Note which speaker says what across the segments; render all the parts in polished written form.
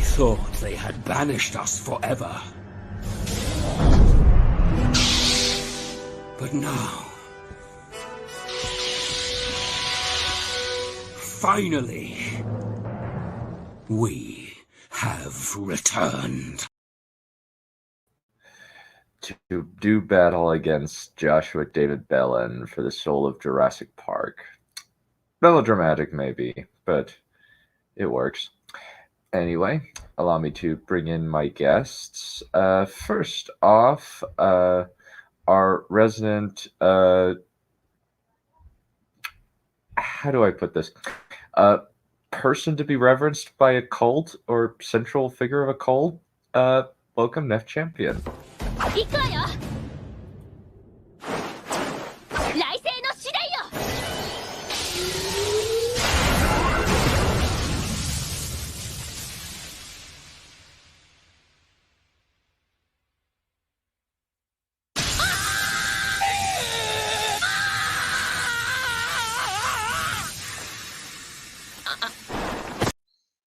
Speaker 1: thought they had banished us forever. But now, finally, we have returned.
Speaker 2: To do battle against Joshua David Bellin for the soul of Jurassic Park. Melodramatic, maybe, but it works. Anyway, allow me to bring in my guests. First off, our resident, how do I put this? Person to be reverenced by a cult or central figure of a cult. Welcome, Neph Champion.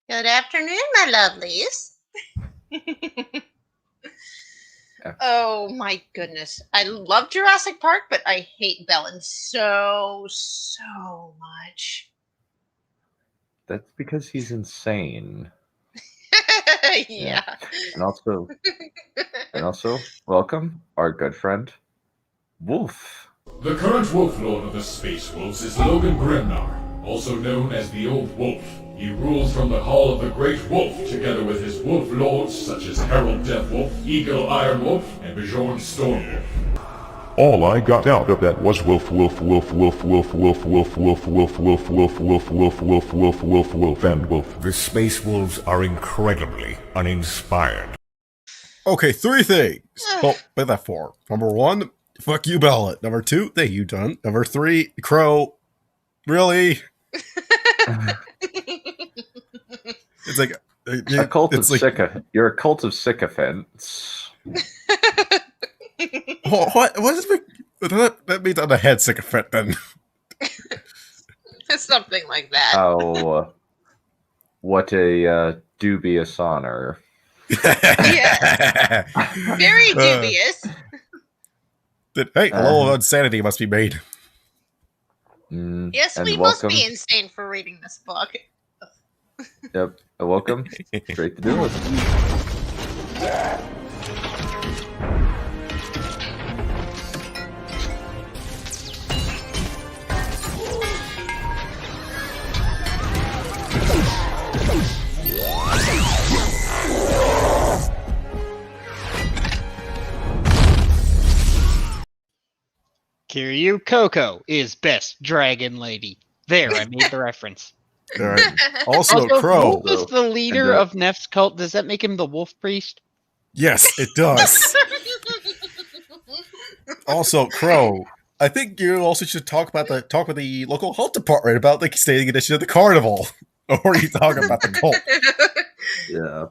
Speaker 3: Good afternoon, my lovelies. Oh my goodness. I love Jurassic Park, but I hate Bellin so much.
Speaker 2: That's because he's insane.
Speaker 3: Yeah.
Speaker 2: And also, welcome, our good friend, Wolf.
Speaker 4: The current Wolf Lord of the Space Wolves is Logan Grimnar, also known as the Old Wolf. He rules from the Hall of the Great Wolf, together with his Wolf Lords such as Harold Death Wolf, Eagle Iron Wolf, and Bjorn Storm Wolf.
Speaker 5: All I got out of that was wolf, wolf, wolf, wolf, wolf, wolf, wolf, wolf, wolf, wolf, wolf, wolf, wolf, wolf, wolf, wolf, wolf, and wolf.
Speaker 6: The Space Wolves are incredibly uninspired.
Speaker 7: Okay, 3 things. Well, by that 4. Number 1, fuck you, Bellin. Number 2, thank you, Dun. Number 3, Crow. Really? It's like
Speaker 2: A cult of You're a cult of sycophants.
Speaker 7: What is that means I'm a head sycophant then?
Speaker 3: Something like that.
Speaker 2: Oh, what a dubious honor.
Speaker 3: Yes. Very dubious.
Speaker 7: Hey, a level of insanity must be made.
Speaker 3: Yes, we must be insane for reading this book.
Speaker 2: Yep. Welcome. Straight to do it.
Speaker 8: Kiryu Coco is best dragon lady. There, I made the reference.
Speaker 7: All right. Also, Crow.
Speaker 8: Wolf is the leader of Neph's cult. Does that make him the wolf priest?
Speaker 7: Yes, it does. Also, Crow. I think you also should talk with the local health department about the staying edition of the carnival. Or you talking about the cult?
Speaker 2: Yeah.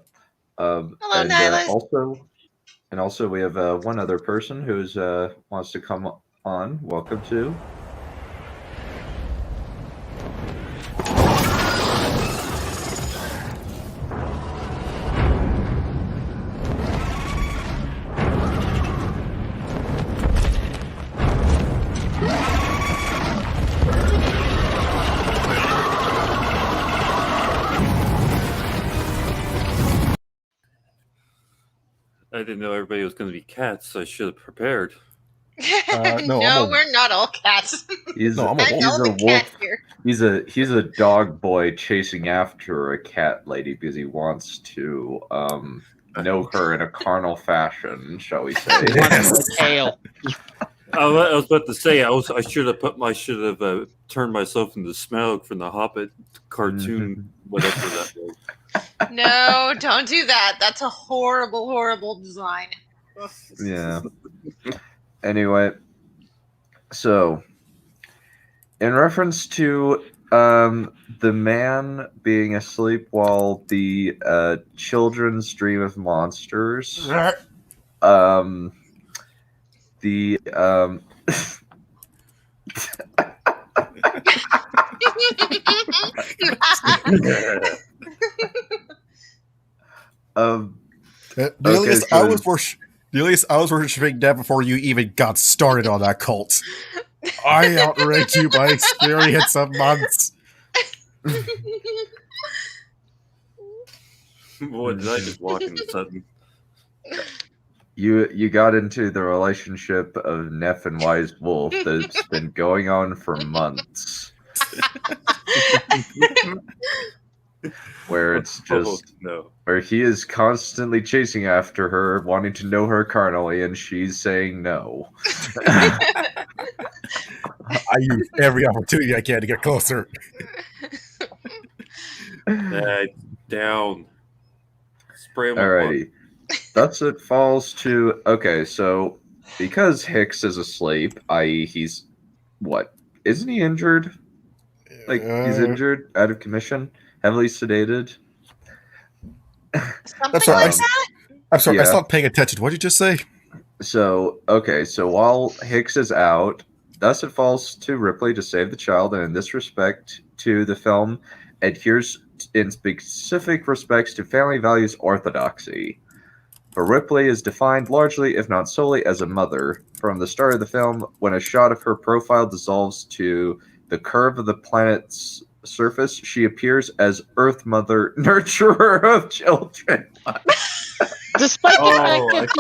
Speaker 3: Hello, Nyla.
Speaker 2: Also, we have one other person who's wants to come on. Welcome to.
Speaker 9: I didn't know everybody was going to be cats, so I should have prepared.
Speaker 3: No, we're not all cats.
Speaker 2: He's a wolf. He's a dog boy chasing after a cat lady because he wants to know her in a carnal fashion, shall we say?
Speaker 8: Tail.
Speaker 9: I was about to say I should have turned myself into Smaug from the Hobbit cartoon, whatever that was.
Speaker 3: No, don't do that. That's a horrible, horrible design.
Speaker 2: Yeah. Anyway, so in reference to the man being asleep while the children's dream of monsters, the
Speaker 7: Delius,
Speaker 2: so-
Speaker 7: I was worshiping Neph before you even got started on that cult. I outranked you by experience of months.
Speaker 9: What did I just walk into sudden?
Speaker 2: You got into the relationship of Neph and Wise Wolf that's been going on for months. Where it's just
Speaker 9: no.
Speaker 2: where he is constantly chasing after her, wanting to know her carnally, and she's saying no.
Speaker 7: I use every opportunity I can to get closer.
Speaker 9: Down. Spray him.
Speaker 2: Alrighty. Thus it falls to okay, so because Hicks is asleep, i.e. he's what? Isn't he injured? Like he's injured, out of commission, heavily sedated.
Speaker 3: Something like that?
Speaker 7: I'm sorry, I
Speaker 2: Yeah.
Speaker 7: stopped paying attention. What did you just say?
Speaker 2: So okay, so while Hicks is out, thus it falls to Ripley to save the child, and in this respect to the film adheres in specific respects to family values orthodoxy. For Ripley is defined largely, if not solely, as a mother. From the start of the film, when a shot of her profile dissolves to the curve of the planet's surface, she appears as Earth Mother, nurturer of children.
Speaker 8: Despite the
Speaker 9: Oh,
Speaker 8: fact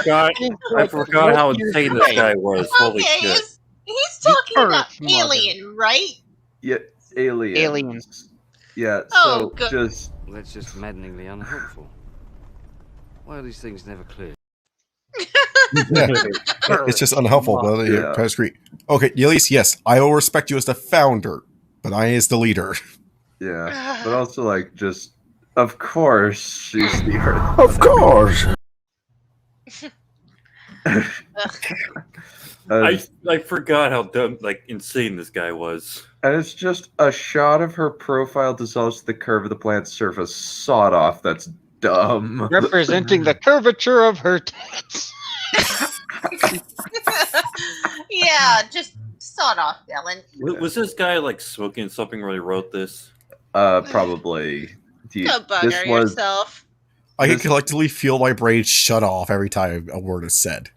Speaker 8: that
Speaker 9: I forgot how insane this guy was. Holy
Speaker 3: Okay,
Speaker 9: shit.
Speaker 3: he's talking about
Speaker 8: Earth Mother.
Speaker 3: Alien, right?
Speaker 2: Yeah, aliens. Yeah,
Speaker 3: Oh,
Speaker 2: so
Speaker 3: good.
Speaker 2: just
Speaker 10: Well, that's just maddeningly unhelpful. Why are these things never clear?
Speaker 7: Yeah. It's just unhelpful, but you're
Speaker 2: Yeah.
Speaker 7: kind of discreet. Okay, Elise, yes, I will respect you as the founder, but I as the leader.
Speaker 2: yeah, but also like just of course she's the Earth.
Speaker 5: Of course.
Speaker 9: I forgot how dumb, like, insane this guy was.
Speaker 2: And it's just a shot of her profile dissolves to the curve of the planet's surface. Sawed off. That's dumb.
Speaker 8: representing the curvature of her tits.
Speaker 3: Yeah, just sawed off, Bellin.
Speaker 9: Was this guy, like, smoking something when he wrote this?
Speaker 2: Probably.
Speaker 3: Go
Speaker 2: This
Speaker 3: bugger
Speaker 2: was
Speaker 3: yourself.
Speaker 7: I can
Speaker 2: This-
Speaker 7: collectively feel my brain shut off every time a word is said.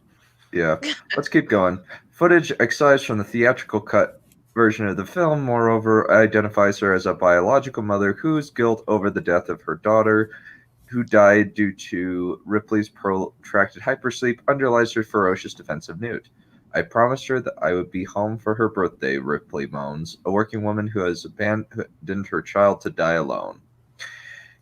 Speaker 2: yeah. Let's keep going. Footage excised from the theatrical cut version of the film, moreover, identifies her as a biological mother whose guilt over the death of her daughter, who died due to Ripley's protracted hypersleep, underlies her ferocious defense of Newt. I promised her that I would be home for her birthday, Ripley moans, a working woman who has abandoned her child to die alone.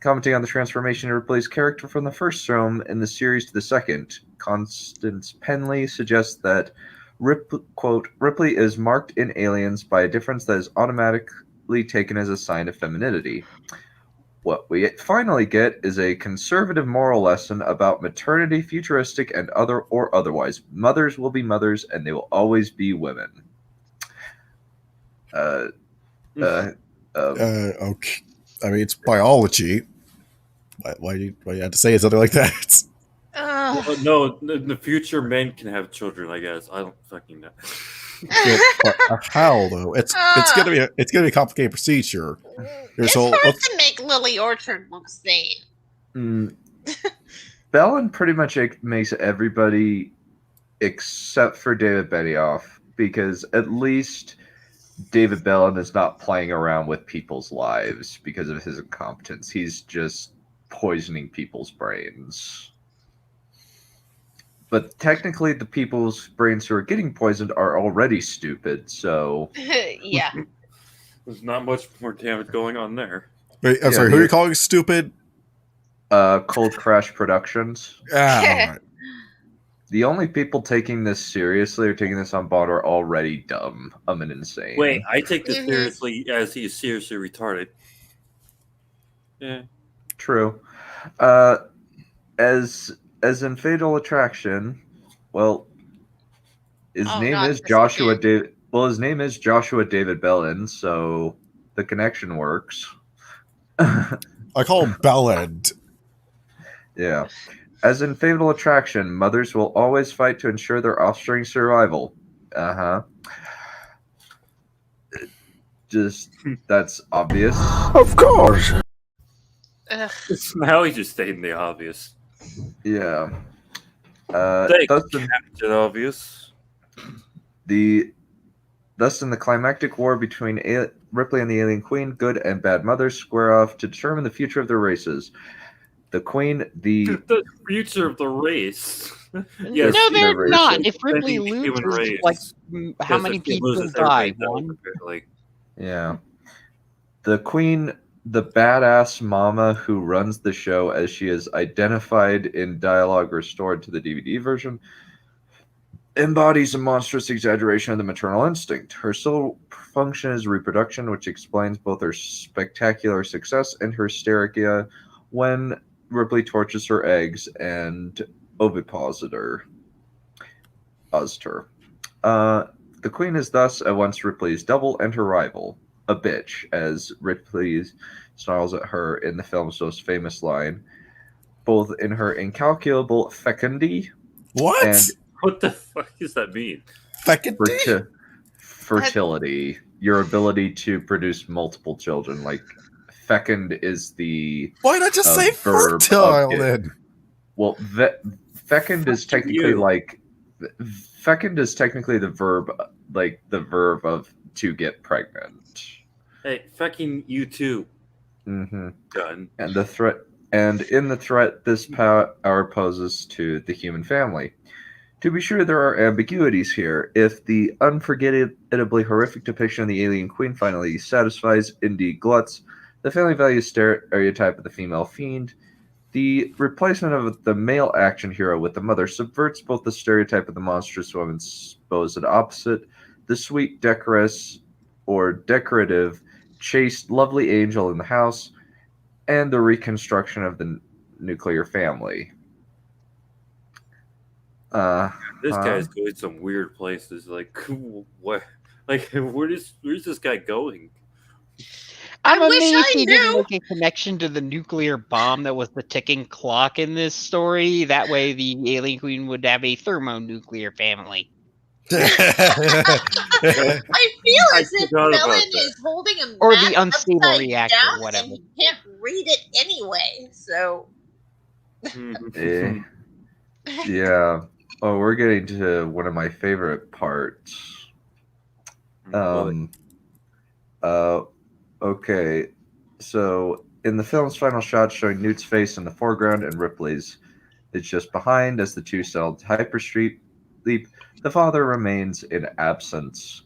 Speaker 2: Commenting on the transformation of Ripley's character from the first film in the series to the second, Constance Penley suggests that Ripley is marked in Aliens by a difference that is automatically taken as a sign of femininity. What we finally get is a conservative moral lesson about maternity, futuristic and otherwise. Mothers will be mothers, and they will always be women.
Speaker 7: Okay. I mean, it's biology. Why do you have to say something like that?
Speaker 9: No, in the future, men can have children, I guess. I don't fucking know.
Speaker 7: How though? It's gonna be a complicated procedure.
Speaker 3: It's
Speaker 7: So
Speaker 3: hard
Speaker 7: let's-
Speaker 3: to make Lily Orchard look sane.
Speaker 2: Bellin pretty much makes everybody except for David Benioff, because at least David Bellin is not playing around with people's lives because of his incompetence. He's just poisoning people's brains. But technically, the people's brains who are getting poisoned are already stupid, so...
Speaker 3: Yeah.
Speaker 9: There's not much more damage going on there.
Speaker 7: Wait, I'm sorry. Who are you calling stupid?
Speaker 2: Cold Crash Productions.
Speaker 7: Alright.
Speaker 2: The only people taking this seriously or taking this on board are already dumb and insane.
Speaker 9: Wait, I take this
Speaker 3: Mhm.
Speaker 9: seriously as he is seriously retarded. Yeah.
Speaker 2: True. As in Fatal Attraction, well, his name
Speaker 3: not
Speaker 2: is
Speaker 3: this
Speaker 2: Joshua
Speaker 3: again.
Speaker 2: David. Well, his name is Joshua David Bellin, so the connection works.
Speaker 7: I call him Bellend.
Speaker 2: Yeah. As in Fatal Attraction, mothers will always fight to ensure their offspring's survival. Just, that's obvious.
Speaker 5: Of course.
Speaker 9: Now he's just stating the obvious.
Speaker 2: Yeah.
Speaker 9: Thank
Speaker 2: Thus,
Speaker 9: you, Captain Obvious.
Speaker 2: Thus, in the climactic war between Ripley and the Alien Queen, good and bad mothers square off to determine the future of their races. The Queen, the
Speaker 9: future of the race.
Speaker 8: Yes, no, they're not. If Ripley loses, like, how many people die? One.
Speaker 2: Yeah. The Queen, the badass mama who runs the show as she is identified in dialogue restored to the DVD version, embodies a monstrous exaggeration of the maternal instinct. Her sole function is reproduction, which explains both her spectacular success and her hysteria when Ripley torches her eggs and ovipositor. The Queen is thus at once Ripley's double and her rival, a bitch, as Ripley snarls at her in the film's most famous line, both in her incalculable fecundity.
Speaker 7: What?
Speaker 2: And
Speaker 9: what the fuck does that mean?
Speaker 7: Fecundity?
Speaker 2: Fertility. Your ability to produce multiple children. Like, fecund is the
Speaker 7: Why not just say fertile then?
Speaker 2: Well, fecund is technically fecund is technically the verb, like the verb of to get pregnant.
Speaker 9: Hey, fucking you too.
Speaker 2: Mm-hmm.
Speaker 9: Done.
Speaker 2: And in the threat this power poses to the human family. To be sure, there are ambiguities here. If the unforgettably horrific depiction of the Alien Queen finally satisfies indie gluts, the family values stereotype of the female fiend, the replacement of the male action hero with the mother subverts both the stereotype of the monstrous woman supposed opposite, the sweet, decorous, or decorative, chaste, lovely angel in the house, and the reconstruction of the nuclear family.
Speaker 9: This guy's going some weird places. Like, what? Like, where's this guy going?
Speaker 8: I'm amazed he didn't make a connection to the nuclear bomb that was the ticking clock in this story. That way, the Alien Queen would have a thermonuclear family.
Speaker 3: I feel as if Bellin is holding a
Speaker 8: or the unstable reactor,
Speaker 3: down
Speaker 8: whatever.
Speaker 3: And he can't read it anyway. So,
Speaker 2: yeah. Oh, we're getting to one of my favorite parts. Okay, so in the film's final shot showing Newt's face in the foreground and Ripley's is just behind as the two settle hypersleep, the father remains in absence.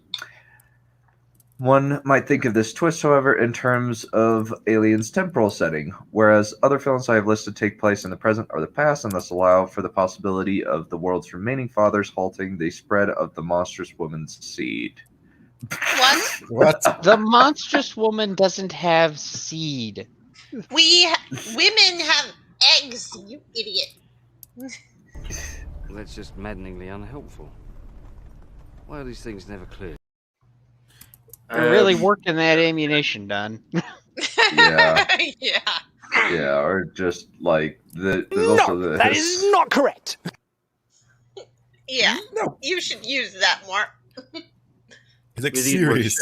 Speaker 2: One might think of this twist, however, in terms of Alien's temporal setting, whereas other films I have listed take place in the present or the past and thus allow for the possibility of the world's remaining fathers halting the spread of the monstrous woman's seed.
Speaker 3: What?
Speaker 8: The monstrous woman doesn't have seed.
Speaker 3: Women have eggs, you idiot.
Speaker 10: That's just maddeningly unhelpful. Why are these things never clear?
Speaker 8: They're really working that ammunition, Don.
Speaker 2: Yeah.
Speaker 3: Yeah.
Speaker 2: Or just like there's
Speaker 1: No,
Speaker 2: also this.
Speaker 1: that is not correct.
Speaker 3: Yeah.
Speaker 7: No.
Speaker 3: You should use that more.
Speaker 7: It's like serious.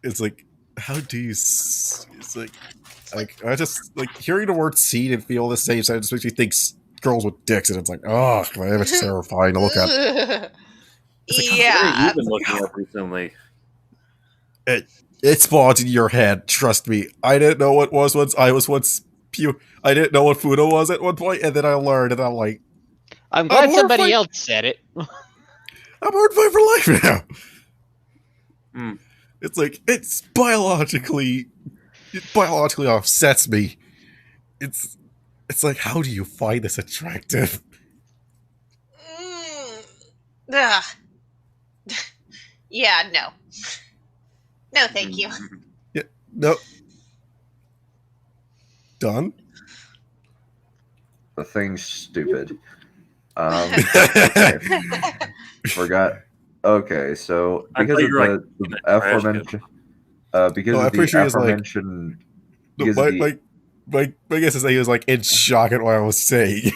Speaker 7: It's like, how do you? It's like I just like hearing the word seed and feel the same side just makes me think girls with dicks, and it's like, oh, man, it's terrifying to look at.
Speaker 3: Yeah.
Speaker 9: You've been looking up recently.
Speaker 7: It spawns in your head. Trust me. I didn't know what was once. I didn't know what Fudo was at one point, and then I learned, and I'm like,
Speaker 8: I'm glad somebody else said it.
Speaker 7: I'm horrified for life now.
Speaker 9: Hmm.
Speaker 7: It's like it biologically offsets me. It's like, how do you find this attractive?
Speaker 3: Ugh. Yeah, no. No, thank you.
Speaker 7: Yeah, no. Done.
Speaker 2: The thing's stupid. Forgot. Okay, so because of the aforementioned,
Speaker 7: my guess is that he was like in shock at what I was saying.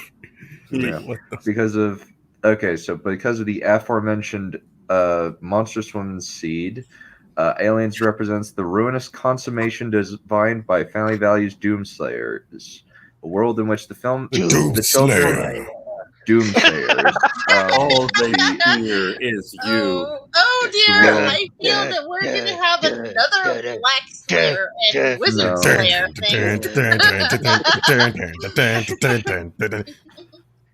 Speaker 2: Yeah, because of the aforementioned monstrous woman's seed, Aliens represents the ruinous consummation designed by family values doomslayers. A world in which the children doomsayers.
Speaker 9: All they fear is you.
Speaker 3: Oh dear, I feel that we're going to have another Black Slayer and Wizard Slayer thing.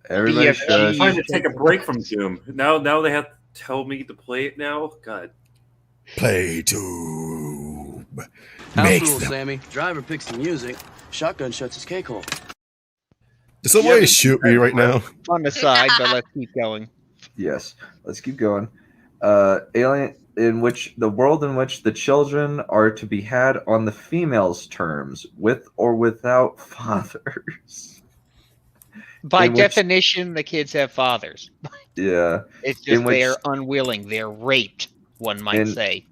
Speaker 2: Everybody should.
Speaker 9: I'm trying to take a break from Doom. Now they have to tell me to play it now? God.
Speaker 7: Play Doom.
Speaker 11: House rules, Sammy. Driver picks the music. Shotgun shuts his cake hole.
Speaker 7: Does somebody shoot me right now?
Speaker 8: On the side, but let's keep going.
Speaker 2: Yes, let's keep going. Alien, in which the world in which the children are to be had on the females' terms, with or without fathers.
Speaker 8: By definition, the kids have fathers.
Speaker 2: Yeah.
Speaker 8: It's just they're unwilling. They're raped, one might say.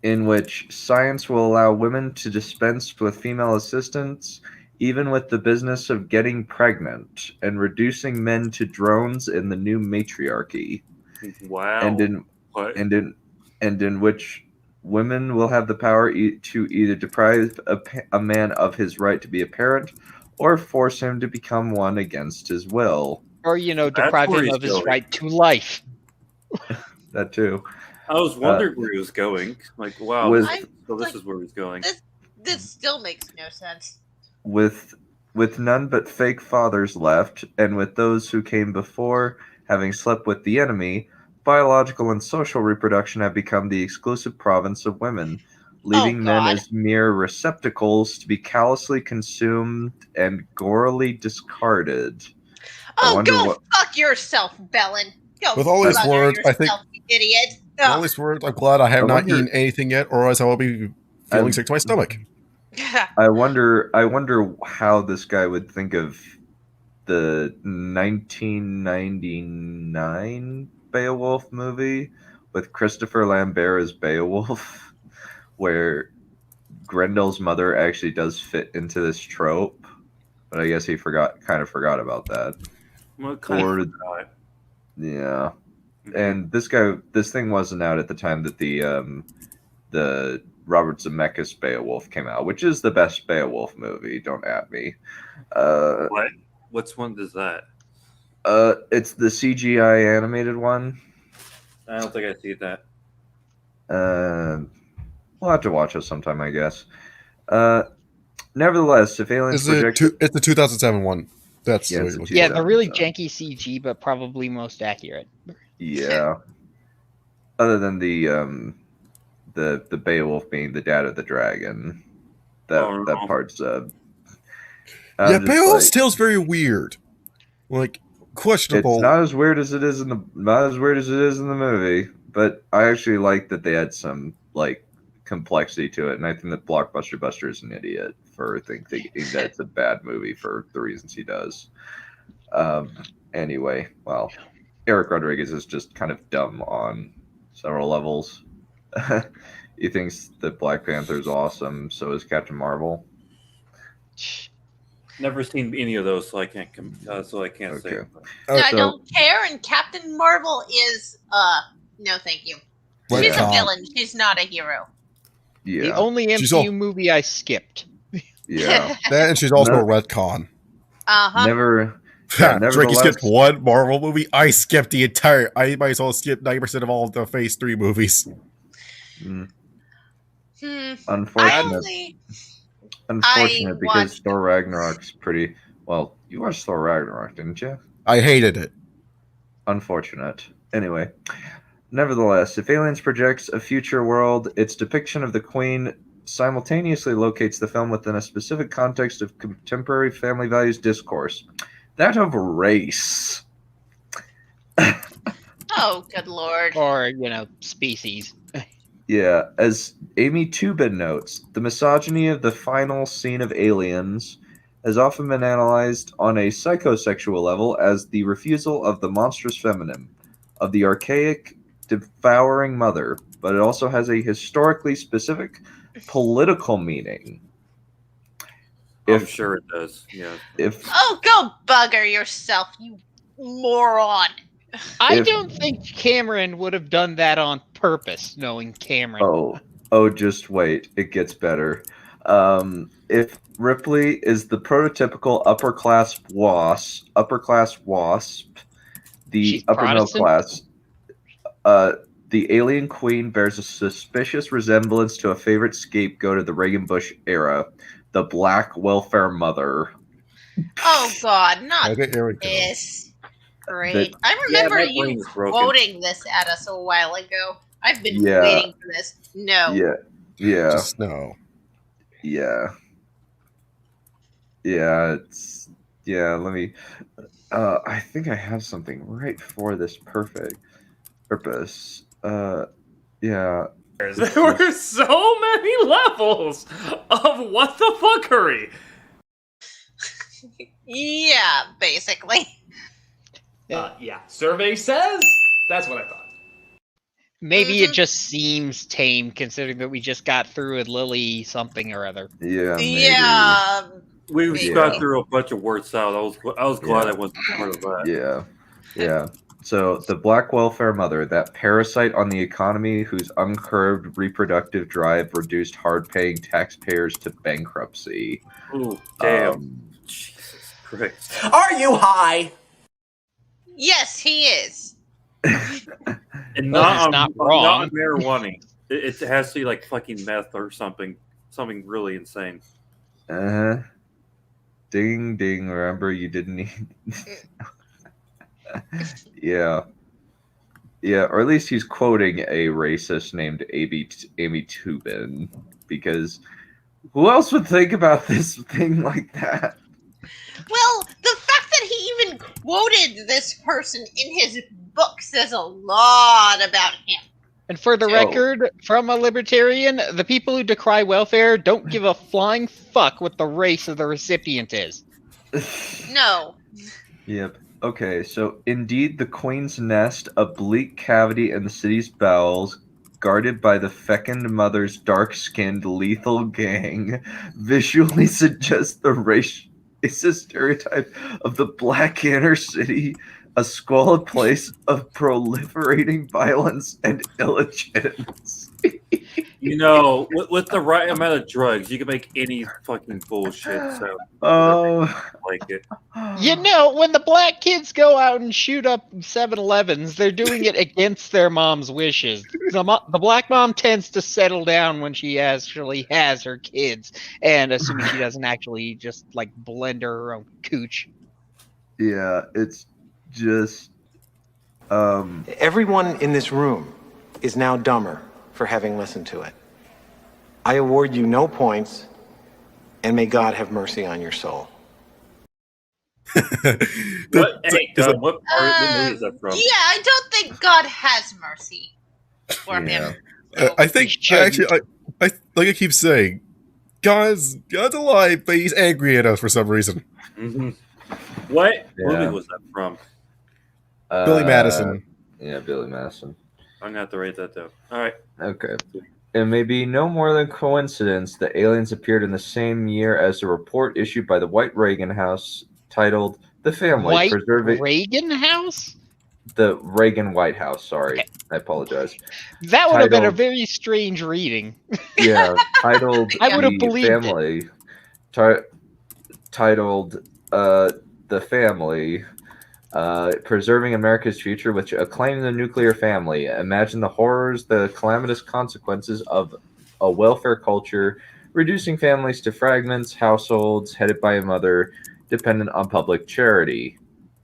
Speaker 2: In which science will allow women to dispense with female assistants, even with the business of getting pregnant, and reducing men to drones in the new matriarchy.
Speaker 9: Wow.
Speaker 2: And in which women will have the power to either deprive a man of his right to be a parent, or force him to become one against his will.
Speaker 8: Or, deprive him of his right to life.
Speaker 2: That too.
Speaker 9: I was wondering where he was going. Like, wow, this is where he's going.
Speaker 3: This still makes no sense.
Speaker 2: With none but fake fathers left, and with those who came before having slept with the enemy, biological and social reproduction have become the exclusive province of women, leaving men as mere receptacles to be callously consumed and gorily discarded.
Speaker 3: Go fuck yourself, Bellin. Go
Speaker 7: with all these words,
Speaker 3: yourself,
Speaker 7: I think.
Speaker 3: You idiot.
Speaker 7: With all these words, I'm glad I have not eaten anything yet, or else I will be feeling sick to my stomach.
Speaker 2: I wonder how this guy would think of the 1999 Beowulf movie with Christopher Lambert as Beowulf, where Grendel's mother actually does fit into this trope, but I guess he kind of forgot about that. Yeah, and this thing wasn't out at the time that the Robert Zemeckis Beowulf came out, which is the best Beowulf movie. Don't at me.
Speaker 9: What? What's one is that?
Speaker 2: It's the CGI animated one.
Speaker 9: I don't think I see that.
Speaker 2: We'll have to watch it sometime, I guess. Nevertheless, if aliens
Speaker 7: it's the 2007 one. That's
Speaker 8: the really janky CG, but probably most accurate.
Speaker 2: Yeah. Other than the Beowulf being the dad of the dragon, that part's
Speaker 7: Beowulf's tale's very weird, like questionable.
Speaker 2: It's not as weird as it is in the movie, but I actually like that they had some like complexity to it, and I think that Blockbuster Buster is an idiot for thinking that it's a bad movie for the reasons he does. Anyway, well, Eric Rodriguez is just kind of dumb on several levels. He thinks that Black Panther is awesome, so is Captain Marvel.
Speaker 9: Never seen any of those, so I can't say.
Speaker 3: I don't care, and Captain Marvel is no thank you. She's a villain. She's not a hero.
Speaker 2: Yeah.
Speaker 8: The only MCU movie I skipped.
Speaker 2: Yeah.
Speaker 7: That, and she's also a retcon.
Speaker 2: Never.
Speaker 7: Drake, you skipped one Marvel movie. I skipped the entire. I might as well skip 90% of all of the Phase 3 movies.
Speaker 2: Unfortunate because Thor Ragnarok's pretty. Well, you watched Thor Ragnarok, didn't you?
Speaker 7: I hated it.
Speaker 2: Unfortunate. Anyway, nevertheless, if Aliens projects a future world, its depiction of the Queen simultaneously locates the film within a specific context of contemporary family values discourse, that of race.
Speaker 3: Oh, good lord.
Speaker 8: Or, species.
Speaker 2: Yeah, as Amy Tubin notes, the misogyny of the final scene of Aliens has often been analyzed on a psychosexual level as the refusal of the monstrous feminine, of the archaic, devouring mother, but it also has a historically specific political meaning.
Speaker 9: I'm sure it does. Yeah.
Speaker 3: Go bugger yourself, you moron.
Speaker 8: I don't think Cameron would have done that on purpose, knowing Cameron.
Speaker 2: Just wait. It gets better. If Ripley is the prototypical upper-class wasp, the
Speaker 8: She's
Speaker 2: upper middle
Speaker 8: Protestant?
Speaker 2: class, the alien queen bears a suspicious resemblance to a favorite scapegoat of the Reagan Bush era, the Black Welfare Mother.
Speaker 3: Oh God, not
Speaker 7: Okay, here we go.
Speaker 3: this. Great. I remember you quoting this at us a while ago. I've been waiting for this. No.
Speaker 2: Yeah.
Speaker 7: Just no.
Speaker 2: Yeah. Let me. I think I have something right for this purpose. Yeah.
Speaker 12: There were so many levels of what the fuckery.
Speaker 3: Yeah, basically.
Speaker 12: Yeah. Survey says that's what I thought.
Speaker 8: Maybe it just seems tame, considering that we just got through with Lily something or other.
Speaker 2: Yeah. Maybe.
Speaker 3: Yeah.
Speaker 9: We just got through a bunch of word salad. I was glad I wasn't part of that.
Speaker 2: Yeah. So the Black Welfare Mother, that parasite on the economy whose uncurbed reproductive drive reduced hard-paying taxpayers to bankruptcy.
Speaker 9: Oh, damn. Jesus Christ.
Speaker 12: Are you high?
Speaker 3: Yes, he is.
Speaker 9: And
Speaker 8: not wrong.
Speaker 9: Not on marijuana. It has to be like fucking meth or something. Something really insane.
Speaker 2: Ding, ding. Remember, you didn't need... Yeah, or at least he's quoting a racist named Amy Tubin, because who else would think about this thing like that?
Speaker 3: Well, the fact that he even quoted this person in his book says a lot about him.
Speaker 8: And for the record, from a libertarian, the people who decry welfare don't give a flying fuck what the race of the recipient is.
Speaker 3: No.
Speaker 2: Yep. Okay, so indeed the Queen's Nest, a bleak cavity in the city's bowels, guarded by the fecund mother's dark-skinned lethal gang, visually suggests the racist stereotype of the black inner city, a squalid place of proliferating violence and illegitimacy.
Speaker 9: You know, with the right amount of drugs, you can make any fucking bullshit. So, like it.
Speaker 8: You know, when the black kids go out and shoot up 7-Elevens, they're doing it against their mom's wishes. The black mom tends to settle down when she actually has her kids, and assuming she doesn't actually just like blend her own cooch.
Speaker 2: Yeah, it's just.
Speaker 13: Everyone in this room is now dumber for having listened to it. I award you no points, and may God have mercy on your soul.
Speaker 9: What part of the movie is that from?
Speaker 3: Yeah, I don't think God has mercy for him.
Speaker 7: I think actually, I like I keep saying, God's alive, but he's angry at us for some reason.
Speaker 9: Mm-hmm. What movie was that from?
Speaker 7: Billy Madison.
Speaker 2: Yeah, Billy Madison.
Speaker 9: I'm gonna have to write that down. All right.
Speaker 2: Okay. It may be no more than coincidence that aliens appeared in the same year as a report issued by the White Reagan House titled "The Family
Speaker 8: White
Speaker 2: Preserving."
Speaker 8: Reagan House?
Speaker 2: The Reagan White House. Sorry, I apologize.
Speaker 8: That would have been a very strange reading.
Speaker 2: Yeah, titled.
Speaker 8: I would have believed
Speaker 2: family. Titled "The Family." Preserving America's future, which acclaimed the nuclear family. Imagine the horrors, the calamitous consequences of a welfare culture, reducing families to fragments, households headed by a mother, dependent on public charity.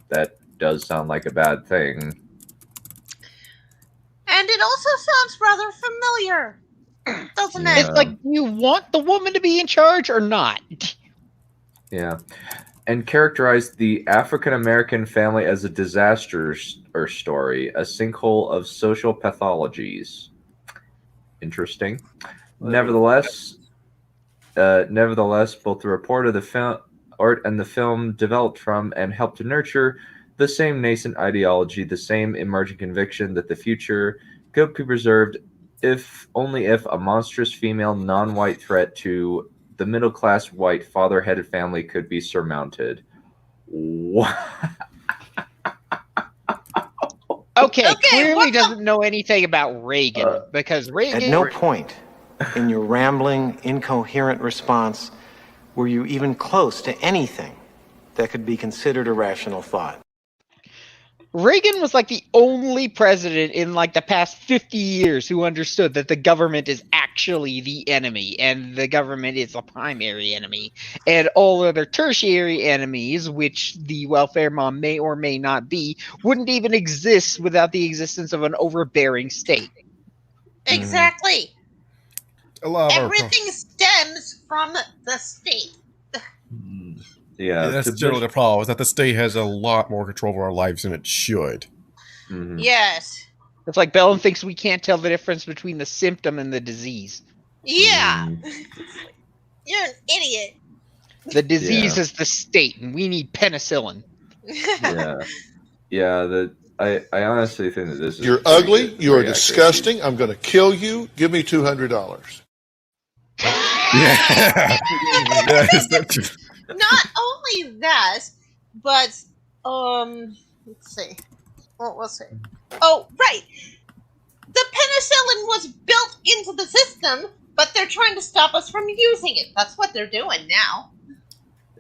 Speaker 2: That does sound like a bad thing.
Speaker 3: And it also sounds rather familiar, doesn't it?
Speaker 8: It's like, you want the woman to be in charge or not?
Speaker 2: Yeah. And characterized the African-American family as a disaster story, a sinkhole of social pathologies. Interesting. Nevertheless, both the report of the film art and the film developed from and helped to nurture the same nascent ideology, the same emerging conviction that the future could be preserved if a monstrous female non-white threat to the middle-class white father-headed family could be surmounted. What?
Speaker 8: Okay, clearly doesn't know anything about Reagan because Reagan.
Speaker 13: At no point in your rambling, incoherent response were you even close to anything that could be considered a rational thought.
Speaker 8: Reagan was like the only president in like the past 50 years who understood that the government is actually the enemy and the government is the primary enemy, and all other tertiary enemies, which the welfare mom may or may not be, wouldn't even exist without the existence of an overbearing state.
Speaker 3: Exactly.
Speaker 2: Everything
Speaker 3: stems from the state.
Speaker 2: Yeah,
Speaker 7: that's generally the problem, is that the state has a lot more control over our lives than it should.
Speaker 3: Yes.
Speaker 8: It's like Bellin thinks we can't tell the difference between the symptom and the disease.
Speaker 3: Yeah. You're an idiot.
Speaker 8: The disease is the state, and we need penicillin.
Speaker 2: I honestly think that this is...
Speaker 14: You're ugly, you are disgusting, I'm going to kill you, give me $200.
Speaker 3: Not only that, but let's see. What was it? Oh, right. The penicillin was built into the system, but they're trying to stop us from using it. That's what they're doing now.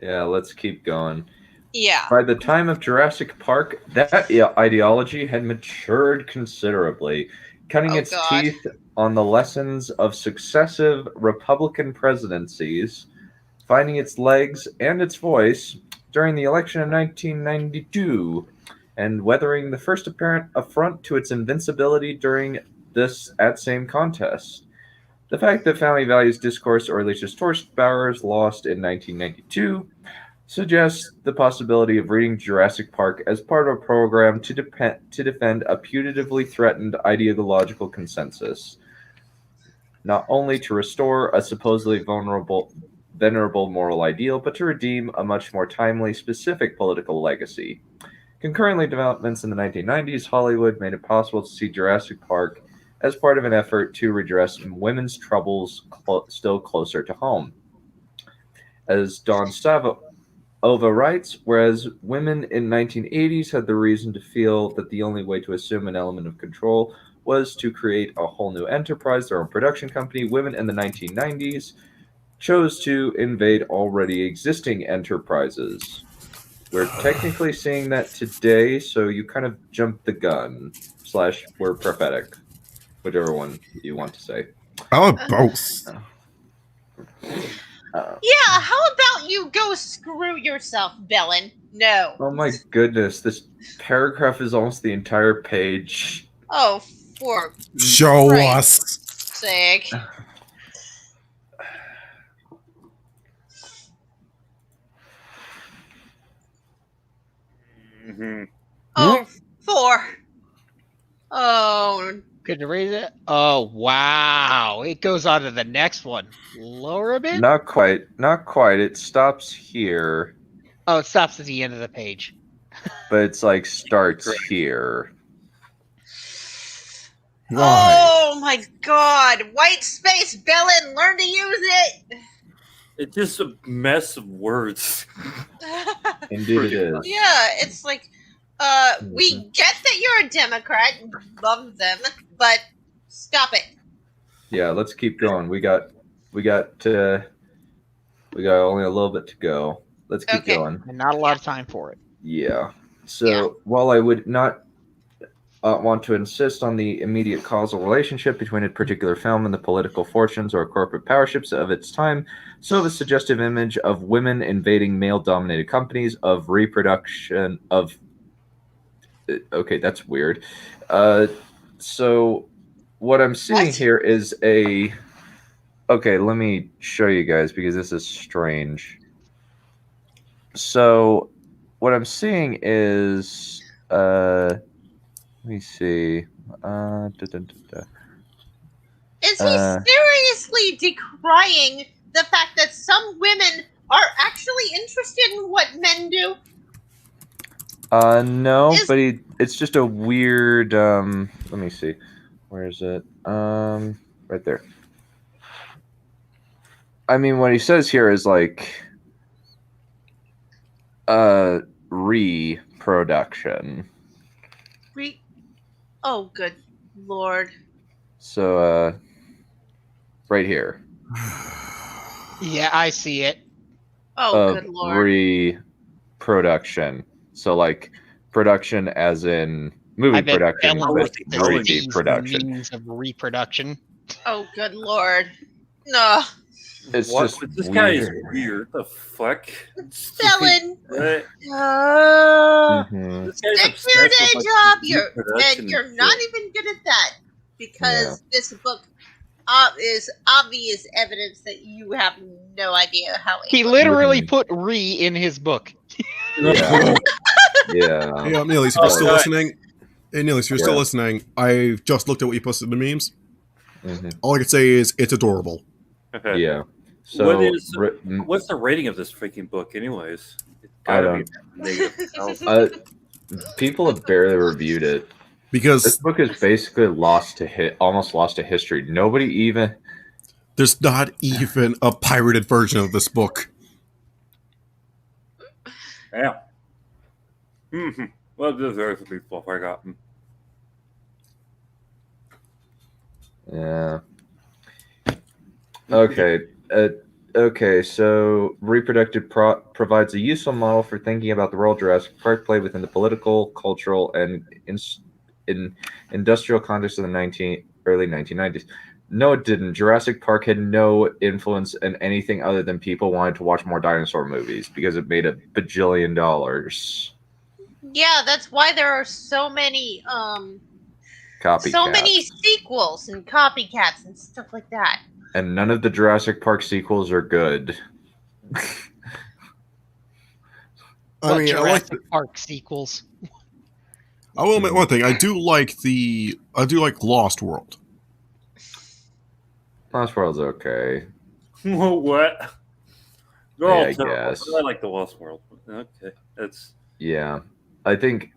Speaker 2: Yeah, let's keep going.
Speaker 3: Yeah.
Speaker 2: By the time of Jurassic Park, that ideology had matured considerably, cutting its teeth on the lessons of successive Republican presidencies, finding its legs and its voice during the election of 1992, and weathering the first apparent affront to its invincibility during this same contest. The fact that family values discourse, or at least historic powers, lost in 1992, suggests the possibility of reading Jurassic Park as part of a program to defend a putatively threatened ideological consensus, not only to restore a supposedly venerable moral ideal, but to redeem a much more timely, specific political legacy. Concurrently, developments in the 1990s, Hollywood made it possible to see Jurassic Park as part of an effort to redress women's troubles still closer to home. As Don Ova writes, whereas women in 1980s had the reason to feel that the only way to assume an element of control was to create a whole new enterprise, their own production company, women in the 1990s chose to invade already existing enterprises. We're technically seeing that today, so you kind of jumped the gun, / we're prophetic, whichever one you want to say.
Speaker 7: Oh, both.
Speaker 3: Yeah, how about you go screw yourself, Bellin? No.
Speaker 2: Oh my goodness, this paragraph is almost the entire page.
Speaker 3: Oh, for
Speaker 7: show us.
Speaker 3: Sake. Oh, 4. Oh.
Speaker 8: Could you raise it? Oh, wow. It goes on to the next one. Lower a bit?
Speaker 2: Not quite. It stops here.
Speaker 8: Oh, it stops at the end of the page.
Speaker 2: But it's like starts here.
Speaker 3: Oh my god. White space, Bellin, learn to use it.
Speaker 9: It's just a mess of words.
Speaker 2: Indeed it is.
Speaker 3: Yeah, it's like, we get that you're a Democrat, love them, but stop it.
Speaker 2: Yeah, let's keep going. We got only a little bit to go. Let's keep going.
Speaker 8: And not a lot of time for it.
Speaker 2: Yeah. So while I would not want to insist on the immediate causal relationship between a particular film and the political fortunes or corporate powerships of its time, so the suggestive image of women invading male-dominated companies of reproduction of... Okay, that's weird. So what I'm seeing here is a... Okay, let me show you guys because this is strange. So what I'm seeing is... let me see.
Speaker 3: Is he seriously decrying the fact that some women are actually interested in what men do?
Speaker 2: No, but it's just a weird, let me see. Where is it? Right there. I mean, what he says here is like, reproduction.
Speaker 3: Oh, good lord.
Speaker 2: So, right here.
Speaker 8: Yeah, I see it.
Speaker 3: Oh, good lord.
Speaker 2: Reproduction. So, like, production as in movie production, but movie production.
Speaker 8: Means of reproduction.
Speaker 3: Oh, good lord. No.
Speaker 2: It's
Speaker 9: what?
Speaker 2: just
Speaker 9: This
Speaker 2: weird.
Speaker 9: guy is weird. The fuck?
Speaker 3: Bellin.
Speaker 2: Mm-hmm.
Speaker 3: Stick to your day job. You're not even good at that because this book is obvious evidence that you have no idea how.
Speaker 8: He literally put "re" in his book.
Speaker 2: Yeah.
Speaker 7: Hey, Neelix, if you're still listening, I just looked at what you posted in the memes.
Speaker 2: Mm-hmm.
Speaker 7: All I can say is it's adorable.
Speaker 2: Yeah. So
Speaker 9: what's the rating of this freaking book, anyways?
Speaker 2: I don't. People have barely reviewed it
Speaker 7: because
Speaker 2: this book is basically almost lost to history. Nobody even.
Speaker 7: There's not even a pirated version of this book.
Speaker 9: Yeah. Mm-hmm. Well, deserves to be forgotten.
Speaker 2: Yeah. Okay. Okay, so Reproductive provides a useful model for thinking about the role Jurassic Park played within the political, cultural, and industrial context of the early 1990s. No, it didn't. Jurassic Park had no influence in anything other than people wanted to watch more dinosaur movies because it made $1 bajillion.
Speaker 3: Yeah, that's why there are so many
Speaker 2: Copycats.
Speaker 3: so many sequels and copycats and stuff like that.
Speaker 2: And none of the Jurassic Park sequels are good.
Speaker 7: I mean,
Speaker 8: Jurassic Park sequels.
Speaker 7: I will admit one thing. I do like Lost World.
Speaker 2: Lost World's okay.
Speaker 9: What? They're all terrible.
Speaker 2: Guess.
Speaker 9: I like the Lost World. Okay, that's
Speaker 2: I think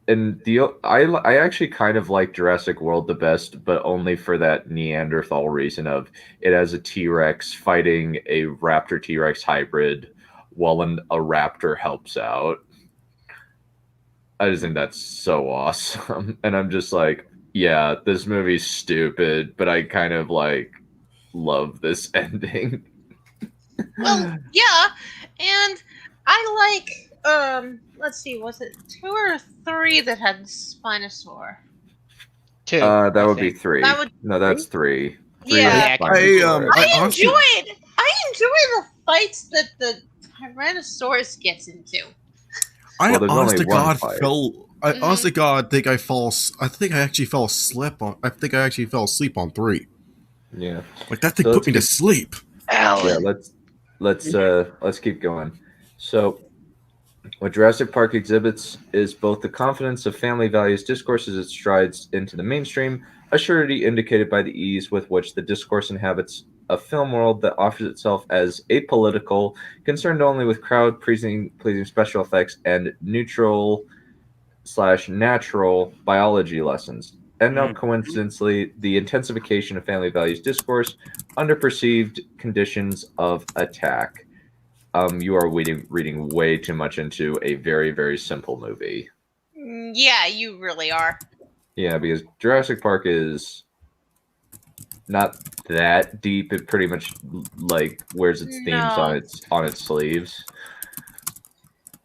Speaker 2: I actually kind of like Jurassic World the best, but only for that Neanderthal reason of it has a T-Rex fighting a Raptor T-Rex hybrid while a Raptor helps out. I just think that's so awesome. And I'm just like, yeah, this movie's stupid, but I kind of love this ending.
Speaker 3: Well, yeah, and I like let's see, was it 2 or 3 that had Spinosaur?
Speaker 8: 2.
Speaker 2: That would be 3. No, that's 3.
Speaker 3: Yeah, I
Speaker 7: honestly,
Speaker 3: enjoy the fights that the Tyrannosaurus gets into.
Speaker 7: I honest to God think I actually fell asleep on 3.
Speaker 2: Yeah.
Speaker 7: Like that thing put me to sleep.
Speaker 2: Yeah, let's keep going. So what Jurassic Park exhibits is both the confidence of family values discourse as it strides into the mainstream, a surety indicated by the ease with which the discourse inhabits a film world that offers itself as apolitical, concerned only with crowd-pleasing special effects and neutral/natural biology lessons. And now, coincidentally, the intensification of family values discourse under perceived conditions of attack. You are reading way too much into a very, very simple movie.
Speaker 3: Yeah, you really are.
Speaker 2: Yeah, because Jurassic Park is not that deep. It pretty much wears its themes on its sleeves.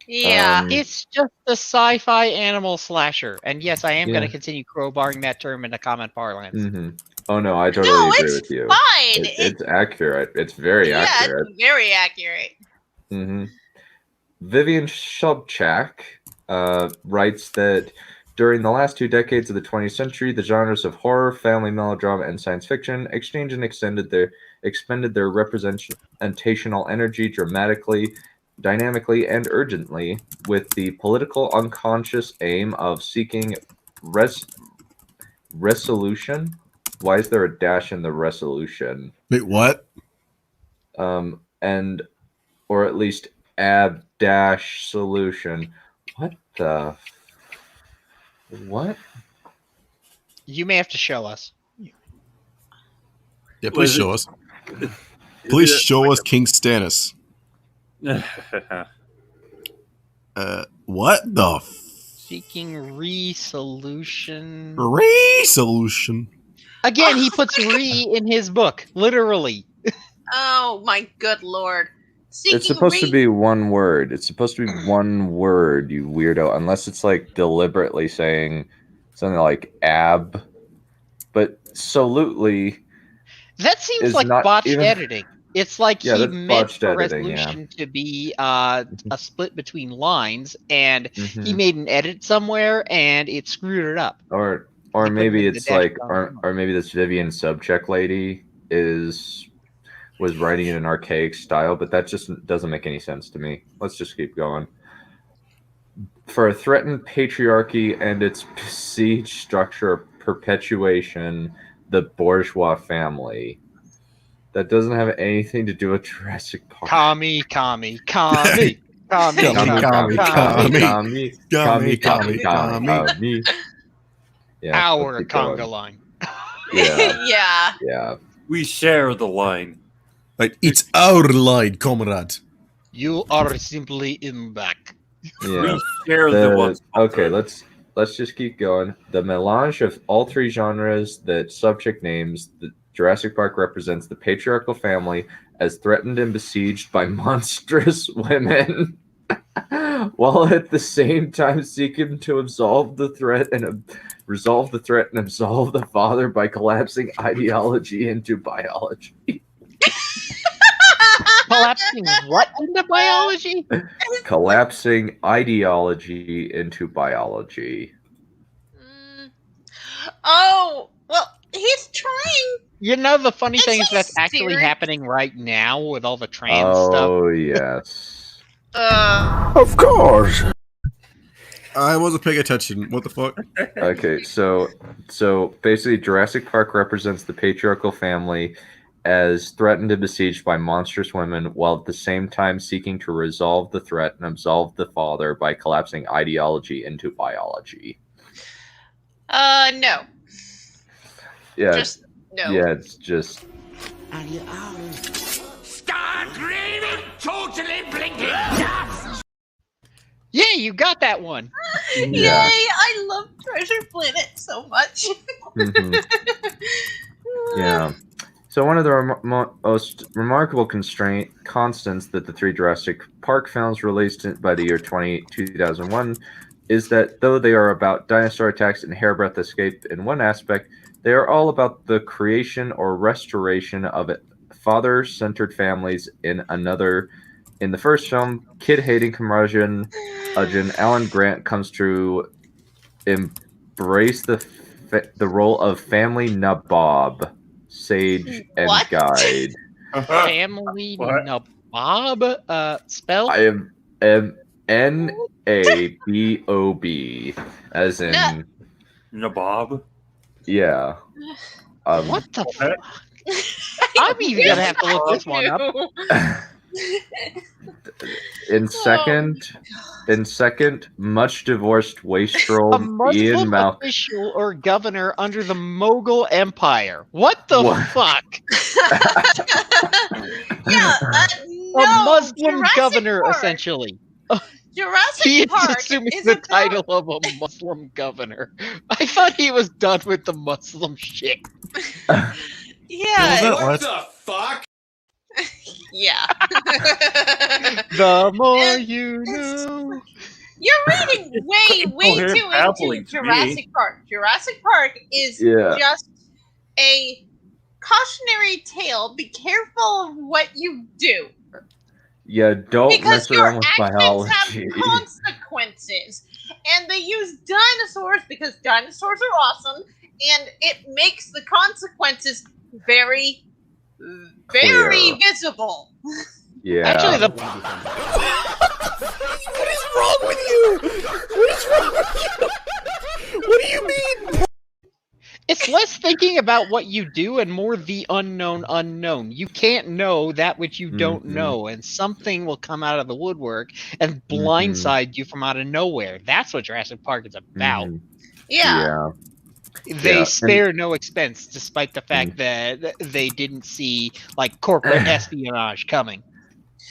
Speaker 3: Yeah,
Speaker 8: it's just a sci-fi animal slasher, and yes, I am going to continue crowbarring that term into common parlance.
Speaker 2: Mm-hmm. Oh no, I totally agree with you.
Speaker 3: Fine.
Speaker 2: It's accurate. It's very accurate.
Speaker 3: It's very accurate.
Speaker 2: Mm-hmm. Vivian Shubchak writes that during the last 2 decades of the 20th century, the genres of horror, family melodrama, and science fiction exchanged and expended their representational energy dramatically, dynamically, and urgently, with the political unconscious aim of seeking resolution. Why is there a dash in the resolution?
Speaker 7: Wait, what?
Speaker 2: Or at least ab-solution. What the? What?
Speaker 8: You may have to show us.
Speaker 7: Yeah, please show us. Please show us King Stannis. What the
Speaker 8: Seeking re-solution.
Speaker 7: Re-solution.
Speaker 8: Again, he puts re in his book, literally.
Speaker 3: Oh my good lord.
Speaker 2: It's supposed to be one word. It's supposed to be one word, you weirdo. Unless it's like deliberately saying something like ab. But solutely.
Speaker 8: That seems like botched editing. It's like
Speaker 2: Yeah,
Speaker 8: he
Speaker 2: that's
Speaker 8: meant
Speaker 2: botched
Speaker 8: for
Speaker 2: editing,
Speaker 8: resolution to be a split between lines, and he made an edit somewhere, and it screwed it up.
Speaker 2: Or
Speaker 8: He put
Speaker 2: maybe
Speaker 8: it in the
Speaker 2: it's like,
Speaker 8: dash
Speaker 2: or maybe this Vivian Subcheck lady was writing in an archaic style, but that just doesn't make any sense to me. Let's just keep going. For a threatened patriarchy and its besieged structure of perpetuation, the bourgeois family. That doesn't have anything to do with Jurassic Park.
Speaker 8: Kami.
Speaker 2: Yeah,
Speaker 8: our conga line.
Speaker 2: Yeah.
Speaker 3: Yeah.
Speaker 9: We share the line.
Speaker 7: Like, it's our line, comrade.
Speaker 8: You are simply in back.
Speaker 2: Yeah.
Speaker 9: We share the ones.
Speaker 2: Okay, let's just keep going. The melange of all three genres that subject names, the Jurassic Park represents the patriarchal family as threatened and besieged by monstrous women, while at the same time seeking to resolve the threat and absolve the father by collapsing ideology into biology.
Speaker 8: Collapsing what into biology?
Speaker 2: Collapsing ideology into biology.
Speaker 3: Oh, well, he's trying.
Speaker 8: You know, the funny thing is that's actually happening right now with all the trans stuff.
Speaker 2: Oh, yes.
Speaker 7: Of course. I wasn't paying attention. What the fuck?
Speaker 2: Okay, so basically Jurassic Park represents the patriarchal family as threatened and besieged by monstrous women, while at the same time seeking to resolve the threat and absolve the father by collapsing ideology into biology.
Speaker 3: No.
Speaker 2: Yeah.
Speaker 3: Just no.
Speaker 2: Yeah, it's just.
Speaker 1: Start dreaming, totally blinking.
Speaker 8: Yeah, you got that one.
Speaker 3: Yay! I love Treasure Planet so much.
Speaker 2: Yeah. So one of the most remarkable constants that the three Jurassic Park films released by the year 2001 is that though they are about dinosaur attacks and hairbreadth escape in one aspect, they are all about the creation or restoration of father-centered families in another. In the first film, kid-hating curmudgeon Alan Grant comes to embrace the role of family nabob, sage, and guide.
Speaker 8: Family nabob? Spell?
Speaker 2: I am Nabob, as in
Speaker 9: nabob.
Speaker 2: Yeah.
Speaker 8: What the fuck? I'm even gonna have to look this one up.
Speaker 2: In second, much divorced wastrel
Speaker 8: A Muslim
Speaker 2: Ian
Speaker 8: official or governor under the Mughal Empire. What the fuck?
Speaker 3: No,
Speaker 8: a Muslim
Speaker 3: Jurassic
Speaker 8: governor,
Speaker 3: Park.
Speaker 8: essentially.
Speaker 3: Jurassic
Speaker 8: He is
Speaker 3: Park
Speaker 8: assuming
Speaker 3: is
Speaker 8: the
Speaker 3: about-
Speaker 8: title of a Muslim governor. I thought he was done with the Muslim shit.
Speaker 3: Yeah.
Speaker 1: What the fuck?
Speaker 3: Yeah.
Speaker 8: The more you know.
Speaker 3: You're reading way
Speaker 9: Coherent
Speaker 3: too
Speaker 9: babbling
Speaker 3: into
Speaker 9: to me.
Speaker 3: Jurassic Park. Jurassic Park is just a cautionary tale. Be careful of what you do.
Speaker 2: Yeah, don't
Speaker 3: Because
Speaker 2: mess
Speaker 3: your
Speaker 2: around with
Speaker 3: actions
Speaker 2: biology.
Speaker 3: have consequences. And they use dinosaurs because dinosaurs are awesome. And it makes the consequences very, very visible.
Speaker 2: Yeah.
Speaker 8: Actually,
Speaker 7: What is wrong with you? What is wrong with you? What do you mean?
Speaker 8: it's less thinking about what you do and more the unknown unknown. You can't know that which you don't know, and something will come out of the woodwork and blindside you from out of nowhere. That's what Jurassic Park is about.
Speaker 3: Yeah.
Speaker 8: They spare no expense, despite the fact that they didn't see like corporate espionage coming.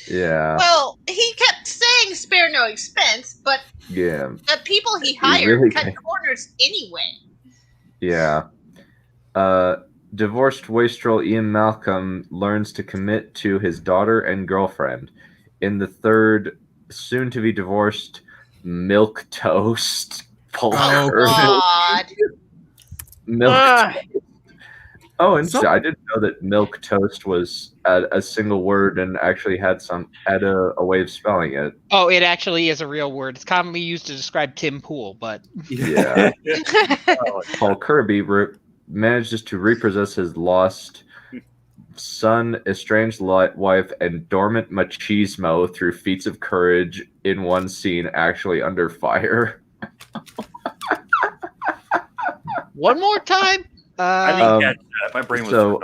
Speaker 2: Yeah.
Speaker 3: Well, he kept saying spare no expense, but
Speaker 2: Yeah.
Speaker 3: the people he hired
Speaker 2: really
Speaker 3: cut
Speaker 2: can't.
Speaker 3: corners anyway.
Speaker 2: Yeah. Divorced wastrel Ian Malcolm learns to commit to his daughter and girlfriend. In the third, soon-to-be divorced Milk Toast Paul Kirby.
Speaker 3: God.
Speaker 2: Milk Toast. Oh, and I didn't know that Milk Toast was a single word and actually had a way of spelling it.
Speaker 8: Oh, it actually is a real word. It's commonly used to describe Tim Pool, but
Speaker 2: Yeah. Paul Kirby manages to repossess his lost son, estranged wife, and dormant machismo through feats of courage in one scene actually under fire.
Speaker 8: One more time?
Speaker 9: I didn't catch that. My brain was
Speaker 2: so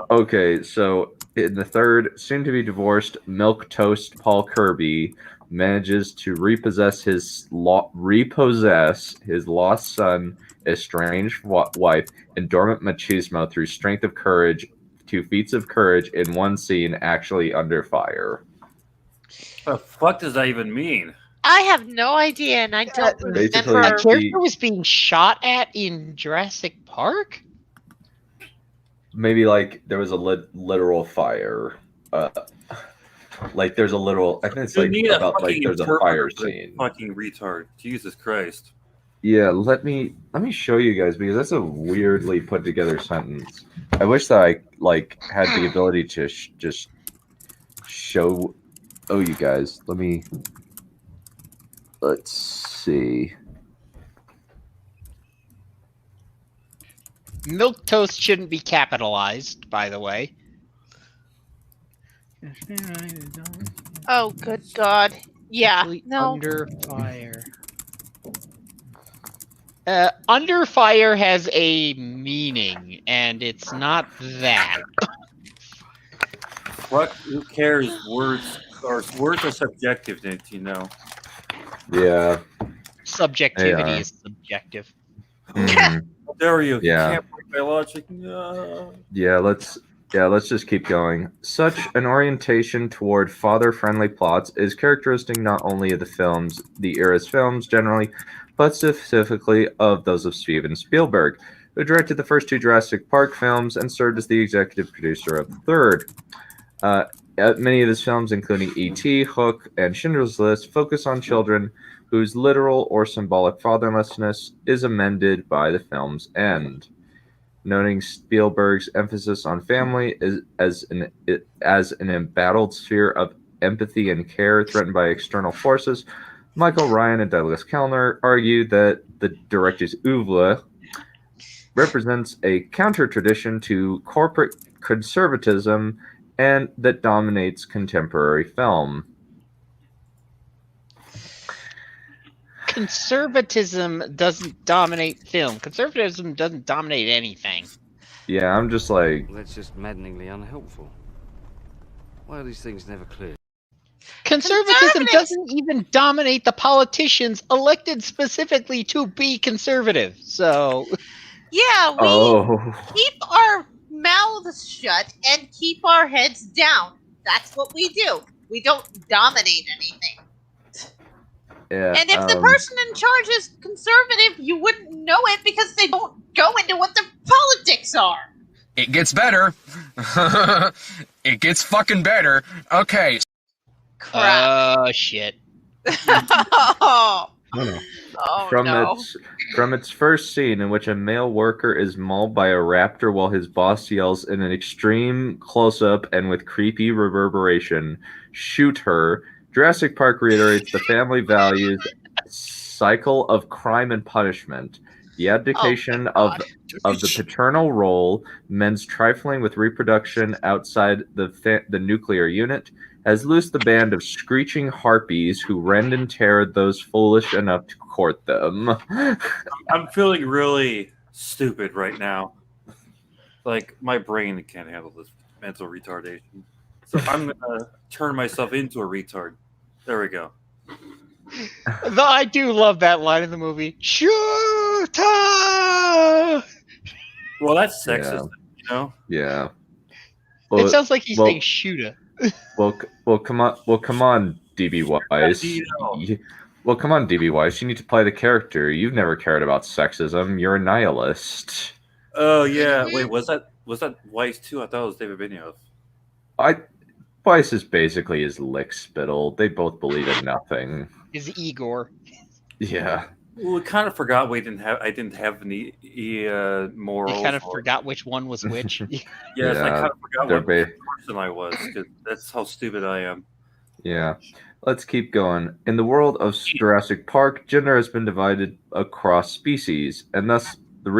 Speaker 2: in the third, soon-to-be divorced Milk Toast Paul Kirby manages to repossess his lost son, estranged wife, and dormant machismo through strength of courage, two feats of courage in one scene actually under fire.
Speaker 9: What the fuck does that even mean?
Speaker 3: I have no idea, and I don't remember.
Speaker 8: A character was being shot at in Jurassic Park?
Speaker 2: Maybe like there was a literal fire. Like there's a literal. I think it's like about like there's a fire scene.
Speaker 9: Fucking retard! Jesus Christ!
Speaker 2: Yeah, let me show you guys because that's a weirdly put together sentence. I wish that I like had the ability to just show. Oh, you guys, let's see.
Speaker 8: Milk Toast shouldn't be capitalized, by the way.
Speaker 3: Oh, good God. Yeah, no.
Speaker 8: Under fire. Under fire has a meaning, and it's not that.
Speaker 9: What? Who cares? Words are subjective, didn't you know?
Speaker 2: Yeah.
Speaker 8: Subjectivity is subjective.
Speaker 9: There you.
Speaker 2: Yeah.
Speaker 9: Can't break my logic. No.
Speaker 2: Yeah, let's just keep going. Such an orientation toward father-friendly plots is characteristic not only of the era's films generally, but specifically of those of Steven Spielberg, who directed the first two Jurassic Park films and served as the executive producer of the third. Many of his films, including E.T., Hook, and Schindler's List, focus on children whose literal or symbolic fatherlessness is amended by the film's end. Noting Spielberg's emphasis on family as an embattled sphere of empathy and care threatened by external forces, Michael Ryan and Douglas Kellner argue that the director's oeuvre represents a counter-tradition to corporate conservatism and that dominates contemporary film.
Speaker 8: Conservatism doesn't dominate film. Conservatism doesn't dominate anything.
Speaker 2: Yeah, I'm just like...
Speaker 10: That's just maddeningly unhelpful. Why are these things never clear?
Speaker 8: Conservatism doesn't even dominate the politicians elected specifically to be conservative. So...
Speaker 3: Yeah, we keep our mouths shut and keep our heads down. That's what we do. We don't dominate anything.
Speaker 2: Yeah,
Speaker 3: and if the person in charge is conservative, you wouldn't know it because they don't go into what their politics are.
Speaker 15: It gets better. It gets fucking better. Okay.
Speaker 3: Crap.
Speaker 8: Oh, shit.
Speaker 3: Oh,
Speaker 2: From its first scene in which a male worker is mauled by a raptor while his boss yells in an extreme close-up and with creepy reverberation, "Shoot her," Jurassic Park reiterates the family values cycle of crime and punishment. The abdication of the paternal role, men's trifling with reproduction outside the nuclear unit, has loosed the band of screeching harpies who rend and tear those foolish enough to court them.
Speaker 9: I'm feeling really stupid right now. Like, my brain can't handle this mental retardation. So I'm going to turn myself into a retard. There we go.
Speaker 8: Though I do love that line in the movie. Shoot!
Speaker 9: Well, that's sexist, you know?
Speaker 2: Yeah.
Speaker 8: It sounds like he's saying shooter.
Speaker 2: Well, come on. Well, come on, DB Wise. Well, come on, DB Wise. You need to play the character. You've never cared about sexism. You're a nihilist.
Speaker 9: Oh yeah. Wait, was that Weiss too? I thought it was David Benioff.
Speaker 2: Weiss is basically his lick spittle. They both believe in nothing.
Speaker 8: Is Igor?
Speaker 2: Yeah.
Speaker 9: Well, we kind of forgot I didn't have any morals.
Speaker 8: You kind of forgot which one was which.
Speaker 9: Yes, I kind of forgot what person I was, because that's how stupid I am.
Speaker 2: Yeah. Let's keep going. In the world of Jurassic Park, gender has been divided across species, and thus the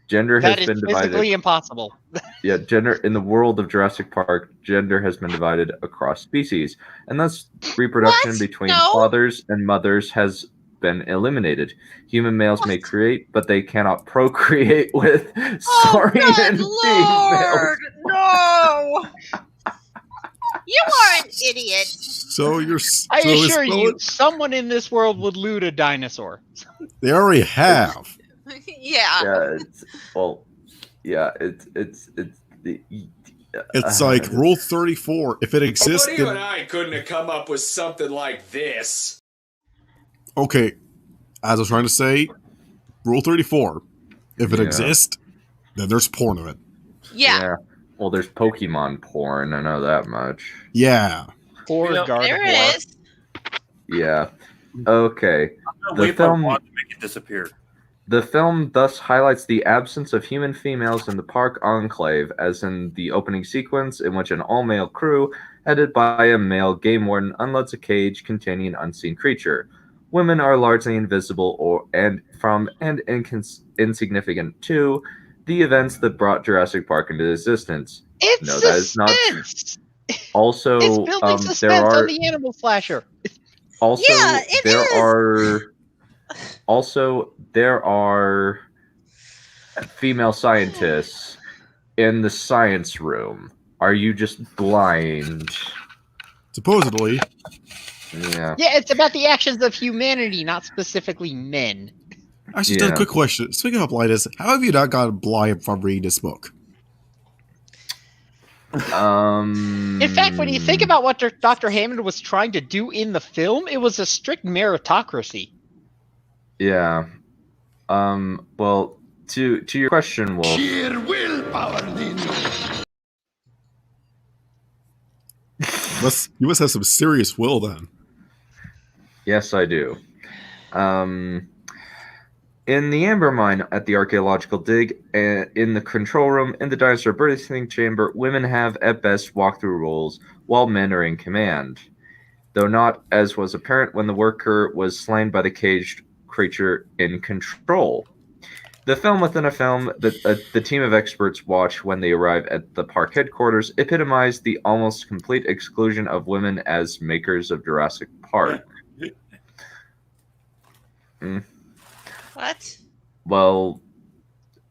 Speaker 2: gender has been divided.
Speaker 8: That is physically impossible.
Speaker 2: Yeah, gender in the world of Jurassic Park, gender has been divided across species, and thus reproduction between fathers and mothers has been eliminated. Human males may create, but they cannot procreate with saurian females.
Speaker 3: No! You are an idiot.
Speaker 7: So you're.
Speaker 8: I assure you, someone in this world would loot a dinosaur.
Speaker 7: They already have.
Speaker 3: Yeah.
Speaker 7: It's like Rule 34. If it exists,
Speaker 1: But even I couldn't have come up with something like this.
Speaker 7: Okay, as I was trying to say, Rule 34. If it exists, then there's porn of it.
Speaker 3: Yeah.
Speaker 2: Well, there's Pokemon porn. I know that much.
Speaker 7: Yeah.
Speaker 3: There is.
Speaker 2: Yeah. Okay.
Speaker 9: Wait for one to make it disappear.
Speaker 2: The film thus highlights the absence of human females in the park enclave, as in the opening sequence in which an all-male crew, headed by a male game warden, unloads a cage containing an unseen creature. Women are largely invisible and insignificant to the events that brought Jurassic Park into existence.
Speaker 8: It's
Speaker 2: no, that is not true. Also,
Speaker 8: it's building suspense
Speaker 2: there are
Speaker 8: on the animal slasher.
Speaker 2: Also, there are female scientists in the science room. Are you just blind?
Speaker 7: Supposedly.
Speaker 2: Yeah.
Speaker 8: Yeah, it's about the actions of humanity, not specifically men.
Speaker 7: Actually, just a quick question. Speaking of blindness, how have you not gotten blind from reading this book?
Speaker 8: In fact, when you think about what Dr. Hammond was trying to do in the film, it was a strict meritocracy.
Speaker 2: Yeah. Well, to your question, Wolf.
Speaker 1: Sheer willpower, Dino.
Speaker 7: You must have some serious will then.
Speaker 2: Yes, I do. In the amber mine at the archaeological dig, in the control room, in the dinosaur birthing chamber, women have at best walkthrough roles, while men are in command. Though not as was apparent when the worker was slain by the caged creature in control. The film within a film that the team of experts watch when they arrive at the park headquarters epitomized the almost complete exclusion of women as makers of Jurassic Park.
Speaker 3: What?
Speaker 2: Well,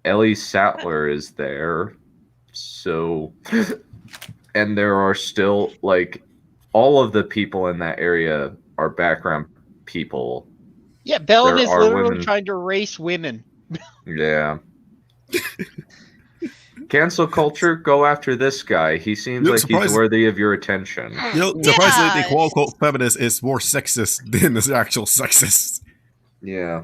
Speaker 2: Ellie Sattler is there, so, and there are still, like, all of the people in that area are background people.
Speaker 8: Yeah, Bellin is literally trying to race women.
Speaker 2: Yeah. Cancel culture, go after this guy. He seems like he's worthy of your attention.
Speaker 7: You know, surprisingly, the quote-unquote feminist is more sexist than the actual sexist.
Speaker 2: Yeah.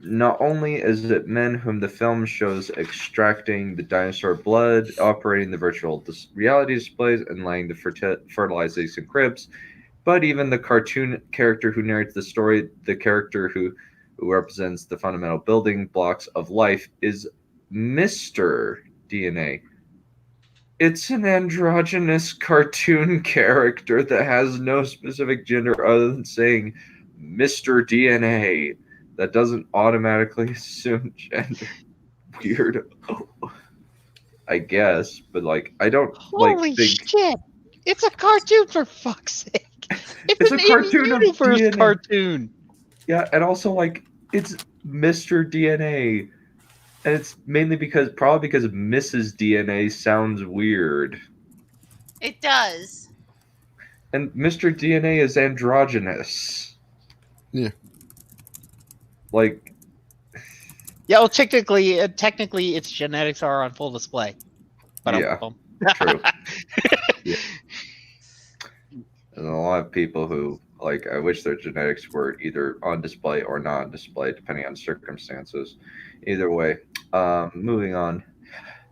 Speaker 2: Not only is it men whom the film shows extracting the dinosaur blood, operating the virtual reality displays, and laying the fertilizing cribs, but even the cartoon character who narrates the story, the character who represents the fundamental building blocks of life, is Mr. DNA. It's an androgynous cartoon character that has no specific gender other than saying Mr. DNA. That doesn't automatically assume gender. Weird. I guess, but like I don't
Speaker 8: Holy shit! It's a cartoon, for fuck's sake. It's
Speaker 2: a cartoon of DNA.
Speaker 8: Cartoon.
Speaker 2: Yeah, and also like it's Mr. DNA, and it's mainly probably because Mrs. DNA sounds weird.
Speaker 3: It does.
Speaker 2: And Mr. DNA is androgynous.
Speaker 7: Yeah.
Speaker 2: Like.
Speaker 8: Yeah, well, technically, its genetics are on full display. But
Speaker 2: Yeah, true. Yeah. And a lot of people who, like, I wish their genetics were either on display or not on display, depending on circumstances. Either way, moving on.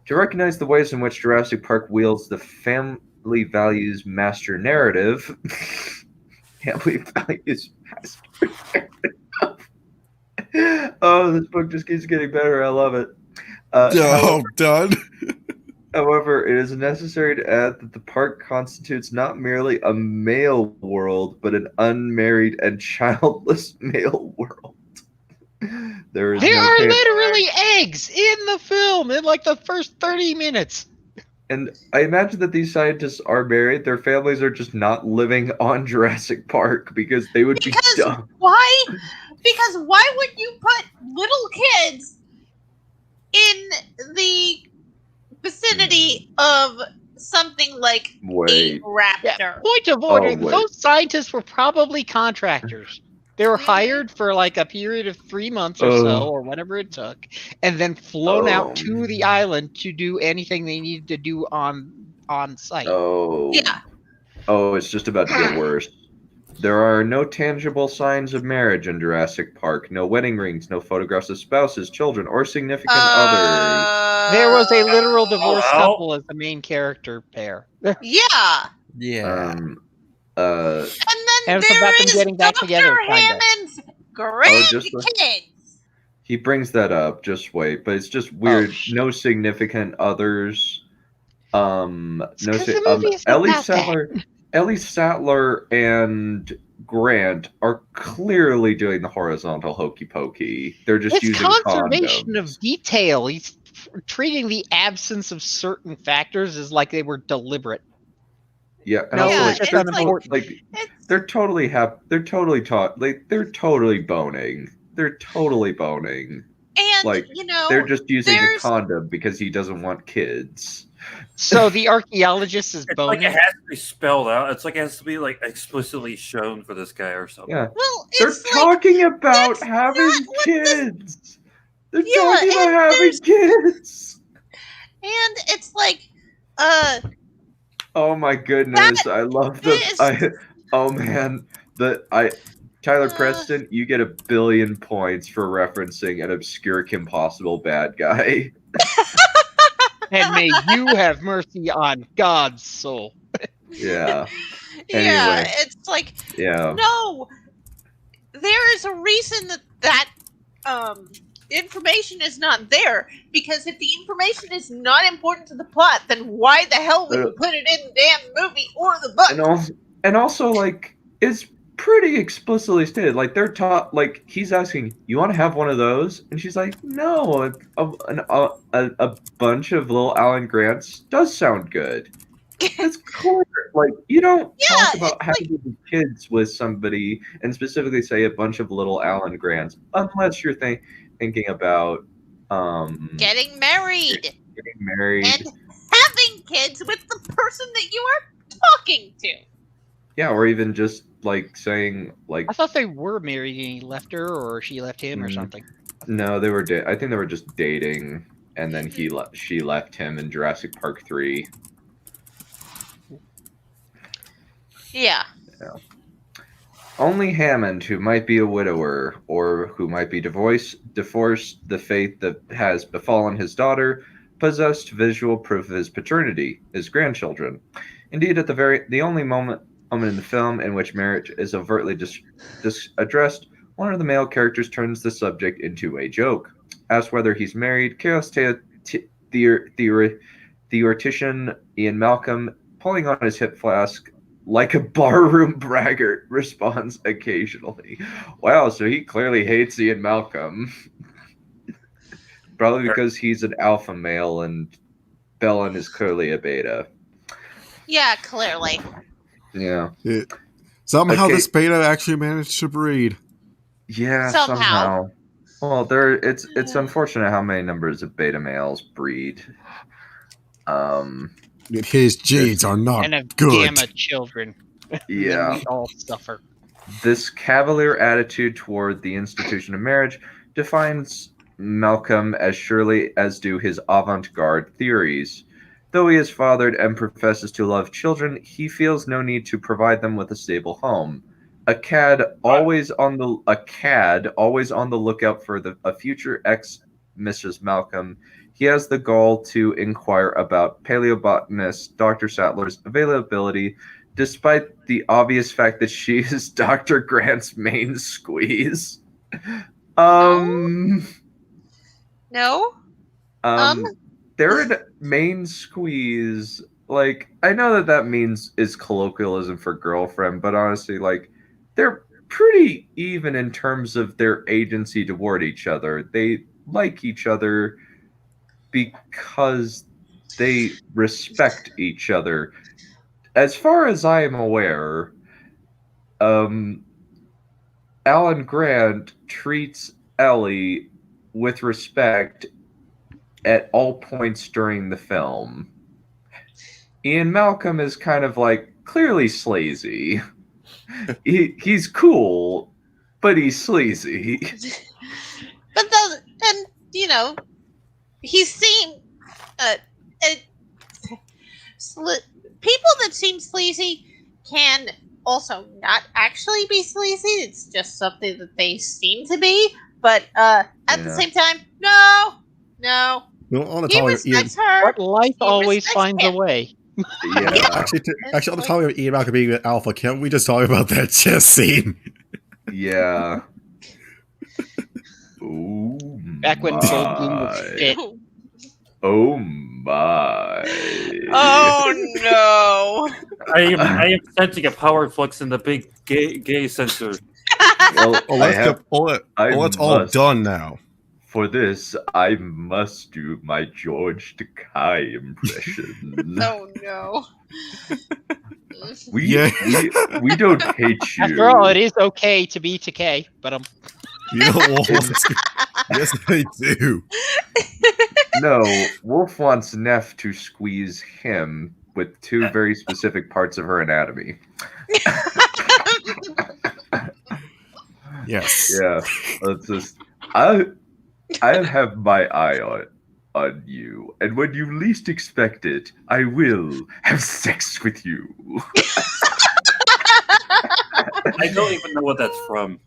Speaker 2: To recognize the ways in which Jurassic Park wields the family values master narrative, family values master narrative. Oh, this book just keeps getting better. I love it.
Speaker 7: Done.
Speaker 2: However, it is necessary to add that the park constitutes not merely a male world, but an unmarried and childless male world. There are
Speaker 8: literally eggs in the film in like the first 30 minutes.
Speaker 2: And I imagine that these scientists are married. Their families are just not living on Jurassic Park because they would be dumb.
Speaker 3: Why? Because why would you put little kids in the vicinity of something like a raptor?
Speaker 8: Yeah, point of order, those scientists were probably contractors. They were hired for like a period of 3 months or so, or whatever it took, and then flown out to the island to do anything they needed to do on site.
Speaker 3: Yeah.
Speaker 2: Oh, it's just about to get worse. There are no tangible signs of marriage in Jurassic Park. No wedding rings, no photographs of spouses, children, or significant others.
Speaker 8: There was a literal divorced couple as the main character pair.
Speaker 3: Yeah.
Speaker 7: Yeah.
Speaker 3: And then
Speaker 8: And it's
Speaker 3: there
Speaker 8: about them
Speaker 3: is
Speaker 8: getting back
Speaker 3: Dr.
Speaker 8: together, kinda.
Speaker 3: Hammond's grandkids.
Speaker 2: He brings that up. Just wait, but it's just weird. No significant others. Ellie Sattler and Grant are clearly doing the horizontal hokey pokey. They're just using
Speaker 8: conservation
Speaker 2: condoms.
Speaker 8: of detail. He's treating the absence of certain factors as like they were deliberate.
Speaker 2: Yeah, and
Speaker 8: No,
Speaker 2: also
Speaker 8: it's just unimportant.
Speaker 2: They're totally they're totally they're totally boning. They're totally boning.
Speaker 3: And
Speaker 2: they're just using a condom because he doesn't want kids.
Speaker 8: So the archaeologist is boning.
Speaker 9: Like it has to be spelled out. It's like it has to be like explicitly shown for this guy or something.
Speaker 2: Yeah.
Speaker 3: Well,
Speaker 2: they're talking about having kids. They're talking about having kids.
Speaker 3: And it's like,
Speaker 2: oh my goodness, I love oh man, Tyler Preston, you get 1 billion points for referencing an obscure Kim Possible bad guy.
Speaker 8: And may you have mercy on God's soul.
Speaker 2: Yeah.
Speaker 3: Yeah, it's like,
Speaker 2: yeah.
Speaker 3: No, there is a reason that information is not there, because if the information is not important to the plot, then why the hell would you put it in the damn movie or the book?
Speaker 2: And also, like, it's pretty explicitly stated. Like, they're taught, like, he's asking, you want to have one of those? And she's like, no, a bunch of little Alan Grants does sound good. It's clear. Like, you don't talk about having kids with somebody and specifically say a bunch of little Alan Grants unless you're thinking about
Speaker 3: getting married and having kids with the person that you are talking to.
Speaker 2: Yeah, or even just like saying like
Speaker 8: I thought they were married and he left her or she left him or something.
Speaker 2: No, they were I think they were just dating, and then she left him in Jurassic Park 3.
Speaker 3: Yeah.
Speaker 2: Only Hammond, who might be a widower or who might be divorced the fate that has befallen his daughter, possessed visual proof of his paternity, his grandchildren. Indeed, at the only moment in the film in which marriage is overtly addressed, one of the male characters turns the subject into a joke. Asked whether he's married, chaos theoretician Ian Malcolm, pulling on his hip flask like a barroom braggart, responds occasionally. Wow, so he clearly hates Ian Malcolm. Probably because he's an alpha male and Bellin is clearly a beta.
Speaker 3: Yeah, clearly.
Speaker 2: Yeah.
Speaker 7: Somehow this beta actually managed to breed.
Speaker 2: Yeah, somehow. Well, it's unfortunate how many numbers of beta males breed.
Speaker 7: His genes are not
Speaker 8: and of
Speaker 7: good.
Speaker 8: Gamma children.
Speaker 2: Yeah.
Speaker 8: We all suffer.
Speaker 2: This cavalier attitude toward the institution of marriage defines Malcolm as surely as do his avant-garde theories. Though he is fathered and professes to love children, he feels no need to provide them with a stable home. A cad always on the lookout for a future ex-Mrs. Malcolm. He has the gall to inquire about paleobotanist Dr. Sattler's availability, despite the obvious fact that she is Dr. Grant's main squeeze.
Speaker 3: No.
Speaker 2: They're in main squeeze. Like, I know that means is colloquialism for girlfriend, but honestly, like, they're pretty even in terms of their agency toward each other. They like each other because they respect each other. As far as I am aware, Alan Grant treats Ellie with respect at all points during the film. Ian Malcolm is kind of like clearly sleazy. He's cool, but he's sleazy.
Speaker 3: But he's seen people that seem sleazy can also not actually be sleazy. It's just something that they seem to be. But at the same time, no. He respects her.
Speaker 8: But life always finds a way.
Speaker 2: Yeah.
Speaker 7: Actually, on the topic of Ian Malcolm being an alpha, can't we just talk about that chess scene?
Speaker 2: Yeah. Oh,
Speaker 8: back when Goldblum was fit.
Speaker 2: Oh my.
Speaker 3: Oh no.
Speaker 9: I am sensing a power flux in the big gay sensor.
Speaker 2: Well,
Speaker 7: it's all done now.
Speaker 2: For this, I must do my George Takei impression.
Speaker 3: Oh no.
Speaker 2: We don't hate you.
Speaker 8: After all, it is okay to be Takei, but
Speaker 7: You know what? Yes, they do.
Speaker 2: No, Wolf wants Neph to squeeze him with two very specific parts of her anatomy.
Speaker 7: Yes.
Speaker 2: Yeah. Let's just. I have my eye on you, and when you least expect it, I will have sex with you.
Speaker 9: I don't even know what that's from.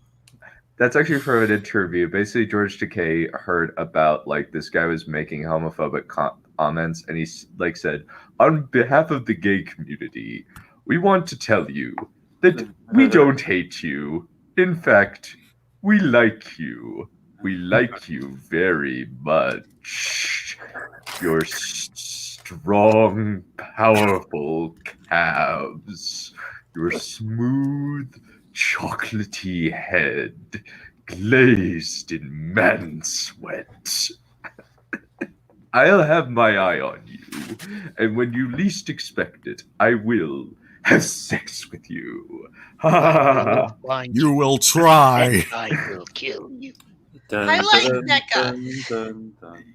Speaker 2: That's actually from an interview. Basically, George Takei heard about this guy was making homophobic comments, and he said, on behalf of the gay community, we want to tell you that we don't hate you. In fact, we like you. We like you very much. Your strong, powerful calves. Your smooth, chocolatey head, glazed in man sweat. I'll have my eye on you, and when you least expect it, I will have sex with you.
Speaker 7: You will try.
Speaker 8: I will kill you.
Speaker 3: I like Becca.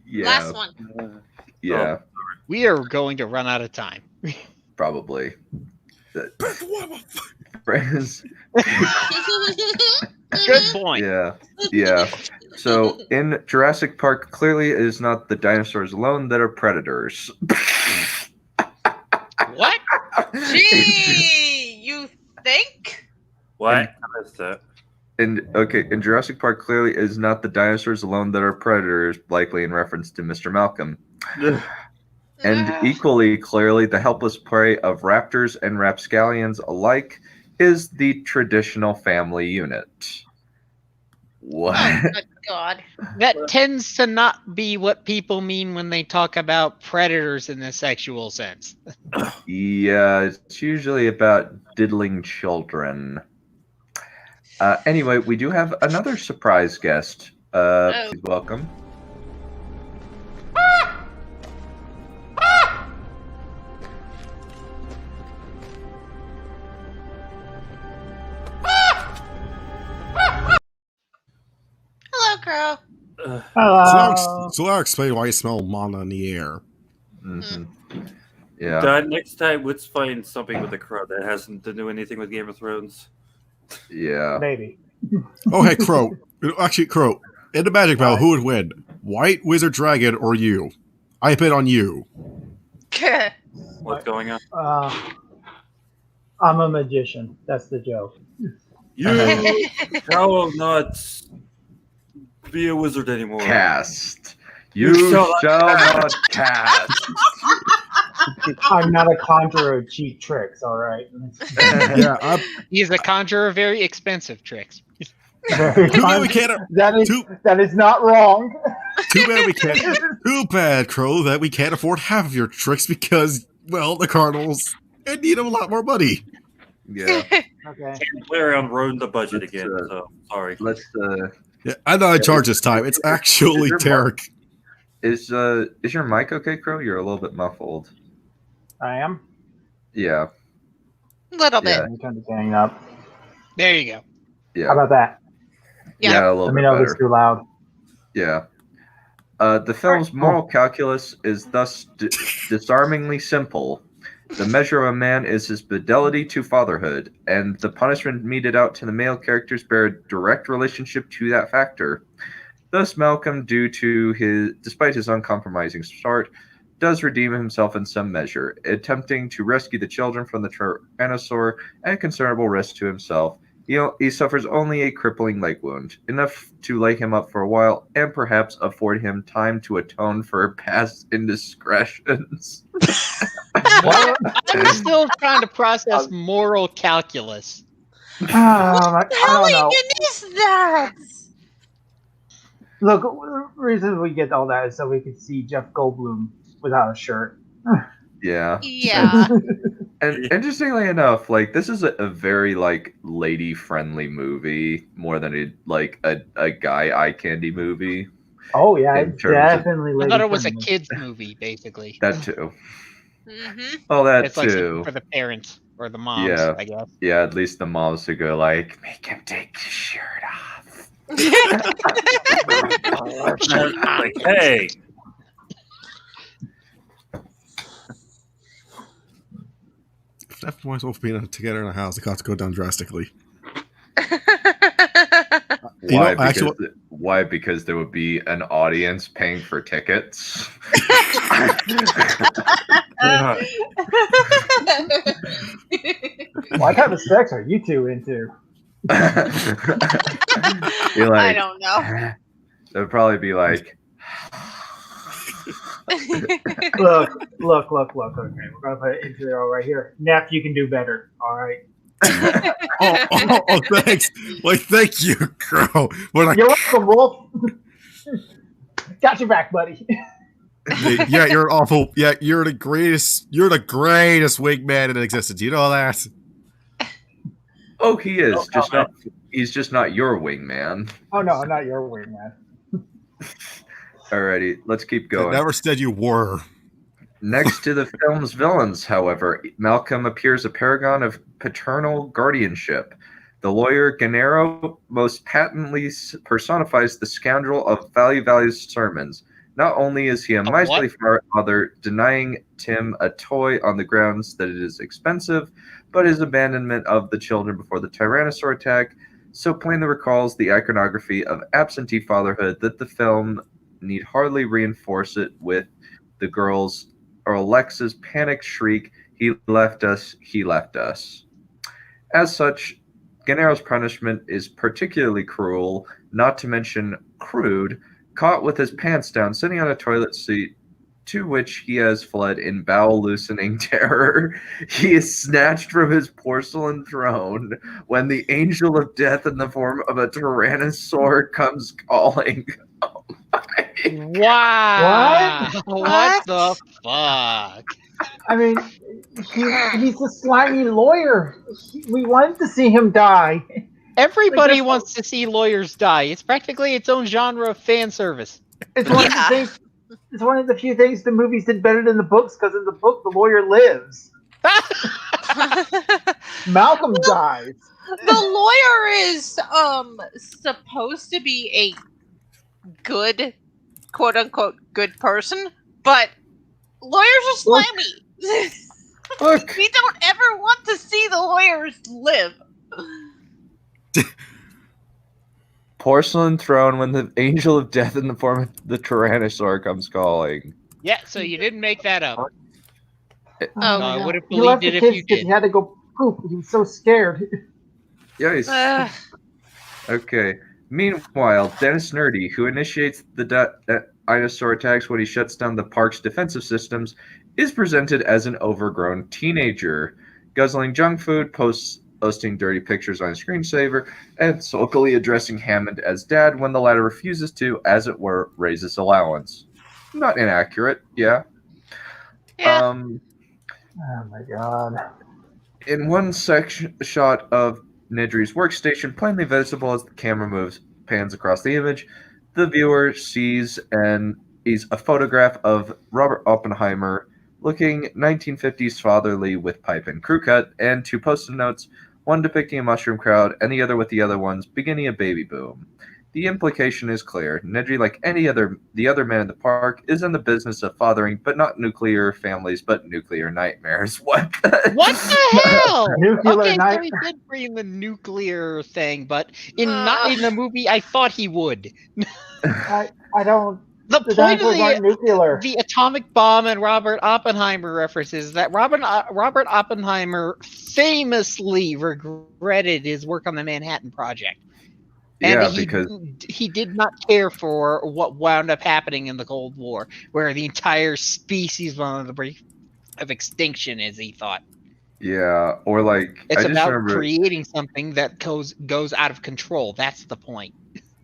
Speaker 2: Yeah.
Speaker 3: Last one.
Speaker 2: Yeah.
Speaker 8: We are going to run out of time.
Speaker 2: Probably. Friends.
Speaker 8: Good point.
Speaker 2: Yeah. So in Jurassic Park, clearly it is not the dinosaurs alone that are predators.
Speaker 8: What?
Speaker 3: Gee, you think?
Speaker 9: What? What is that?
Speaker 2: In Jurassic Park, clearly it is not the dinosaurs alone that are predators, likely in reference to Mr. Malcolm. And equally clearly, the helpless prey of raptors and rapscallions alike is the traditional family unit. What?
Speaker 3: Oh, good God.
Speaker 8: That tends to not be what people mean when they talk about predators in the sexual sense.
Speaker 2: Yeah, it's usually about diddling children. Anyway, we do have another surprise guest. Please welcome.
Speaker 3: Hello, Crow.
Speaker 7: So I'll explain why you smell mana in the air.
Speaker 2: Mm-hmm. Yeah.
Speaker 9: Next time, let's find something with a crow that hasn't to do anything with Game of Thrones.
Speaker 2: Yeah.
Speaker 16: Maybe.
Speaker 7: Oh, hey, Crow. Actually, Crow. In the magic battle, who would win? White Wizard Dragon or you? I bet on you.
Speaker 9: What's going on?
Speaker 16: I'm a magician. That's the joke.
Speaker 9: You shall not be a wizard anymore.
Speaker 2: Cast. You shall not cast.
Speaker 16: I'm not a conjurer of cheap tricks, all right?
Speaker 7: Yeah,
Speaker 8: He's a conjurer of very expensive tricks.
Speaker 16: That is not wrong.
Speaker 7: Too bad, Crow, that we can't afford half of your tricks because, well, the Cardinals need a lot more money.
Speaker 2: Yeah.
Speaker 16: Okay.
Speaker 9: Perion ruined the budget again, so sorry.
Speaker 2: Let's.
Speaker 7: Yeah, I thought I charged this time. It's actually Tarek.
Speaker 2: Is your mic okay, Crow? You're a little bit muffled.
Speaker 16: I am?
Speaker 2: Yeah.
Speaker 3: Little bit.
Speaker 16: Let me turn the thing up.
Speaker 8: There you go.
Speaker 2: Yeah.
Speaker 16: How about that?
Speaker 2: Yeah, a little
Speaker 16: Let
Speaker 2: bit
Speaker 16: me know
Speaker 2: better.
Speaker 16: if it's too loud.
Speaker 2: Yeah. The film's moral calculus is thus disarmingly simple. The measure of a man is his fidelity to fatherhood, and the punishment meted out to the male characters bear a direct relationship to that factor. Thus, Malcolm, despite his uncompromising start, does redeem himself in some measure, attempting to rescue the children from the Tyrannosaur at considerable risk to himself. He suffers only a crippling leg wound, enough to lay him up for a while, and perhaps afford him time to atone for past indiscretions.
Speaker 8: I'm still trying to process moral calculus.
Speaker 16: What the
Speaker 3: hell is that?
Speaker 16: Look, the reason we get all that is so we can see Jeff Goldblum without a shirt.
Speaker 2: Yeah.
Speaker 3: Yeah.
Speaker 2: And interestingly enough, like this is a very like lady friendly movie more than a guy eye candy movie.
Speaker 16: Oh yeah, it's definitely.
Speaker 8: I thought it was a kids movie, basically.
Speaker 2: That too.
Speaker 3: Mm-hmm.
Speaker 2: Oh, that
Speaker 8: it's like
Speaker 2: too.
Speaker 8: for the parents or the moms,
Speaker 2: Yeah,
Speaker 8: I guess.
Speaker 2: Yeah, at least the moms would go like, make him take his shirt off.
Speaker 9: Like, hey.
Speaker 7: If that boys both being together in a house, the costs go down drastically.
Speaker 2: Why? Because there would be an audience paying for tickets.
Speaker 16: What kind of sex are you two into?
Speaker 3: I don't know.
Speaker 2: They'd probably be like,
Speaker 16: look. Okay, we're gonna put it into there all right here. Neph, you can do better. All right.
Speaker 7: oh, thanks. Like, thank you, Crow.
Speaker 16: You're welcome, Wolf. Got your back, buddy.
Speaker 7: Yeah, you're awful. Yeah, you're the greatest. You're the greatest wingman in existence. You know that?
Speaker 2: oh, he is he's just not your wingman.
Speaker 16: Oh no, I'm not your wingman.
Speaker 2: Alrighty, let's keep going.
Speaker 7: I never said you were.
Speaker 2: Next to the film's villains, however, Malcolm appears a paragon of paternal guardianship. The lawyer Gennaro most patently personifies the scoundrel of Value's sermons. Not only is he a miserly father, denying Tim a toy on the grounds that it is expensive, but his abandonment of the children before the Tyrannosaur attack so plainly recalls the iconography of absentee fatherhood that the film need hardly reinforce it with the girl's or Alexa's panicked shriek, "He left us, he left us." As such, Gennaro's punishment is particularly cruel, not to mention crude, caught with his pants down, sitting on a toilet seat to which he has fled in bowel-loosening terror. He is snatched from his porcelain throne when the angel of death in the form of a tyrannosaur comes calling. Oh my.
Speaker 8: Wow! What the fuck?
Speaker 16: I mean, he's a slimy lawyer. We wanted to see him die.
Speaker 8: Everybody wants to see lawyers die. It's practically its own genre of fan service.
Speaker 16: It's one of the things. It's one of the few things the movies did better than the books, because in the book the lawyer lives. Malcolm dies.
Speaker 3: The lawyer is supposed to be a good, quote unquote, good person, but lawyers are slimy.
Speaker 2: Look.
Speaker 3: We don't ever want to see the lawyers live.
Speaker 2: porcelain throne when the angel of death in the form of the Tyrannosaur comes calling.
Speaker 8: Yeah, so you didn't make that up.
Speaker 16: Oh my
Speaker 8: I
Speaker 16: God.
Speaker 8: would have
Speaker 16: He left
Speaker 8: believed
Speaker 16: the
Speaker 8: it if
Speaker 16: kids
Speaker 8: you
Speaker 16: because
Speaker 8: did.
Speaker 16: he had to go poop. He was so scared.
Speaker 2: Yes. Okay. Meanwhile, Dennis Nerdy, who initiates the dinosaur attacks when he shuts down the park's defensive systems, is presented as an overgrown teenager, guzzling junk food, posting dirty pictures on his screensaver, and sulkily addressing Hammond as dad when the latter refuses to, as it were, raise his allowance. Not inaccurate, yeah.
Speaker 16: Oh my God.
Speaker 2: In one shot of Nedry's workstation, plainly visible as the camera pans across the image, the viewer sees a photograph of Robert Oppenheimer looking 1950s fatherly with pipe and crew cut, and two post-it notes, one depicting a mushroom crowd and the other with the other ones beginning a baby boom. The implication is clear. Nedry, like the other men in the park, is in the business of fathering, but not nuclear families, but nuclear nightmares. What?
Speaker 8: What the hell?
Speaker 16: Nuclear
Speaker 8: Okay, so
Speaker 16: night-
Speaker 8: he did bring the nuclear thing, but not in the movie. I thought he would.
Speaker 16: I don't.
Speaker 8: The point of
Speaker 16: dinosaurs aren't nuclear.
Speaker 8: the atomic bomb and Robert Oppenheimer references that Robert Oppenheimer famously regretted his work on the Manhattan Project. And
Speaker 2: Yeah, because
Speaker 8: he did not care for what wound up happening in the Cold War, where the entire species was on the brink of extinction, as he thought.
Speaker 2: yeah, or like
Speaker 8: It's
Speaker 2: I just
Speaker 8: about
Speaker 2: remember.
Speaker 8: creating something that goes out of control. That's the point.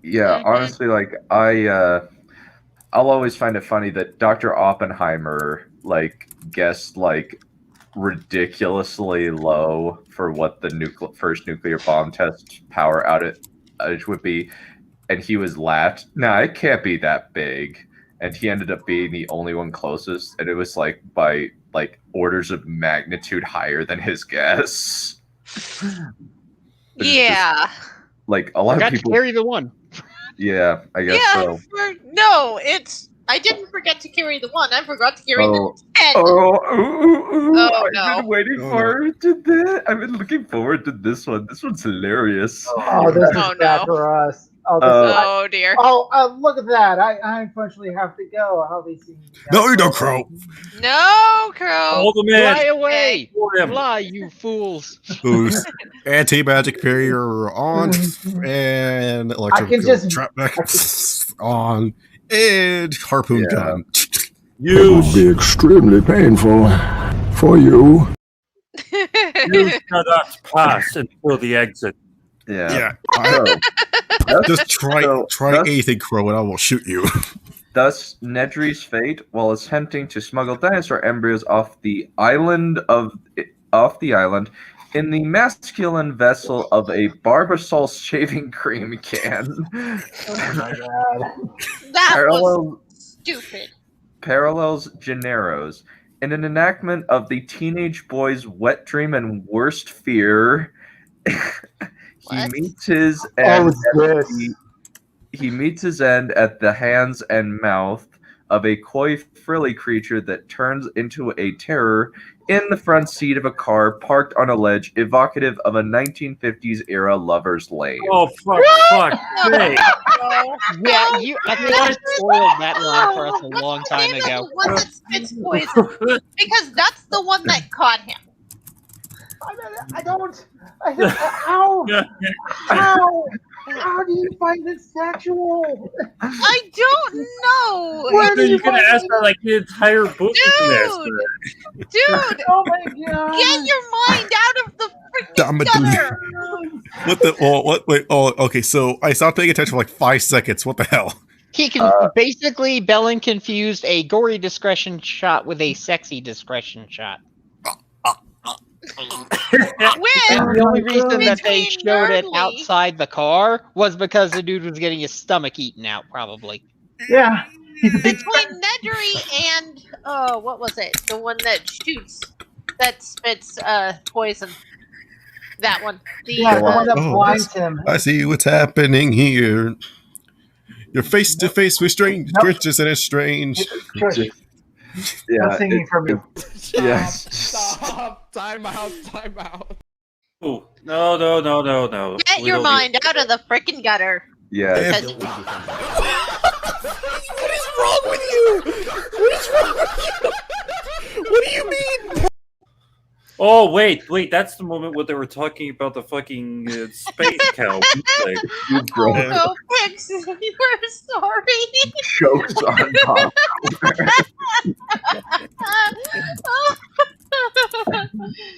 Speaker 2: Yeah, honestly, like I'll always find it funny that Dr. Oppenheimer like guessed like ridiculously low for what the first nuclear bomb test power outage would be, and he was laughed. Nah, it can't be that big, and he ended up being the only one closest, and it was like by like orders of magnitude higher than his guess.
Speaker 3: Yeah.
Speaker 2: Like a lot
Speaker 8: Forgot
Speaker 2: of people
Speaker 8: to carry the one.
Speaker 2: Yeah, I guess
Speaker 3: Yeah,
Speaker 2: so.
Speaker 3: no, I didn't forget to carry the 1. I forgot to carry the 10.
Speaker 2: I've
Speaker 3: no.
Speaker 2: been waiting forward to this. I've been looking forward to this one. This one's hilarious.
Speaker 16: Oh, this is bad for us. Oh,
Speaker 3: dear.
Speaker 16: Oh, look at that. I unfortunately have to go. I'll be seeing you.
Speaker 7: No, you don't, Crow.
Speaker 3: No, Crow.
Speaker 9: Hold him in.
Speaker 8: Fly away.
Speaker 9: him.
Speaker 8: Fly, you fools.
Speaker 7: Who's anti-magic barrier on, and electric
Speaker 16: can just-
Speaker 7: trap on, and harpoon gun.
Speaker 5: It would be extremely painful for you.
Speaker 9: You cannot pass until the exit.
Speaker 2: Yeah.
Speaker 7: Just try anything, Crow, and I will shoot you.
Speaker 2: Thus, Nedry's fate, while attempting to smuggle dinosaur embryos off the island in the masculine vessel of a Barbasol shaving cream can.
Speaker 16: Oh my God.
Speaker 3: That was stupid.
Speaker 2: Parallels Gennaro's. In an enactment of the teenage boy's wet dream and worst fear, he meets his end. He meets his end at the hands and mouth of a coy, frilly creature that turns into a terror in the front seat of a car parked on a ledge, evocative of a 1950s era lover's lane.
Speaker 9: Oh, fuck sake.
Speaker 8: Yeah, I think I spoiled that line for us a long time ago.
Speaker 3: The one that spits poison. Because that's the one that caught him.
Speaker 16: How do you find it sexual?
Speaker 3: I don't know.
Speaker 9: What are you gonna ask for like the entire book?
Speaker 3: Dude!
Speaker 16: Oh my God!
Speaker 3: Get your mind out of the freaking gutter!
Speaker 7: What the? Oh, what? Wait. Oh, okay. So I stopped paying attention for like 5 seconds. What the hell?
Speaker 8: He can basically Bellin confused a gory discretion shot with a sexy discretion shot. And the only reason that they showed it outside the car was because the dude was getting his stomach eaten out, probably.
Speaker 16: Yeah.
Speaker 3: Between Nedry and what was it? The one that spits poison. That one. The
Speaker 16: one that blinds him.
Speaker 7: I see what's happening here. You're face to face with strange creatures, and it's strange.
Speaker 2: Yeah,
Speaker 16: singing for me.
Speaker 2: Yes.
Speaker 17: Stop! Time out!
Speaker 9: Oh, no.
Speaker 3: Get your mind out of the freaking gutter.
Speaker 2: Yeah.
Speaker 7: What is wrong with you? What is wrong with you? What do you mean?
Speaker 9: Oh, wait, that's the moment where they were talking about the fucking space cow. Like,
Speaker 3: Oh no, Pix, we're sorry.
Speaker 2: Chokes on popcorn.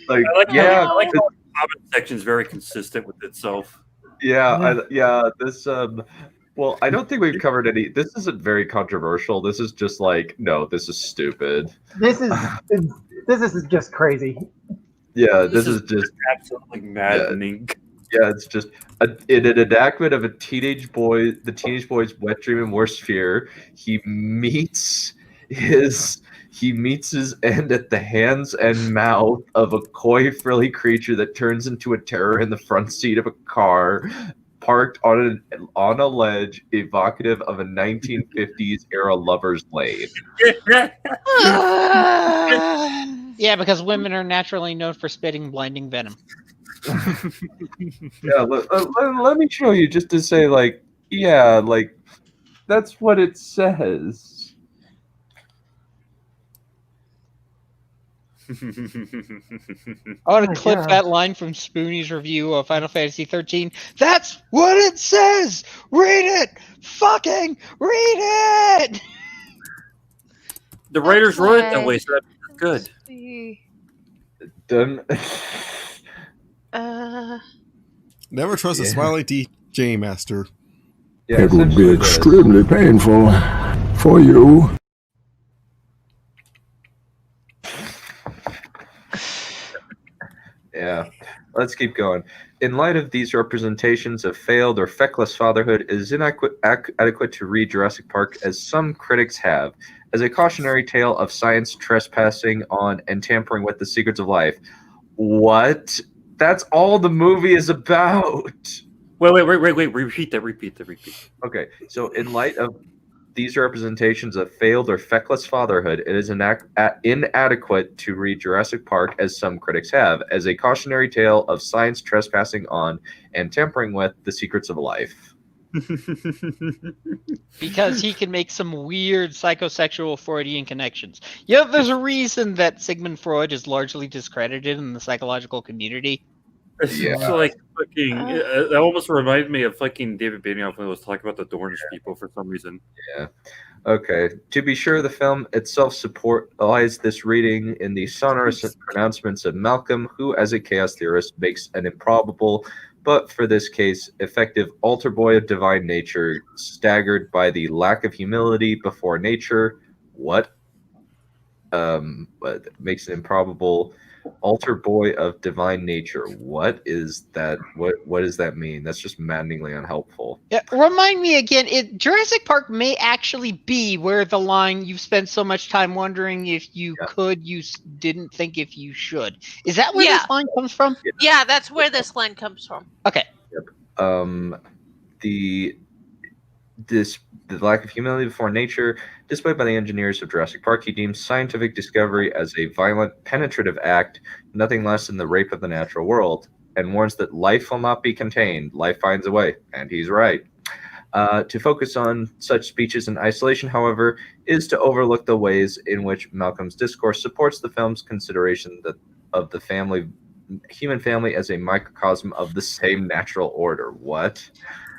Speaker 2: Like,
Speaker 9: I like
Speaker 2: yeah,
Speaker 9: how the comment section is very consistent with itself.
Speaker 2: Yeah, this well, I don't think we've covered any. This isn't very controversial. This is just like, no, this is stupid.
Speaker 16: This is just crazy.
Speaker 2: Yeah, this is just
Speaker 9: absolutely maddening.
Speaker 2: Yeah, it's just in an enactment of the teenage boy's wet dream and worst fear. He meets his end at the hands and mouth of a coy, frilly creature that turns into a terror in the front seat of a car parked on a ledge evocative of a 1950s era lover's lane.
Speaker 8: Yeah, because women are naturally known for spitting blinding venom.
Speaker 2: Yeah, let me show you just to say, like, yeah, like, that's what it says.
Speaker 8: I want to clip that line from Spoonie's review of Final Fantasy 13. That's what it says! Read it! Fucking read it!
Speaker 9: The writers wrote it that way, so that's good.
Speaker 2: Done.
Speaker 7: Never trust a smiley DJ master.
Speaker 2: Yeah,
Speaker 5: it would be extremely painful for you.
Speaker 2: Yeah, let's keep going. In light of these representations of failed or feckless fatherhood, it is inadequate to read Jurassic Park as some critics have, as a cautionary tale of science trespassing on and tampering with the secrets of life. What? That's all the movie is about.
Speaker 9: Wait. Repeat that.
Speaker 2: Okay, so in light of these representations of failed or feckless fatherhood, it is inadequate to read Jurassic Park as some critics have, as a cautionary tale of science trespassing on and tampering with the secrets of life.
Speaker 8: Because he can make some weird psychosexual Freudian connections. Yeah, there's a reason that Sigmund Freud is largely discredited in the psychological community.
Speaker 9: It's like fucking. That almost reminded me of fucking David Benioff when he was talking about the Dornish people for some reason.
Speaker 2: Yeah. Okay. To be sure, the film itself supports this reading in the sonorous pronouncements of Malcolm, who, as a chaos theorist, makes an improbable, but for this case, effective altar boy of divine nature, staggered by the lack of humility before nature. What? But makes an improbable altar boy of divine nature. What is that? What does that mean? That's just maddeningly unhelpful.
Speaker 8: Yeah, remind me again. Jurassic Park may actually be where the line "you've spent so much time wondering if you could, you didn't think if you should." Is that where this line comes from?
Speaker 3: Yeah, that's where this line comes from.
Speaker 8: Okay.
Speaker 2: Yep. The lack of humility before nature, displayed by the engineers of Jurassic Park, he deems scientific discovery as a violent, penetrative act, nothing less than the rape of the natural world, and warns that life will not be contained. Life finds a way, and he's right. To focus on such speeches in isolation, however, is to overlook the ways in which Malcolm's discourse supports the film's consideration of the human family as a microcosm of the same natural order. What?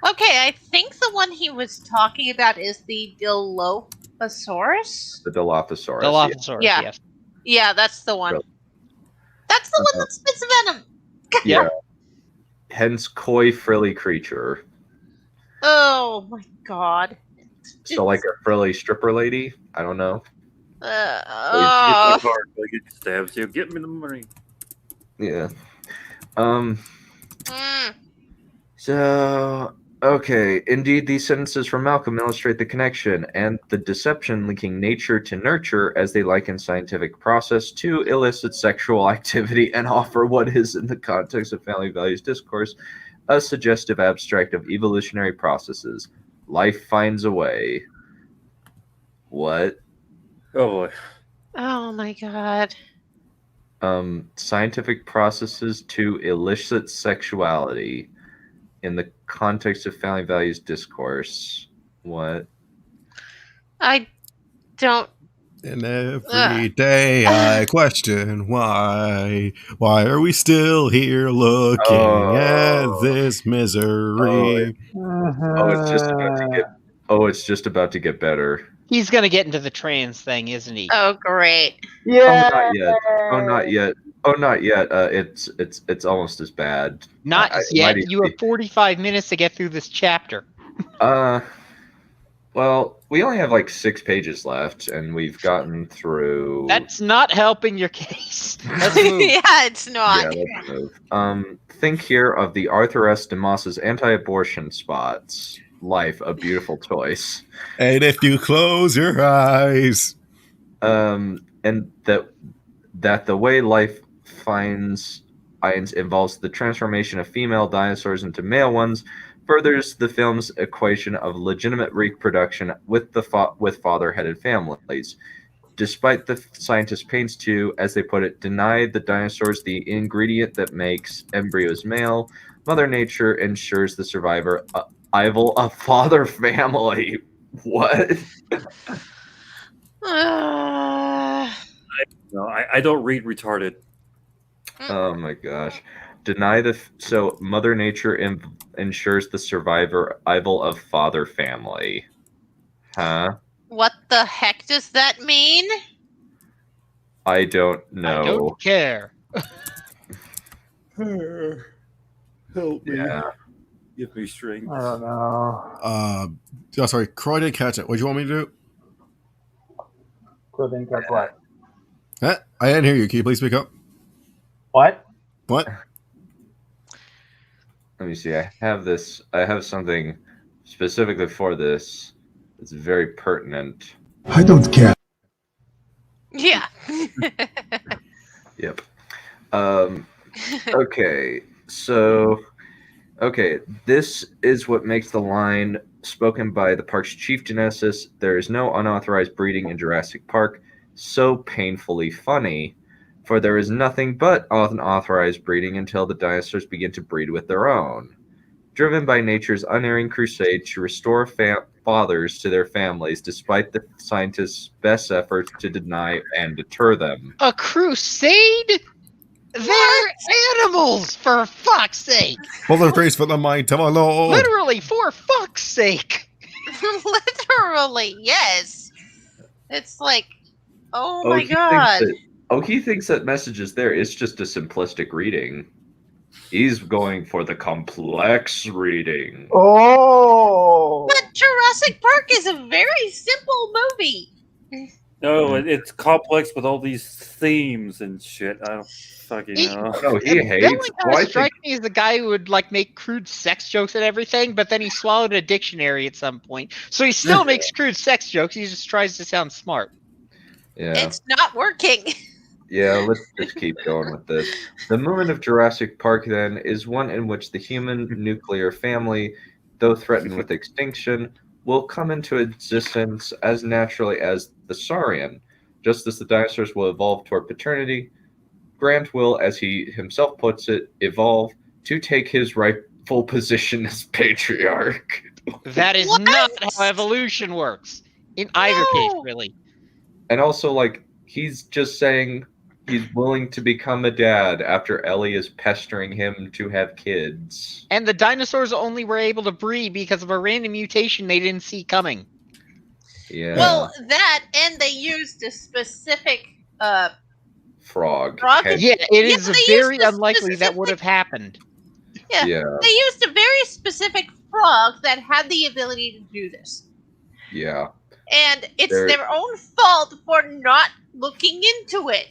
Speaker 3: Okay, I think the one he was talking about is the Dilophosaurus.
Speaker 2: The Dilophosaurus.
Speaker 8: Dilophosaurus, yes.
Speaker 3: Yeah, that's the one.
Speaker 2: Really?
Speaker 3: That's the one that spits venom.
Speaker 2: Yeah. Hence, coy, frilly creature.
Speaker 3: Oh my god.
Speaker 2: So, like a frilly stripper lady? I don't know.
Speaker 9: It stabs you. Get me the money.
Speaker 2: Yeah. So, okay. Indeed, these sentences from Malcolm illustrate the connection and the deception linking nature to nurture as they liken scientific process to illicit sexual activity and offer what is, in the context of family values discourse, a suggestive abstract of evolutionary processes. Life finds a way. What?
Speaker 9: Oh boy.
Speaker 3: Oh my god.
Speaker 2: Scientific processes to illicit sexuality in the context of family values discourse. What?
Speaker 3: I don't.
Speaker 7: And every day I question why. Why are we still here looking at this misery?
Speaker 2: It's just about to get better.
Speaker 8: He's gonna get into the trans thing, isn't he?
Speaker 3: Oh, great.
Speaker 16: Yeah.
Speaker 2: Oh, not yet. Oh, not yet. Oh, not yet. It's almost as bad.
Speaker 8: Not yet. You have 45 minutes to get through this chapter.
Speaker 2: Well, we only have like 6 pages left, and we've gotten through.
Speaker 8: That's not helping your case. Let's move.
Speaker 3: Yeah, it's not.
Speaker 2: Yeah, let's move. Think here of the Arthur S. DeMoss's anti-abortion spots. Life, a beautiful choice.
Speaker 7: And if you close your eyes.
Speaker 2: And that the way life finds involves the transformation of female dinosaurs into male ones, furthers the film's equation of legitimate reproduction with father-headed families. Despite the scientists' pains to, as they put it, deny the dinosaurs the ingredient that makes embryos male, Mother Nature ensures the survivor a father family. What?
Speaker 9: No, I don't read retarded.
Speaker 2: Oh my gosh. So Mother Nature ensures the survivor of father family. Huh?
Speaker 3: What the heck does that mean?
Speaker 2: I don't know.
Speaker 8: I don't care.
Speaker 9: Help me.
Speaker 2: Yeah.
Speaker 9: Give me strength.
Speaker 16: I don't know.
Speaker 7: Sorry, Croy didn't catch it. What do you want me to do?
Speaker 16: Cool, then catch what?
Speaker 7: Huh? I didn't hear you. Can you please speak up?
Speaker 16: What?
Speaker 7: What?
Speaker 2: Let me see. I have something specifically for this. It's very pertinent.
Speaker 5: I don't care.
Speaker 3: Yeah.
Speaker 2: Yep. Okay. So, this is what makes the line spoken by the park's chief geneticist, "There is no unauthorized breeding in Jurassic Park," so painfully funny, for there is nothing but unauthorized breeding until the dinosaurs begin to breed with their own. Driven by nature's unerring crusade to restore fathers to their families, despite the scientists' best efforts to deny and deter them.
Speaker 8: A crusade? They're animals, for fuck's sake!
Speaker 7: Full of grace for the might of our Lord.
Speaker 8: Literally, for fuck's sake!
Speaker 3: Literally, yes. It's like, oh my god.
Speaker 2: He thinks that message is there. It's just a simplistic reading. He's going for the complex reading.
Speaker 16: Oh!
Speaker 3: But Jurassic Park is a very simple movie.
Speaker 9: No, it's complex with all these themes and shit. I don't fucking know.
Speaker 2: No, he hates.
Speaker 8: Bellin kind of strikes me as the guy who would like make crude sex jokes and everything, but then he swallowed a dictionary at some point, so he still makes crude sex jokes. He just tries to sound smart.
Speaker 2: Yeah.
Speaker 3: It's not working.
Speaker 2: Yeah, let's just keep going with this. The movement of Jurassic Park, then, is one in which the human nuclear family, though threatened with extinction, will come into existence as naturally as the saurian. Just as the dinosaurs will evolve toward paternity, Grant will, as he himself puts it, evolve to take his rightful position as patriarch.
Speaker 8: That is not how evolution works. In either case, really.
Speaker 2: And also, like, he's just saying he's willing to become a dad after Ellie is pestering him to have kids.
Speaker 8: And the dinosaurs only were able to breed because of a random mutation they didn't see coming.
Speaker 2: Yeah.
Speaker 3: Well, that, and they used a specific
Speaker 2: frog.
Speaker 8: Yeah, it is very unlikely that would have happened.
Speaker 3: Yeah. They used a very specific frog that had the ability to do this.
Speaker 2: Yeah.
Speaker 3: And it's their own fault for not looking into it.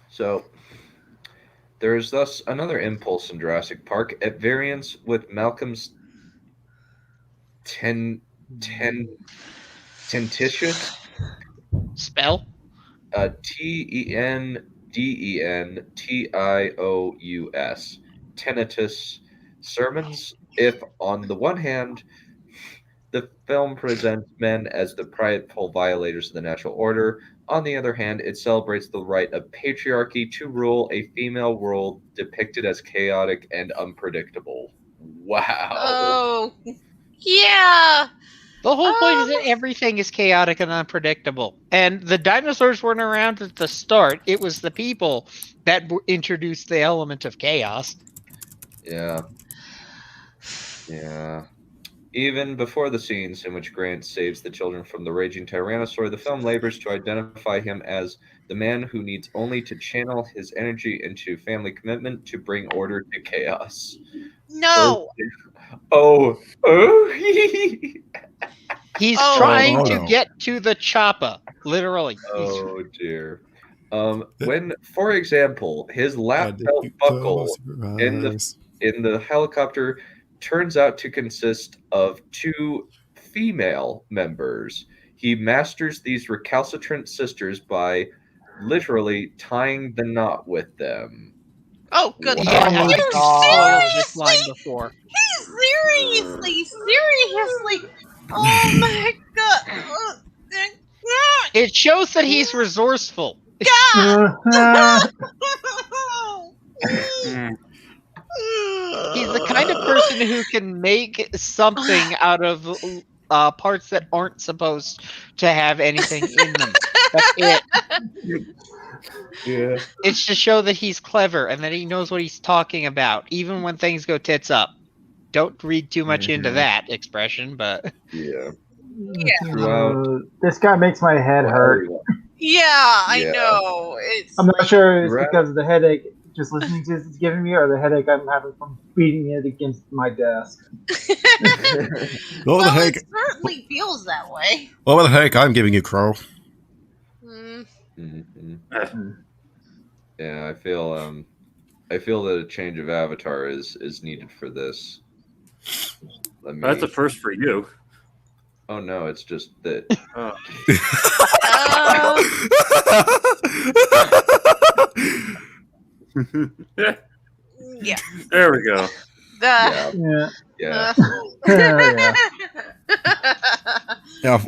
Speaker 2: So, there is thus another impulse in Jurassic Park at variance with Malcolm's tentitious
Speaker 8: spell.
Speaker 2: TENDENTIOUS tinnitus sermons. If on the one hand the film presents men as the prideful violators of the natural order. On the other hand, it celebrates the right of patriarchy to rule a female world depicted as chaotic and unpredictable. Wow.
Speaker 3: Oh, yeah.
Speaker 8: The whole point is that everything is chaotic and unpredictable. And the dinosaurs weren't around at the start. It was the people that introduced the element of chaos.
Speaker 2: Yeah. Yeah. Even before the scenes in which Grant saves the children from the raging Tyrannosaur, the film labors to identify him as the man who needs only to channel his energy into family commitment to bring order to chaos.
Speaker 3: No.
Speaker 2: Oh.
Speaker 8: He's trying to get to the chopper, literally.
Speaker 2: Oh dear. When, for example, his lap belt buckle in the helicopter turns out to consist of 2 female members, he masters these recalcitrant sisters by literally tying the knot with them.
Speaker 3: Oh, good
Speaker 8: Yeah,
Speaker 3: lord.
Speaker 8: I
Speaker 3: You
Speaker 8: spoiled this line before.
Speaker 3: seriously. Oh my god.
Speaker 8: It shows that he's resourceful. He's the kind of person who can make something out of parts that aren't supposed to have anything in them. That's it.
Speaker 2: Yeah.
Speaker 8: It's to show that he's clever and that he knows what he's talking about, even when things go tits up. Don't read too much into that expression, but
Speaker 2: yeah.
Speaker 16: This guy makes my head hurt.
Speaker 3: Yeah, I know.
Speaker 16: I'm not sure it's because of the headache just listening to this is giving me, or the headache I'm having from beating it against my desk.
Speaker 7: What the heck?
Speaker 3: It certainly feels that way.
Speaker 7: What the heck? I'm giving you, Crow.
Speaker 2: Yeah, I feel that a change of avatar is needed for this.
Speaker 9: That's a first for you.
Speaker 2: Oh no, it's just that.
Speaker 3: Yeah.
Speaker 9: There we go.
Speaker 2: Yeah.
Speaker 7: Yeah.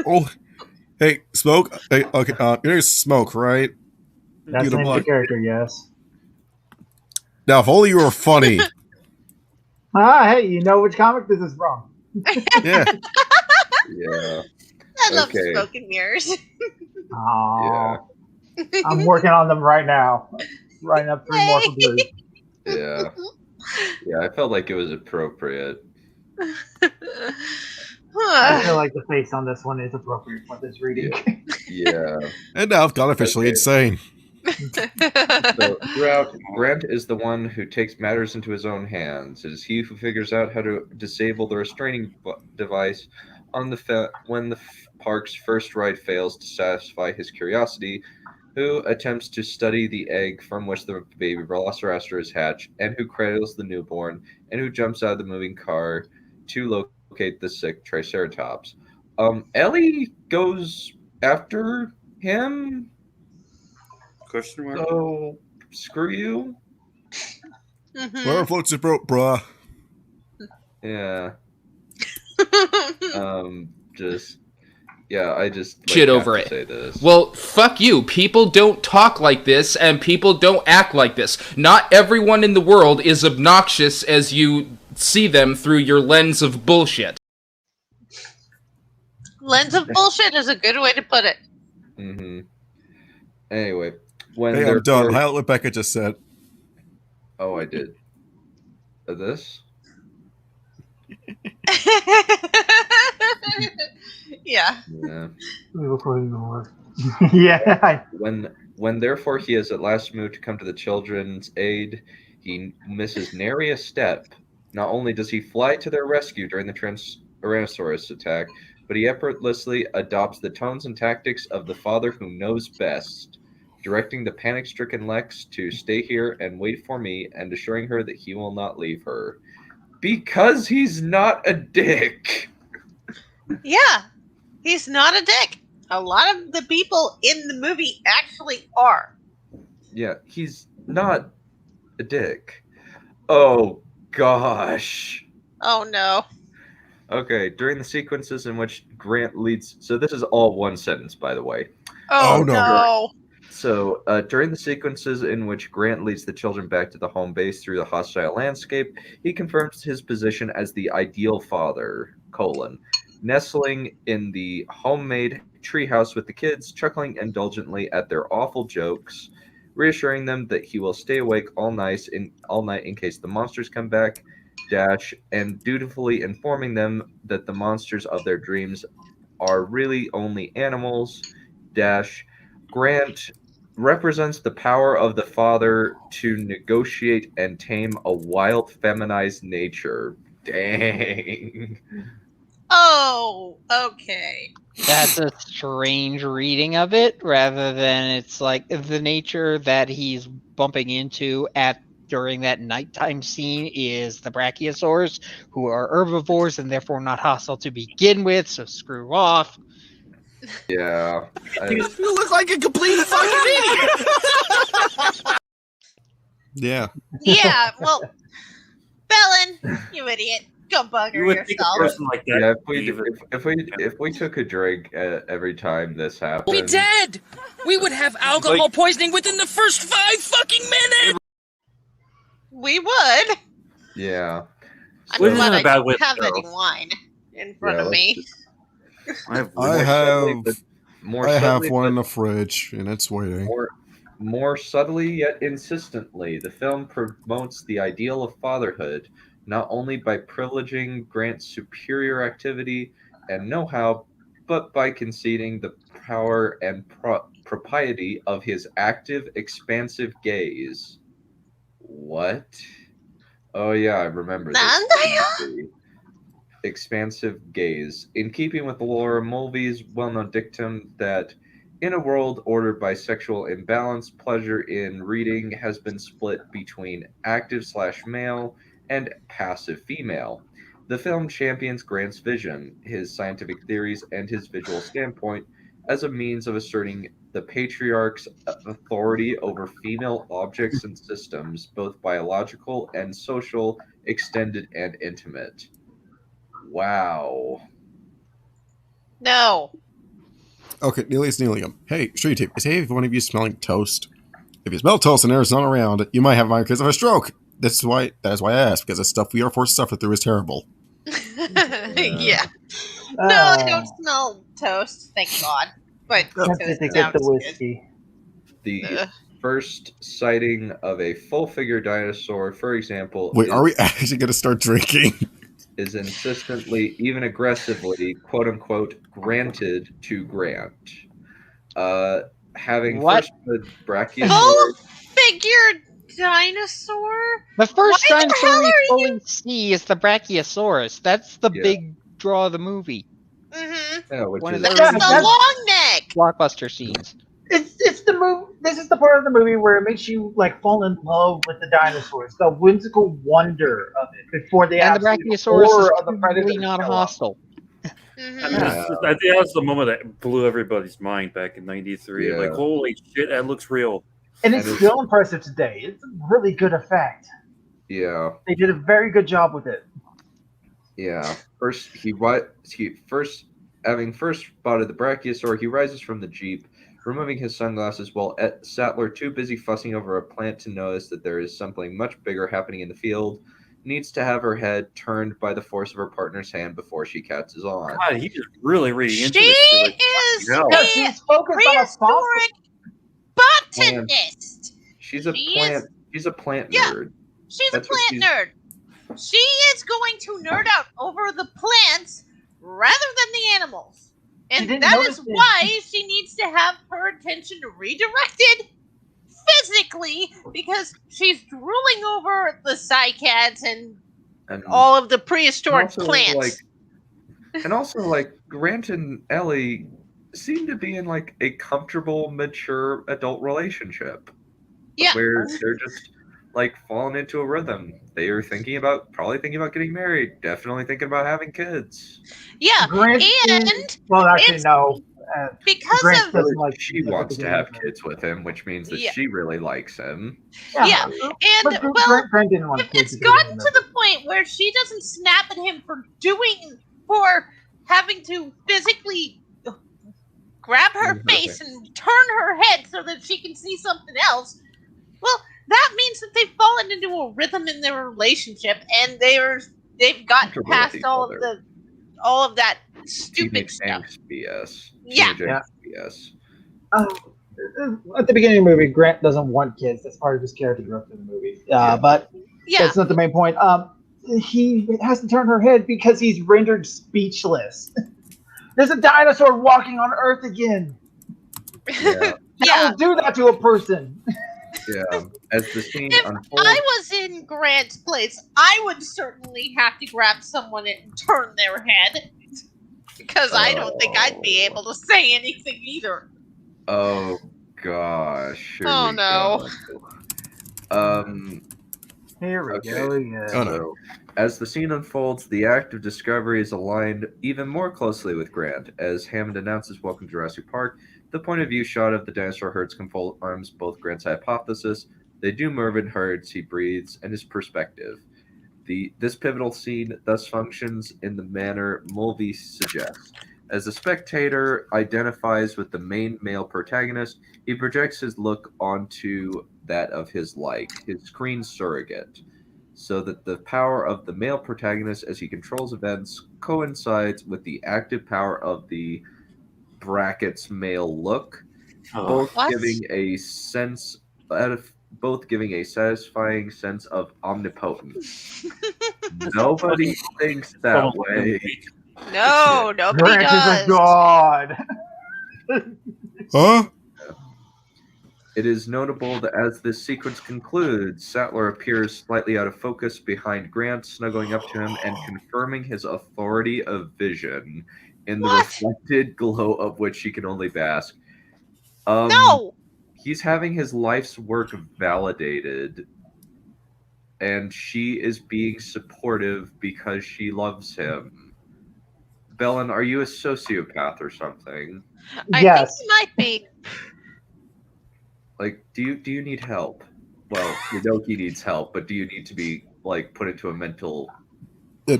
Speaker 7: Oh, hey, Smoke. Hey, okay. Here's Smoke, right?
Speaker 16: That's the character, yes.
Speaker 7: Now, if only you were funny.
Speaker 16: Hey, you know which comic this is from?
Speaker 7: Yeah.
Speaker 2: Yeah.
Speaker 3: I love smoke and mirrors.
Speaker 16: Aww. Yeah. I'm working on them right now. Writing up 3 more for Blue.
Speaker 2: Yeah. Yeah, I felt like it was appropriate.
Speaker 16: I feel like the face on this one is appropriate for this reading.
Speaker 2: Yeah.
Speaker 7: And now I've gone officially insane.
Speaker 2: So throughout, Grant is the one who takes matters into his own hands. It is he who figures out how to disable the restraining device on when the park's first ride fails to satisfy his curiosity, who attempts to study the egg from which the baby velociraptor is hatched, and who cradles the newborn, and who jumps out of the moving car to locate the sick Triceratops. Ellie goes after him.
Speaker 9: Question mark.
Speaker 2: So screw you.
Speaker 7: Whoever floats your boat, bruh.
Speaker 2: Yeah. I just
Speaker 17: shit over it.
Speaker 2: Say this.
Speaker 17: Well, fuck you. People don't talk like this, and people don't act like this. Not everyone in the world is obnoxious as you see them through your lens of bullshit.
Speaker 3: Lens of bullshit is a good way to put it.
Speaker 2: Mm-hmm. Anyway, when
Speaker 7: hey, I'm done. Highlight what Becca just said.
Speaker 2: Oh, I did. This?
Speaker 3: Yeah.
Speaker 16: Yeah.
Speaker 2: When therefore he is at last moved to come to the children's aid, he misses nary a step. Not only does he fly to their rescue during the Tyrannosaurus attack, but he effortlessly adopts the tones and tactics of the father who knows best, directing the panic-stricken Lex to stay here and wait for me, and assuring her that he will not leave her. Because he's not a dick.
Speaker 3: Yeah, he's not a dick. A lot of the people in the movie actually are.
Speaker 2: Yeah, he's not a dick. Oh, gosh.
Speaker 3: Oh, no.
Speaker 2: Okay, during the sequences in which Grant leads... So this is all one sentence, by the way.
Speaker 3: Oh, no.
Speaker 2: So, during the sequences in which Grant leads the children back to the home base through the hostile landscape, he confirms his position as the ideal father, nestling in the homemade treehouse with the kids, chuckling indulgently at their awful jokes, reassuring them that he will stay awake all night in case the monsters come back, and dutifully informing them that the monsters of their dreams are really only animals, Grant represents the power of the father to negotiate and tame a wild feminized nature. Dang.
Speaker 3: Oh, okay.
Speaker 8: That's a strange reading of it, rather than it's like the nature that he's bumping into during that nighttime scene is the brachiosaurs, who are herbivores and therefore not hostile to begin with, so screw off.
Speaker 2: Yeah.
Speaker 11: You look like a complete fucking idiot!
Speaker 7: Yeah.
Speaker 3: Yeah, well, Bellin, you idiot. Go bugger yourself.
Speaker 9: Like that,
Speaker 2: yeah, if we took a drink every time this happened,
Speaker 18: We'd be dead! We would have alcohol poisoning within the first 5 fucking minutes!
Speaker 3: We would.
Speaker 2: Yeah.
Speaker 3: I'm glad I don't have any wine in front of me.
Speaker 7: I have one in the fridge, and it's waiting.
Speaker 2: More subtly yet insistently, the film promotes the ideal of fatherhood, not only by privileging Grant's superior activity and know-how, but by conceding the power and propriety of his active, expansive gaze. What? Oh yeah, I remember this. Expansive gaze. In keeping with the lore of Mulvey's well-known dictum that in a world ordered by sexual imbalance, pleasure in reading has been split between active/male and passive female. The film champions Grant's vision, his scientific theories, and his visual standpoint as a means of asserting the patriarch's authority over female objects and systems, both biological and social, extended and intimate. Wow.
Speaker 3: No.
Speaker 7: Okay, Neelius Neelium. Hey, Street Team, is any one of you smelling toast? If you smell toast and there's none around, you might have a case of a stroke. That is why I asked, because the stuff we are forced to suffer through is terrible.
Speaker 3: Yeah. No, I don't smell toast, thank God. But toast
Speaker 16: get the whiskey.
Speaker 2: The first sighting of a full-figure dinosaur, for example...
Speaker 7: Wait, are we actually going to start drinking?
Speaker 2: ...is insistently, even aggressively, quote-unquote, granted to Grant. Having first the brachiosaur...
Speaker 3: Full-figure dinosaur?
Speaker 8: The first dinosaur we fully see is the Brachiosaurus. That's the big draw of the movie.
Speaker 3: Mm-hmm.
Speaker 2: Yeah,
Speaker 8: One of
Speaker 3: the long neck.
Speaker 8: Blockbuster scenes.
Speaker 16: It's the movie. This is the part of the movie where it makes you like fall in love with the dinosaurs, the whimsical wonder of it before the
Speaker 8: Brachiosaurus is
Speaker 16: of the predator
Speaker 8: not hostile.
Speaker 3: Mm-hmm.
Speaker 9: I think that was the moment that blew everybody's mind back in '93.
Speaker 2: Yeah.
Speaker 9: Like, holy shit, that looks real.
Speaker 16: And it's still impressive today. It's a really good effect.
Speaker 2: Yeah.
Speaker 16: They did a very good job with it.
Speaker 2: Yeah. Having first spotted the brachiosaur, he rises from the jeep, removing his sunglasses while Sattler, too busy fussing over a plant to notice that there is something much bigger happening in the field, needs to have her head turned by the force of her partner's hand before she catches on.
Speaker 9: God, he just really into this.
Speaker 3: She's prehistoric botanist.
Speaker 2: She's a plant nerd.
Speaker 3: She's a plant nerd. She is going to nerd out over the plants rather than the animals. And that is why she needs to have her attention redirected physically, because she's drooling over the cycads and all of the prehistoric plants.
Speaker 2: And also, Grant and Ellie seem to be in, a comfortable, mature adult relationship.
Speaker 3: Yeah.
Speaker 2: Where they're just, falling into a rhythm. They are probably thinking about getting married, definitely thinking about having kids.
Speaker 3: Yeah,
Speaker 16: no.
Speaker 3: Because
Speaker 2: she wants to have kids with him, which means that she really likes him.
Speaker 3: Yeah, and it's gotten to the point where she doesn't snap at him for doing for having to physically grab her face and turn her head so that she can see something else, well, that means that they've fallen into a rhythm in their relationship, and they've gotten past all of that stupid stuff.
Speaker 2: BS.
Speaker 3: Yeah.
Speaker 2: BS.
Speaker 16: At the beginning of the movie, Grant doesn't want kids. That's part of his character growth in the movie. But that's not the main point. He has to turn her head because he's rendered speechless. There's a dinosaur walking on Earth again.
Speaker 2: Yeah.
Speaker 16: That will do that to a person.
Speaker 2: Yeah. As the scene
Speaker 3: If
Speaker 2: unfolds.
Speaker 3: I was in Grant's place, I would certainly have to grab someone and turn their head. Because I don't think I'd be able to say anything either.
Speaker 2: Oh gosh. Here
Speaker 3: Oh
Speaker 2: we
Speaker 3: no.
Speaker 2: Go.
Speaker 16: Here we go again.
Speaker 2: So, as the scene unfolds, the act of discovery is aligned even more closely with Grant. As Hammond announces Welcome to Jurassic Park, the point of view shot of the dinosaur herds confirms both Grant's hypothesis. They do move in herds, he breathes, and his perspective. This pivotal scene thus functions in the manner Mulvey suggests. As the spectator identifies with the main male protagonist, he projects his look onto that of his like, his screen surrogate, so that the power of the male protagonist as he controls events coincides with the active power of the brackets male look, both giving a satisfying sense of omnipotence. Nobody thinks that way.
Speaker 3: No, nobody
Speaker 16: Grant
Speaker 3: does.
Speaker 16: is a god.
Speaker 7: Huh?
Speaker 2: It is notable that as this sequence concludes, Sattler appears slightly out of focus behind Grant, snuggling up to him and confirming his authority of vision in the reflected glow of which he can only bask.
Speaker 3: No!
Speaker 2: He's having his life's work validated, and she is being supportive because she loves him. Bellin, are you a sociopath or something?
Speaker 3: I think he might be.
Speaker 2: Like, do you need help? Well, you know he needs help, but do you need to be like put into a mental?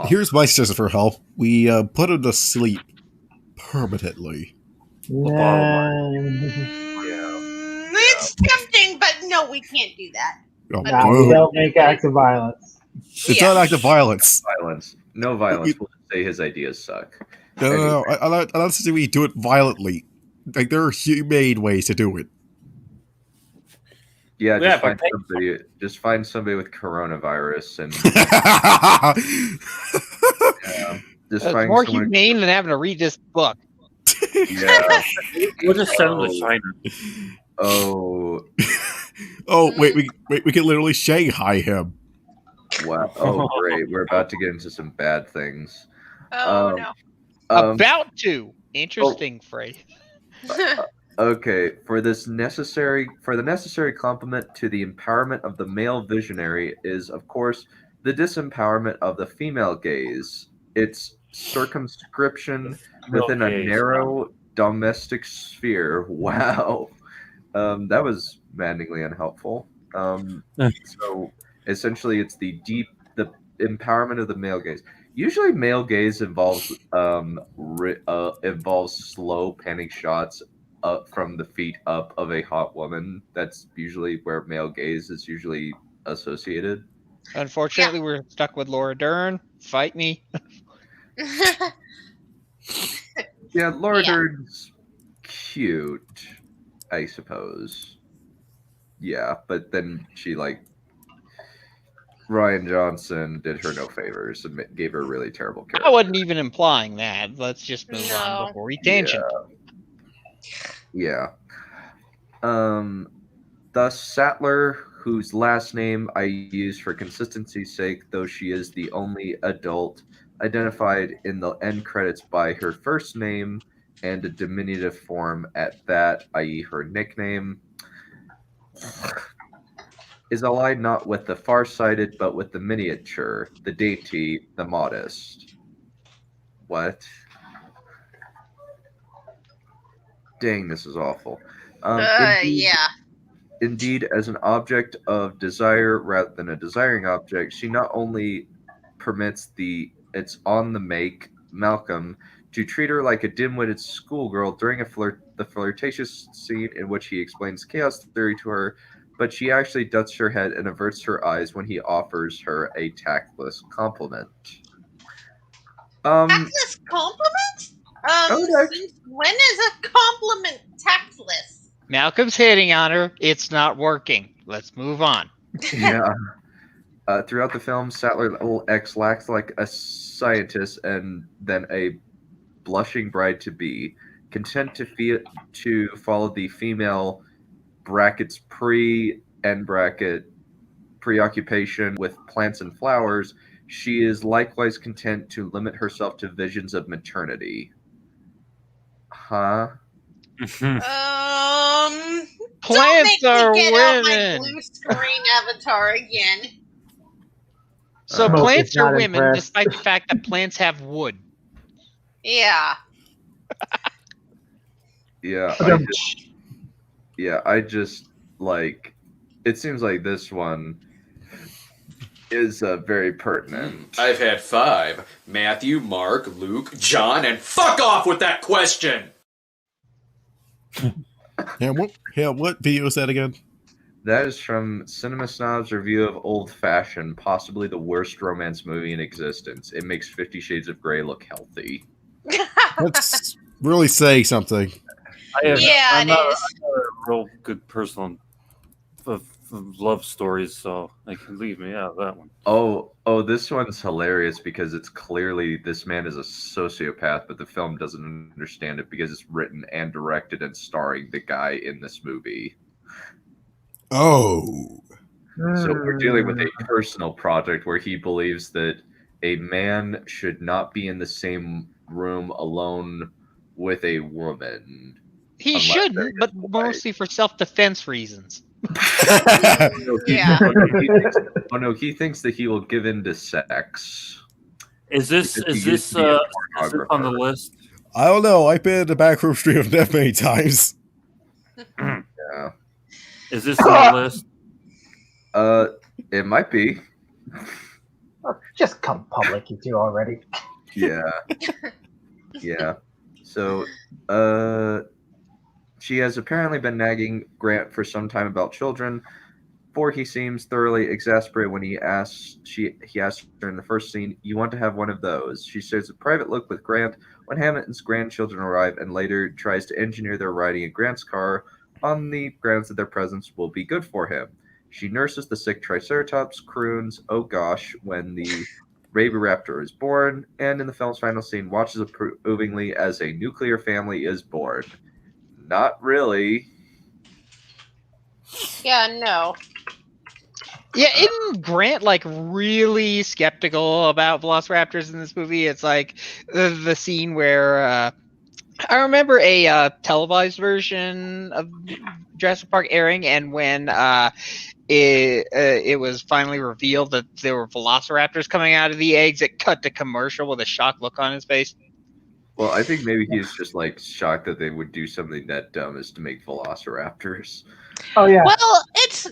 Speaker 7: Here's my suggestion for help. We put him to sleep permanently.
Speaker 3: It's tempting, but no, we can't do that.
Speaker 7: Oh,
Speaker 16: No, don't make acts of violence.
Speaker 7: It's not act of violence.
Speaker 2: No violence. We'll just say his ideas suck.
Speaker 7: No. I don't say we do it violently. Like, there are humane ways to do it.
Speaker 2: Yeah, just find somebody with coronavirus and
Speaker 8: It's more humane than having to read this book.
Speaker 2: Yeah.
Speaker 9: We'll just send him to China.
Speaker 2: Oh.
Speaker 7: Wait, we can literally Shanghai him.
Speaker 2: Wow. Oh, great. We're about to get into some bad things.
Speaker 3: Oh, no.
Speaker 8: About to. Interesting phrase.
Speaker 2: Okay, for the necessary complement to the empowerment of the male visionary is, of course, the disempowerment of the female gaze. Its circumscription within a narrow domestic sphere. Wow. That was maddeningly unhelpful. So essentially, it's the empowerment of the male gaze. Usually, male gaze involves slow panning shots up from the feet up of a hot woman. That's usually where male gaze is usually associated.
Speaker 8: Unfortunately, we're stuck with Laura Dern. Fight me.
Speaker 2: Yeah, Laura Dern's cute, I suppose. Yeah, but then she Ryan Johnson did her no favors and gave her a really terrible character.
Speaker 8: I wasn't even implying that. Let's just move on before we tangent.
Speaker 2: Yeah. Thus, Sattler, whose last name I use for consistency's sake, though she is the only adult identified in the end credits by her first name and a diminutive form at that, i.e. her nickname, is allied not with the far-sighted, but with the miniature, the dainty, the modest. What? Dang, this is awful. Indeed, as an object of desire rather than a desiring object, she not only permits its on the make Malcolm to treat her like a dim-witted schoolgirl during the flirtatious scene in which he explains chaos theory to her, but she actually ducks her head and averts her eyes when he offers her a tactless compliment.
Speaker 3: Tactless compliment? Since when is a compliment tactless?
Speaker 8: Malcolm's hitting on her. It's not working. Let's move on.
Speaker 2: Yeah. Throughout the film, Sattler X acts like a scientist and then a blushing bride-to-be, content to follow the female brackets pre-end bracket preoccupation with plants and flowers. She is likewise content to limit herself to visions of maternity. Huh?
Speaker 8: Plants
Speaker 3: don't
Speaker 8: are
Speaker 3: make me get out my
Speaker 8: women.
Speaker 3: blue screen avatar again.
Speaker 8: So
Speaker 16: Smoke
Speaker 8: plants
Speaker 16: is
Speaker 8: are
Speaker 16: not
Speaker 8: women,
Speaker 16: impressed.
Speaker 8: despite the fact that plants have wood.
Speaker 3: Yeah.
Speaker 2: Yeah, I just like. It seems like this one is very pertinent.
Speaker 1: I've had 5. Matthew, Mark, Luke, John, and fuck off with that question!
Speaker 7: What video is that again?
Speaker 2: That is from Cinema Snob's review of Old Fashioned, possibly the worst romance movie in existence. It makes 50 Shades of Grey look healthy.
Speaker 7: Let's really say something.
Speaker 9: I'm not a real good person of love stories, so they can leave me out of that one.
Speaker 2: Oh, this one's hilarious because it's clearly this man is a sociopath, but the film doesn't understand it because it's written and directed and starring the guy in this movie.
Speaker 7: Oh.
Speaker 2: So we're dealing with a personal project where he believes that a man should not be in the same room alone with a woman.
Speaker 8: He shouldn't, but mostly for self-defense reasons.
Speaker 3: Yeah.
Speaker 2: He thinks that he will give in to sex.
Speaker 9: Is this on the list?
Speaker 7: I don't know. I've been in the backroom stream of Neph many times.
Speaker 2: Yeah.
Speaker 9: Is this on the list?
Speaker 2: It might be.
Speaker 16: Just come public, you two already.
Speaker 2: Yeah. Yeah. So, she has apparently been nagging Grant for some time about children, for he seems thoroughly exasperated when he asks her in the first scene, "You want to have one of those?" She shares a private look with Grant when Hamilton's grandchildren arrive and later tries to engineer their riding in Grant's car on the grounds that their presence will be good for him. She nurses the sick Triceratops, croons, "Oh gosh," when the Ravoraptor is born, and in the film's final scene watches approvingly as a nuclear family is born. Not really.
Speaker 3: Yeah, no.
Speaker 8: Yeah, isn't Grant like really skeptical about velociraptors in this movie? It's like the scene where I remember a televised version of Jurassic Park airing, and when it was finally revealed that there were velociraptors coming out of the eggs, it cut to commercial with a shocked look on his face.
Speaker 2: Well, I think maybe he's just like shocked that they would do something that dumb as to make velociraptors.
Speaker 16: Oh yeah.
Speaker 3: Well, it's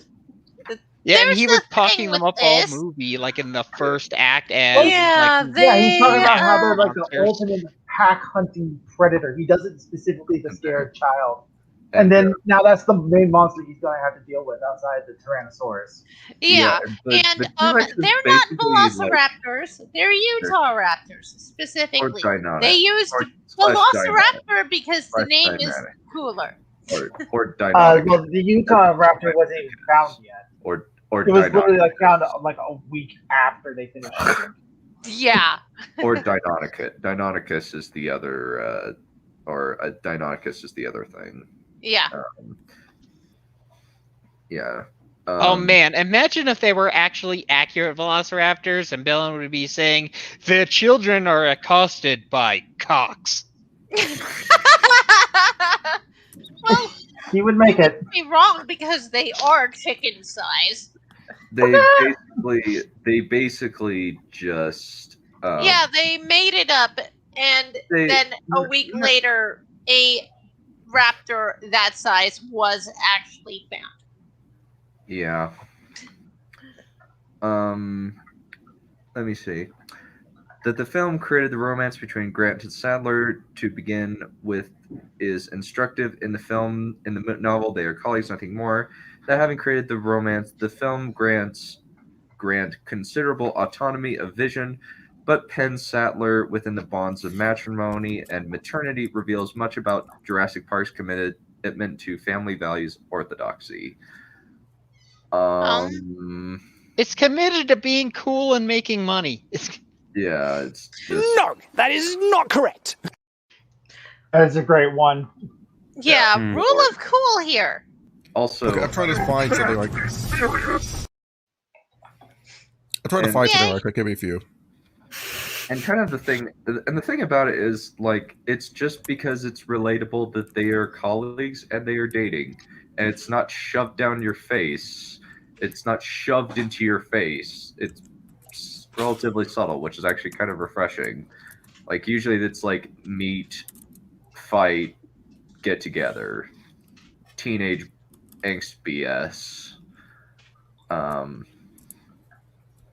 Speaker 8: yeah, and he was talking them up all movie, like in the first act. As
Speaker 16: he's talking about how they're like the ultimate pack hunting predator. He does it specifically to scare a child. And then now that's the main monster he's going to have to deal with outside the Tyrannosaurus.
Speaker 3: Yeah, and they're not velociraptors. They're Utah raptors, specifically. They used velociraptor because the name is cooler.
Speaker 2: Or dynamic.
Speaker 16: Well, the Utah raptor wasn't even found yet.
Speaker 2: Or
Speaker 16: it was literally like found like a week after they finished shooting.
Speaker 3: Yeah.
Speaker 2: Or Deinonychus. Deinonychus is the other, Deinonychus is the other thing.
Speaker 3: Yeah.
Speaker 2: Yeah.
Speaker 8: Oh man, imagine if they were actually accurate velociraptors and Bellin would be saying, "The children are accosted by cocks."
Speaker 3: Well,
Speaker 16: he would make it.
Speaker 3: Be wrong because they are chicken size.
Speaker 2: They basically just
Speaker 3: yeah, they made it up, and then a week later, a raptor that size was actually found.
Speaker 2: Yeah. Let me see. That the film created the romance between Grant and Sadler to begin with is instructive. In the novel, they are colleagues, nothing more. That having created the romance, the film grants Grant considerable autonomy of vision, but pens Sattler within the bonds of matrimony and maternity, reveals much about Jurassic Park's commitment to family values orthodoxy.
Speaker 8: It's committed to being cool and making money.
Speaker 2: Yeah, it's just...
Speaker 18: No, that is not correct.
Speaker 16: That's a great one.
Speaker 3: Yeah, rule of cool here.
Speaker 2: Also,
Speaker 7: okay, I'm trying to find something like this. I'm trying to find something like that. Give me a few.
Speaker 2: And kind of the thing about it is, like, it's just because it's relatable that they are colleagues and they are dating, and it's not shoved down your face. It's not shoved into your face. It's relatively subtle, which is actually kind of refreshing. Like, usually it's like meet, fight, get together, teenage angst BS.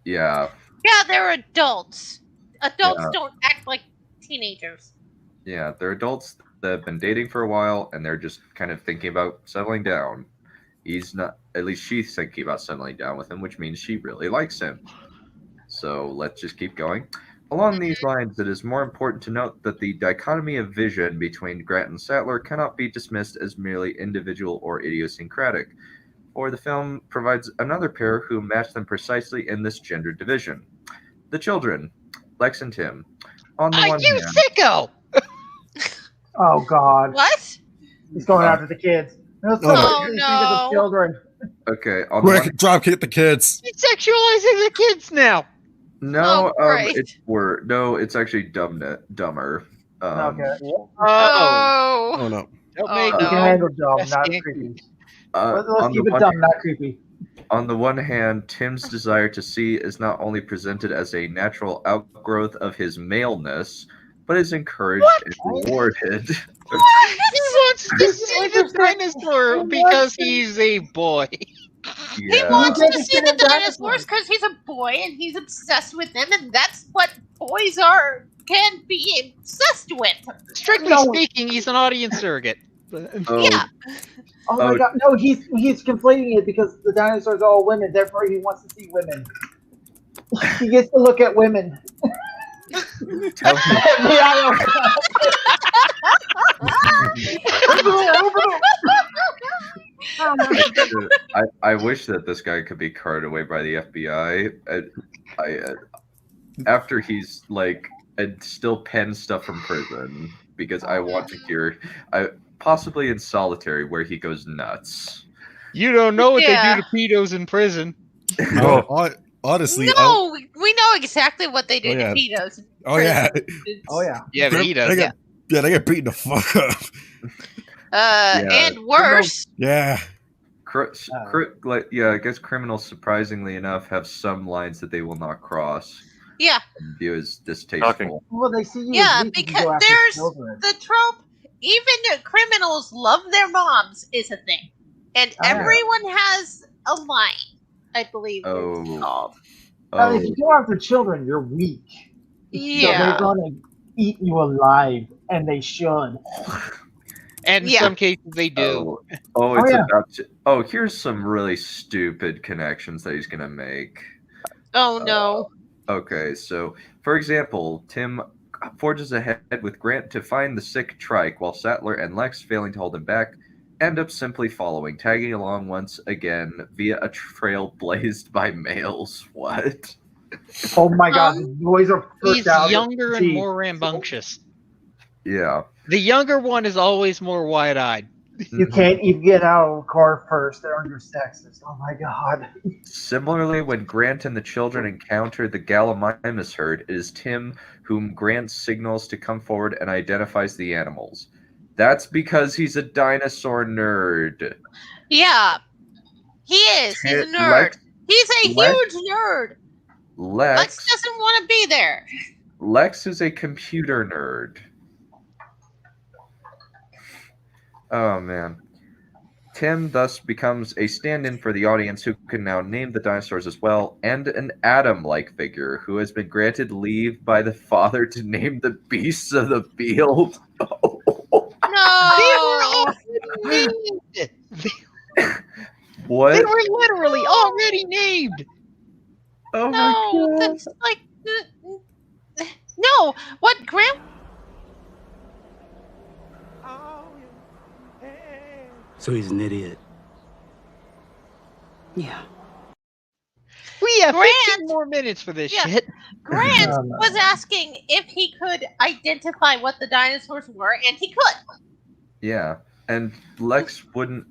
Speaker 2: Yeah.
Speaker 3: Yeah, they're adults. Adults don't act like teenagers.
Speaker 2: Yeah, they're adults that have been dating for a while, and they're just kind of thinking about settling down. He's not, at least she's thinking about settling down with him, which means she really likes him. So let's just keep going. Along these lines, it is more important to note that the dichotomy of vision between Grant and Sattler cannot be dismissed as merely individual or idiosyncratic, for the film provides another pair who match them precisely in this gender division. The children, Lex and Tim. On the one hand,
Speaker 8: sicko!
Speaker 16: Oh God!
Speaker 3: What?
Speaker 16: He's going after the kids. No. The children.
Speaker 2: Okay. On
Speaker 7: Quick, drop kick the kids.
Speaker 8: He's sexualizing the kids now.
Speaker 2: No,
Speaker 3: great.
Speaker 2: it's actually dumber.
Speaker 16: Okay.
Speaker 7: Oh no.
Speaker 8: Don't make
Speaker 16: You can handle dumb, not creepy. Let's keep it dumb, not creepy.
Speaker 2: On the one hand, Tim's desire to see is not only presented as a natural outgrowth of his maleness, but is encouraged and rewarded.
Speaker 8: What? He wants to see the dinosaur because he's a boy.
Speaker 3: He wants to see the dinosaurs because he's a boy and he's obsessed with them, and that's what boys can be obsessed with.
Speaker 8: Strictly speaking, he's an audience surrogate.
Speaker 3: Yeah.
Speaker 16: Oh my God! No, he's conflating it because the dinosaurs are all women. Therefore, he wants to see women. He gets to look at women.
Speaker 2: I wish that this guy could be carted away by the FBI. After he's like still pens stuff from prison, because I want to hear, possibly in solitary where he goes nuts.
Speaker 8: You don't know what they do to pedos in prison.
Speaker 7: Honestly,
Speaker 3: no, we know exactly what they do to pedos.
Speaker 7: Yeah,
Speaker 8: yeah, but he does.
Speaker 7: They get beaten the fuck up.
Speaker 3: And worse.
Speaker 7: Yeah.
Speaker 2: I guess criminals, surprisingly enough, have some lines that they will not cross.
Speaker 3: Yeah.
Speaker 2: And view as distasteful.
Speaker 16: Well, they see you.
Speaker 3: Yeah, because there's the trope. Even criminals love their moms is a thing, and everyone has a line. I believe it's called.
Speaker 16: If you go after children, you're weak.
Speaker 3: Yeah.
Speaker 16: So they're gonna eat you alive, and they should.
Speaker 8: And in some cases, they do.
Speaker 2: Here's some really stupid connections that he's gonna make.
Speaker 3: Oh no.
Speaker 2: Okay, so for example, Tim forges ahead with Grant to find the sick trike, while Sattler and Lex, failing to hold him back, end up simply following, tagging along once again via a trail blazed by males. What?
Speaker 16: Oh my God, the boys are
Speaker 8: he's younger and more rambunctious.
Speaker 2: Yeah.
Speaker 8: The younger one is always more wide-eyed.
Speaker 16: You can't even get out of the car first. They're under sexist. Oh my God.
Speaker 2: Similarly, when Grant and the children encounter the Gallimimus herd, it is Tim whom Grant signals to come forward and identifies the animals. That's because he's a dinosaur nerd.
Speaker 3: Yeah. He is. He's a nerd. He's a huge nerd. Lex doesn't want to be there.
Speaker 2: Lex is a computer nerd. Oh, man. Tim thus becomes a stand-in for the audience who can now name the dinosaurs as well, and an Adam-like figure who has been granted leave by the father to name the beasts of the field.
Speaker 3: No!
Speaker 2: What?
Speaker 8: They were literally already named.
Speaker 2: Oh
Speaker 3: No, that's like... No! What, Graham?
Speaker 11: So he's an idiot.
Speaker 18: Yeah.
Speaker 8: We have
Speaker 3: Grant-
Speaker 8: 15 more minutes for this
Speaker 3: Yeah.
Speaker 8: shit.
Speaker 3: Grant was asking if he could identify what the dinosaurs were, and he could.
Speaker 2: Yeah, and Lex wouldn't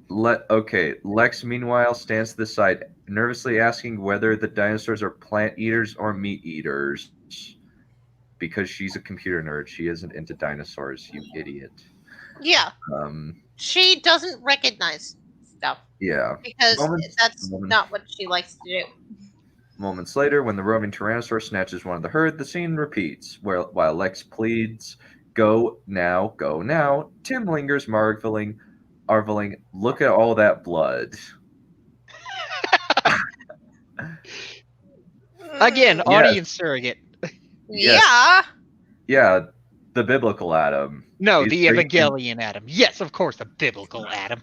Speaker 2: let... Okay, Lex meanwhile stands to the side, nervously asking whether the dinosaurs are plant eaters or meat eaters. Because she's a computer nerd. She isn't into dinosaurs, you idiot.
Speaker 3: Yeah. She doesn't recognize stuff.
Speaker 2: Yeah.
Speaker 3: Because that's not what she likes to do.
Speaker 2: Moments later, when the roving Tyrannosaurus snatches one of the herd, the scene repeats, while Lex pleads, go now, Tim lingers, marveling, look at all that blood.
Speaker 8: Again, audience surrogate.
Speaker 2: Yes.
Speaker 3: Yeah.
Speaker 2: Yeah, the biblical Adam.
Speaker 8: No,
Speaker 2: He's
Speaker 8: the
Speaker 2: drinking
Speaker 8: Evangelion Adam. Yes, of course, the biblical Adam.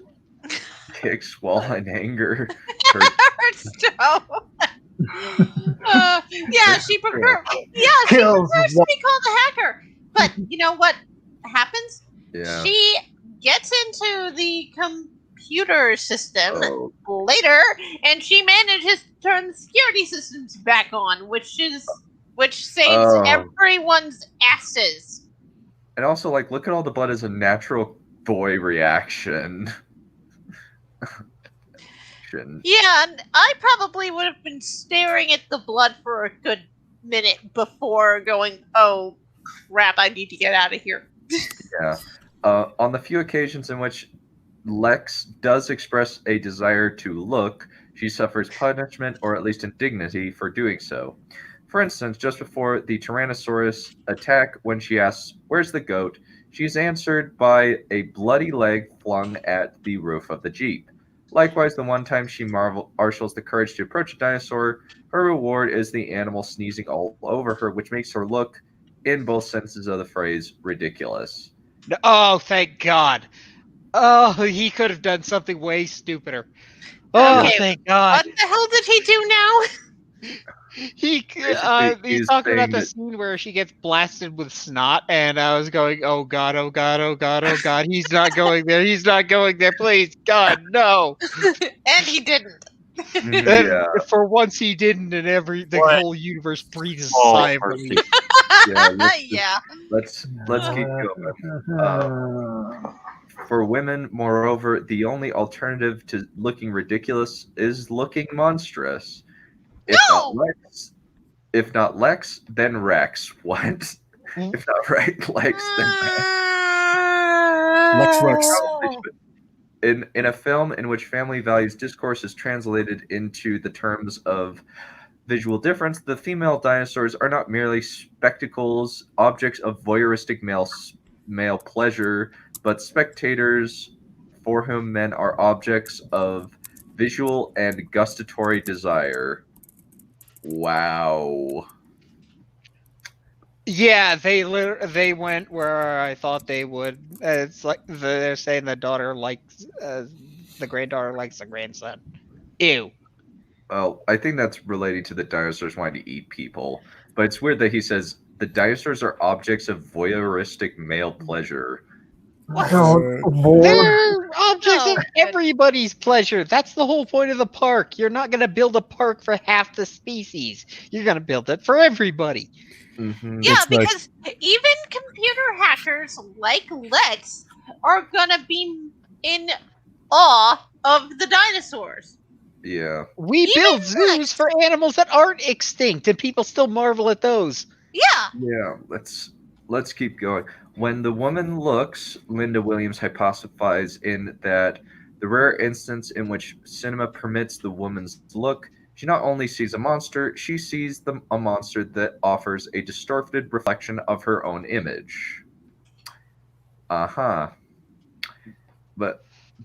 Speaker 2: kicks while in anger.
Speaker 3: Hearthstone. Yeah, she prefers. Yeah, she
Speaker 16: Kills
Speaker 3: prefers to be called a hacker. But you know what happens?
Speaker 2: Yeah.
Speaker 3: She gets into the computer system later, and she manages to turn the security systems back on, which saves everyone's asses.
Speaker 2: And also, like, look at all the blood as a natural boy reaction.
Speaker 3: Yeah, and I probably would have been staring at the blood for a good minute before going, oh, crap, I need to get out of here.
Speaker 2: Yeah. On the few occasions in which Lex does express a desire to look, she suffers punishment or at least indignity for doing so. For instance, just before the Tyrannosaurus attack, when she asks, where's the goat? She's answered by a bloody leg flung at the roof of the Jeep. Likewise, the one time she marshals the courage to approach a dinosaur, her reward is the animal sneezing all over her, which makes her look, in both senses of the phrase, ridiculous.
Speaker 8: Oh, thank God. Oh, he could have done something way stupider. Oh,
Speaker 3: Okay,
Speaker 8: thank God.
Speaker 3: What the hell did he do now?
Speaker 8: He's
Speaker 2: he's
Speaker 8: talking about
Speaker 2: saying
Speaker 8: the
Speaker 2: that-
Speaker 8: scene where she gets blasted with snot, and I was going, oh God, oh God, oh God, oh God. He's not going there. He's not going there. Please, God, no.
Speaker 3: And he didn't.
Speaker 8: And for once he didn't, and the whole universe breathes a sigh of relief.
Speaker 2: Yeah, let's keep going. For women, moreover, the only alternative to looking ridiculous is looking monstrous. If not Lex, then Rex. What? If not Lex, then
Speaker 7: Rex.
Speaker 2: In a film in which family values discourse is translated into the terms of visual difference, the female dinosaurs are not merely spectacles, objects of voyeuristic male pleasure, but spectators for whom men are objects of visual and gustatory desire. Wow.
Speaker 8: Yeah, they went where I thought they would. It's like they're saying the daughter likes the granddaughter likes the grandson. Ew.
Speaker 2: Well, I think that's related to the dinosaurs wanting to eat people. But it's weird that he says the dinosaurs are objects of voyeuristic male pleasure.
Speaker 8: They're objects of everybody's pleasure. That's the whole point of the park. You're not going to build a park for half the species. You're going to build it for everybody.
Speaker 2: Mm-hmm.
Speaker 3: Yeah, because even computer hackers like Lex are gonna be in awe of the dinosaurs.
Speaker 2: Yeah.
Speaker 8: We build zoos for animals that aren't extinct, and people still marvel at those.
Speaker 3: Yeah.
Speaker 2: Yeah, let's keep going. When the woman looks, Linda Williams hypothesizes in that the rare instance in which cinema permits the woman's look, she not only sees a monster, she sees a monster that offers a distorted reflection of her own image. But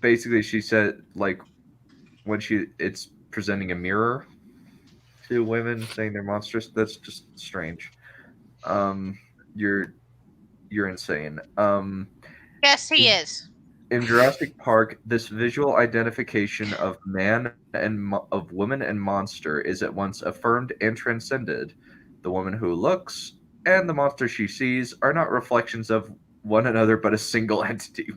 Speaker 2: basically she said like when it's presenting a mirror to women saying they're monstrous. That's just strange. You're insane.
Speaker 3: Yes, he is.
Speaker 2: In Jurassic Park, this visual identification of man and of woman and monster is at once affirmed and transcended. The woman who looks and the monster she sees are not reflections of one another, but a single entity.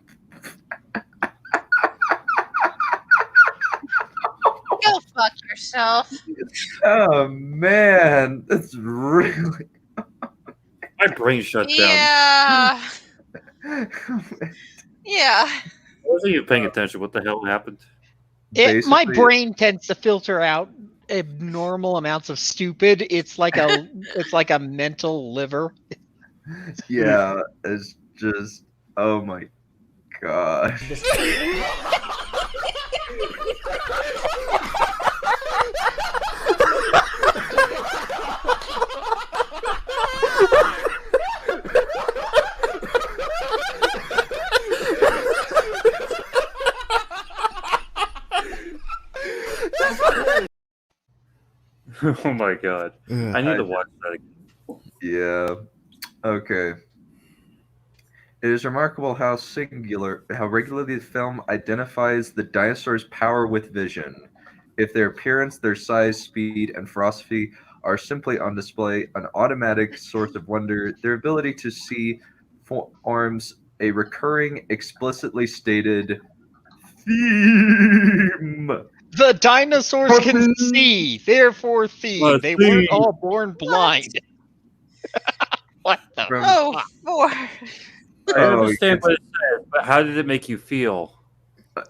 Speaker 3: Go fuck yourself.
Speaker 2: Oh man, that's really.
Speaker 9: My brain shut down.
Speaker 3: Yeah. Yeah.
Speaker 9: I wasn't even paying attention. What the hell happened?
Speaker 8: My brain tends to filter out abnormal amounts of stupid. It's like a mental liver.
Speaker 2: Yeah, it's just oh my gosh.
Speaker 9: Oh my god. I need to watch that again.
Speaker 2: Yeah. Okay. It is remarkable how regularly the film identifies the dinosaurs' power with vision. If their appearance, their size, speed, and ferocity are simply on display, an automatic source of wonder, their ability to see forms a recurring, explicitly stated theme.
Speaker 8: The dinosaurs can see, therefore theme. They weren't all born blind. What the
Speaker 9: I understand what it says, but how did it make you feel?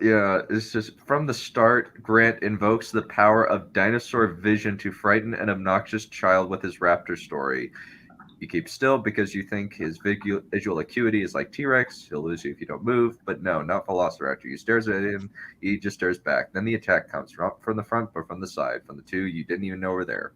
Speaker 2: Yeah, it's just from the start, Grant invokes the power of dinosaur vision to frighten an obnoxious child with his raptor story. You keep still because you think his visual acuity is like T-Rex. He'll lose you if you don't move. But no, not Velociraptor. You stares at him, he just stares back. Then the attack comes from the front or from the side. From the two you didn't even know were there.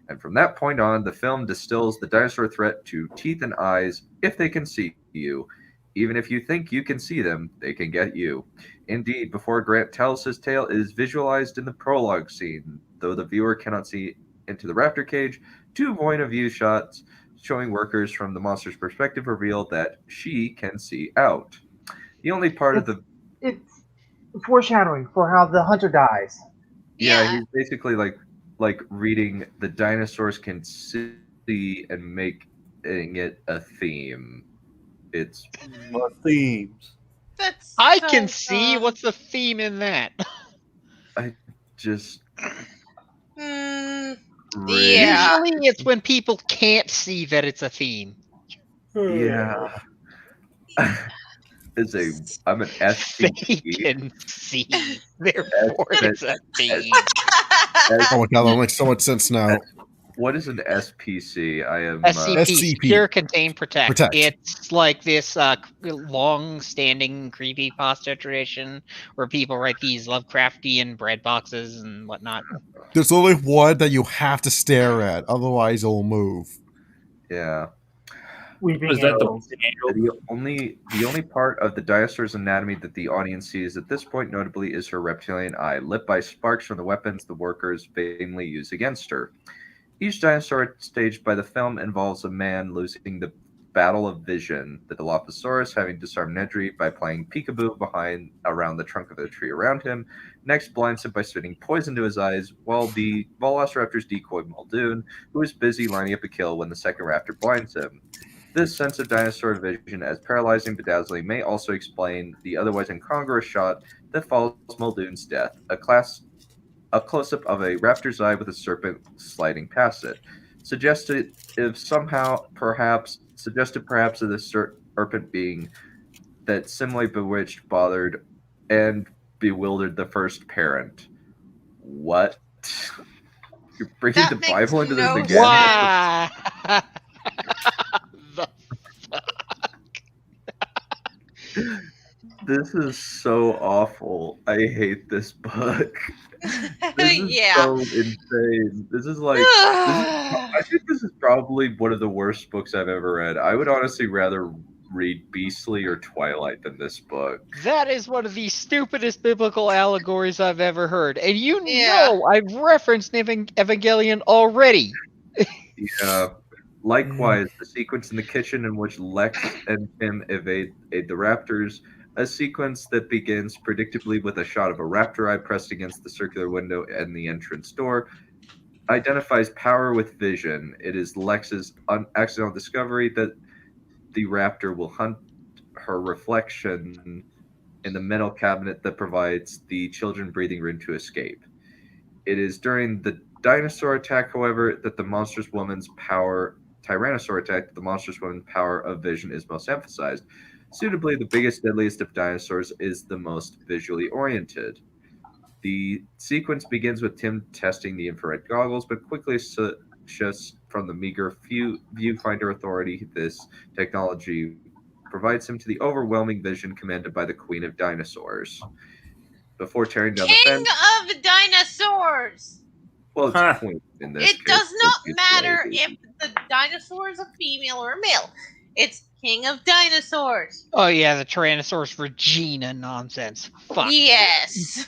Speaker 2: And from that point on, the film distills the dinosaur threat to teeth and eyes if they can see you. Even if you think you can see them, they can get you. Indeed, before Grant tells his tale, it is visualized in the prologue scene. Though the viewer cannot see into the raptor cage, 2 point-of-view shots showing workers from the monster's perspective reveal that she can see out. The only part of the...
Speaker 16: It's foreshadowing for how the hunter dies.
Speaker 2: Yeah, he's basically like reading the dinosaurs can see and making it a theme. It's
Speaker 9: more themes.
Speaker 8: I can see. What's the theme in that?
Speaker 2: I just
Speaker 3: Yeah.
Speaker 8: Usually it's when people can't see that it's a theme.
Speaker 2: Yeah. I'm an SPC.
Speaker 8: They can see. Therefore it's a theme.
Speaker 7: Oh my god, that makes so much sense now.
Speaker 2: What is an SPC? I am
Speaker 8: SCP,
Speaker 7: SCP.
Speaker 8: Secure, Contain, Protect.
Speaker 7: Protect.
Speaker 8: It's like this long-standing creepypasta tradition where people write these Lovecraftian bread boxes and whatnot.
Speaker 7: There's only one that you have to stare at, otherwise it'll move.
Speaker 2: Yeah.
Speaker 16: Weeping
Speaker 2: the only part of the dinosaur's anatomy that the audience sees at this point, notably, is her reptilian eye, lit by sparks from the weapons the workers vainly use against her. Each dinosaur staged by the film involves a man losing the battle of vision, the Dilophosaurus having disarmed Nedry by playing peekaboo around the trunk of the tree around him, next blinds him by spitting poison to his eyes, while the Velociraptor's decoy Muldoon, who is busy lining up a kill when the second raptor blinds him. This sense of dinosaur vision as paralyzing bedazzling may also explain the otherwise incongruous shot that follows Muldoon's death, a close-up of a raptor's eye with a serpent sliding past it, suggested perhaps of the serpent being that similarly bewitched, bothered, and bewildered the first parent. What? You're bringing the Bible into this again?
Speaker 8: Wow. The fuck?
Speaker 2: This is so awful. I hate this book. This is so insane. This is like, I think this is probably one of the worst books I've ever read. I would honestly rather read Beastly or Twilight than this book.
Speaker 8: That is one of the stupidest biblical allegories I've ever heard. And you know I've referenced Evangelion already.
Speaker 2: Yeah. Likewise, the sequence in the kitchen in which Lex and Tim evade the raptors, a sequence that begins predictably with a shot of a raptor eye pressed against the circular window and the entrance door, identifies power with vision. It is Lex's accidental discovery that the raptor will hunt her reflection in the metal cabinet that provides the children breathing room to escape. It is during the dinosaur attack, however, that the monstrous woman's power, Tyrannosaur attack, that the monstrous woman's power of vision is most emphasized. Suitably, the biggest, deadliest of dinosaurs is the most visually oriented. The sequence begins with Tim testing the infrared goggles, but quickly shifts from the meager viewfinder authority this technology provides him to the overwhelming vision commanded by the Queen of Dinosaurs. Before tearing down the fence...
Speaker 3: King of Dinosaurs!
Speaker 2: Well, it's Queen in this
Speaker 3: case. It does not matter if the dinosaur is a female or a male. It's King of Dinosaurs.
Speaker 8: Oh yeah, the Tyrannosaurus Regina nonsense. Fuck.
Speaker 3: Yes.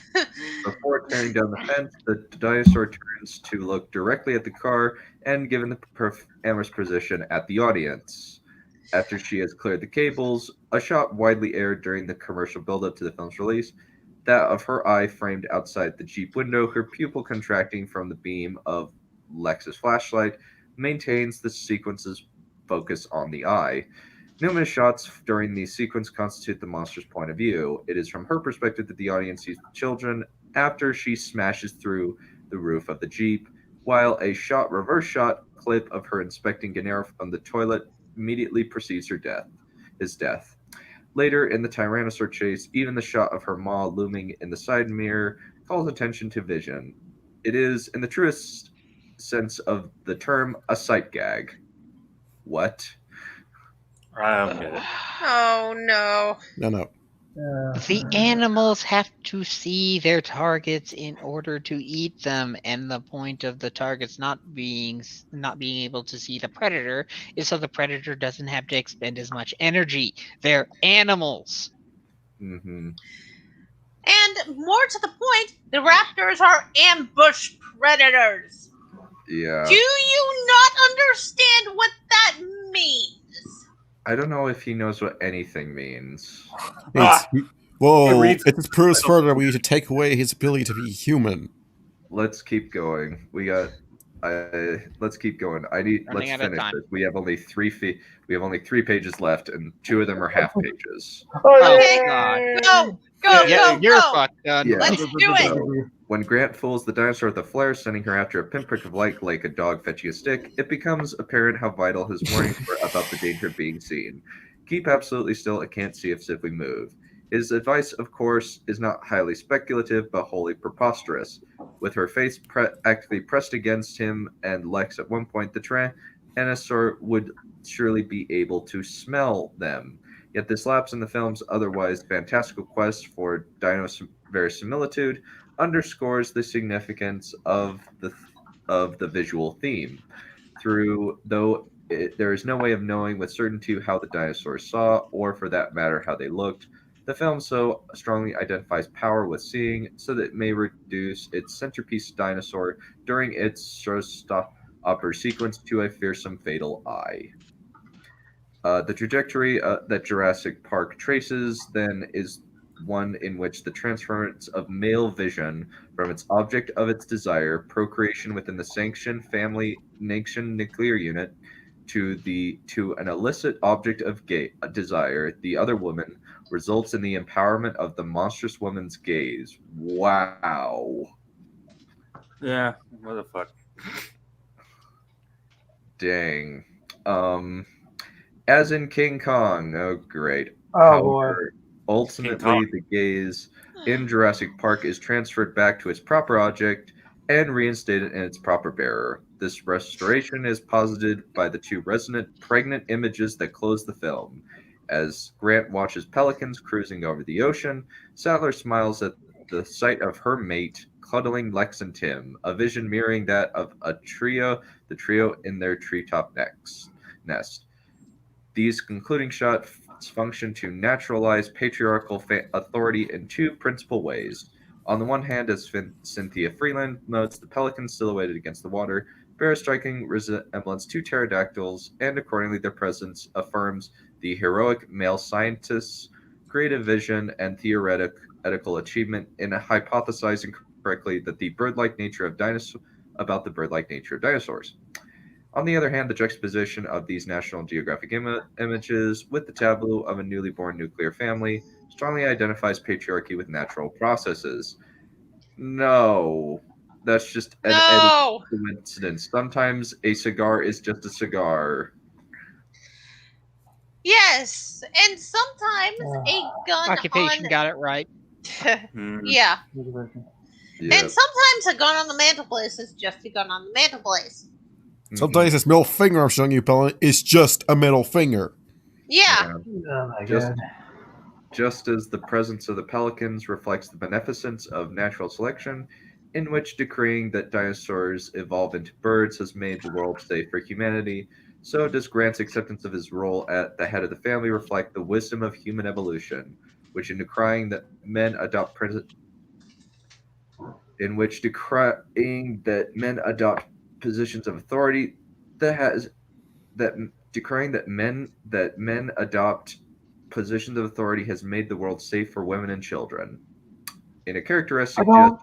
Speaker 2: Before tearing down the fence, the dinosaur turns to look directly at the car and, given the amorous position, at the audience. After she has cleared the cables, a shot widely aired during the commercial build-up to the film's release, that of her eye framed outside the Jeep window, her pupil contracting from the beam of Lex's flashlight, maintains the sequence's focus on the eye. Numerous shots during the sequence constitute the monster's point of view. It is from her perspective that the audience sees the children after she smashes through the roof of the Jeep, while a reverse shot clip of her inspecting Gennaro from the toilet immediately precedes his death. Later in the Tyrannosaur chase, even the shot of her maw looming in the side mirror calls attention to vision. It is, in the truest sense of the term, a sight gag. What?
Speaker 3: Oh no.
Speaker 7: No.
Speaker 8: The animals have to see their targets in order to eat them, and the point of the targets not being able to see the predator is so the predator doesn't have to expend as much energy. They're animals.
Speaker 2: Mm-hmm.
Speaker 3: And more to the point, the raptors are ambush predators.
Speaker 2: Yeah.
Speaker 3: Do you not understand what that means?
Speaker 2: I don't know if he knows what anything meins.
Speaker 7: It just proves further we need to take away his ability to be human.
Speaker 2: Let's keep going. Let's keep going. Let's finish this. We have only 3 pages left, and 2 of them are half pages.
Speaker 3: Oh God! Go!
Speaker 8: You're fucked done.
Speaker 2: Yeah.
Speaker 3: Let's do it.
Speaker 2: So, when Grant fools the dinosaur with a flare, sending her after a pinprick of light like a dog fetching a stick, it becomes apparent how vital his warnings were about the danger of being seen. Keep absolutely still. It can't see if we move. His advice, of course, is not highly speculative, but wholly preposterous. With her face actively pressed against him and Lex at one point, the Tyrannosaur would surely be able to smell them. Yet this lapse in the film's otherwise fantastical quest for dino verisimilitude underscores the significance of the visual theme. There is no way of knowing with certainty how the dinosaurs saw, or for that matter, how they looked. The film so strongly identifies power with seeing, so that it may reduce its centerpiece dinosaur during its showstopper sequence to a fearsome fatal eye. The trajectory that Jurassic Park traces, then, is one in which the transference of male vision from its object of its desire, procreation within the sanctioned family nation nuclear unit, to an illicit object of desire, the other woman, results in the empowerment of the monstrous woman's gaze. Wow.
Speaker 9: Yeah, what the fuck.
Speaker 2: Dang. As in King Kong. Oh, great.
Speaker 16: Oh, boy.
Speaker 2: Ultimately, the gaze in Jurassic Park is transferred back to its proper object and reinstated in its proper bearer. This restoration is posited by the 2 resonant, pregnant images that close the film. As Grant watches pelicans cruising over the ocean, Sattler smiles at the sight of her mate cuddling Lex and Tim, a vision mirroring that of the trio in their treetop nest. These concluding shots function to naturalize patriarchal authority in two principal ways. On the one hand, as Cynthia Freeland notes, the pelicans silhouetted against the water bear a striking resemblance to pterodactyls, and accordingly their presence affirms the heroic male scientist's creative vision and theoretical achievement in hypothesizing correctly that the bird-like nature of dinosaurs. On the other hand, the juxtaposition of these National Geographic images with the tableau of a newly born nuclear family strongly identifies patriarchy with natural processes. No, that's just an coincidence. Sometimes a cigar is just a cigar.
Speaker 3: Yes, and sometimes a gun
Speaker 8: Occupation got it right.
Speaker 3: Yeah. And sometimes a gun on the mantelpiece is just a gun on the mantelpiece.
Speaker 7: Sometimes this middle finger I'm showing you, Bellin, is just a middle finger.
Speaker 3: Yeah.
Speaker 16: Oh my god.
Speaker 2: Just as the presence of the pelicans reflects the beneficence of natural selection, in which decreeing that dinosaurs evolve into birds has made the world safe for humanity, so does Grant's acceptance of his role at the head of the family reflect the wisdom of human evolution, which in decrying that men adopt positions of authority men adopt positions of authority has made the world safe for women and children. In a characteristic gesture.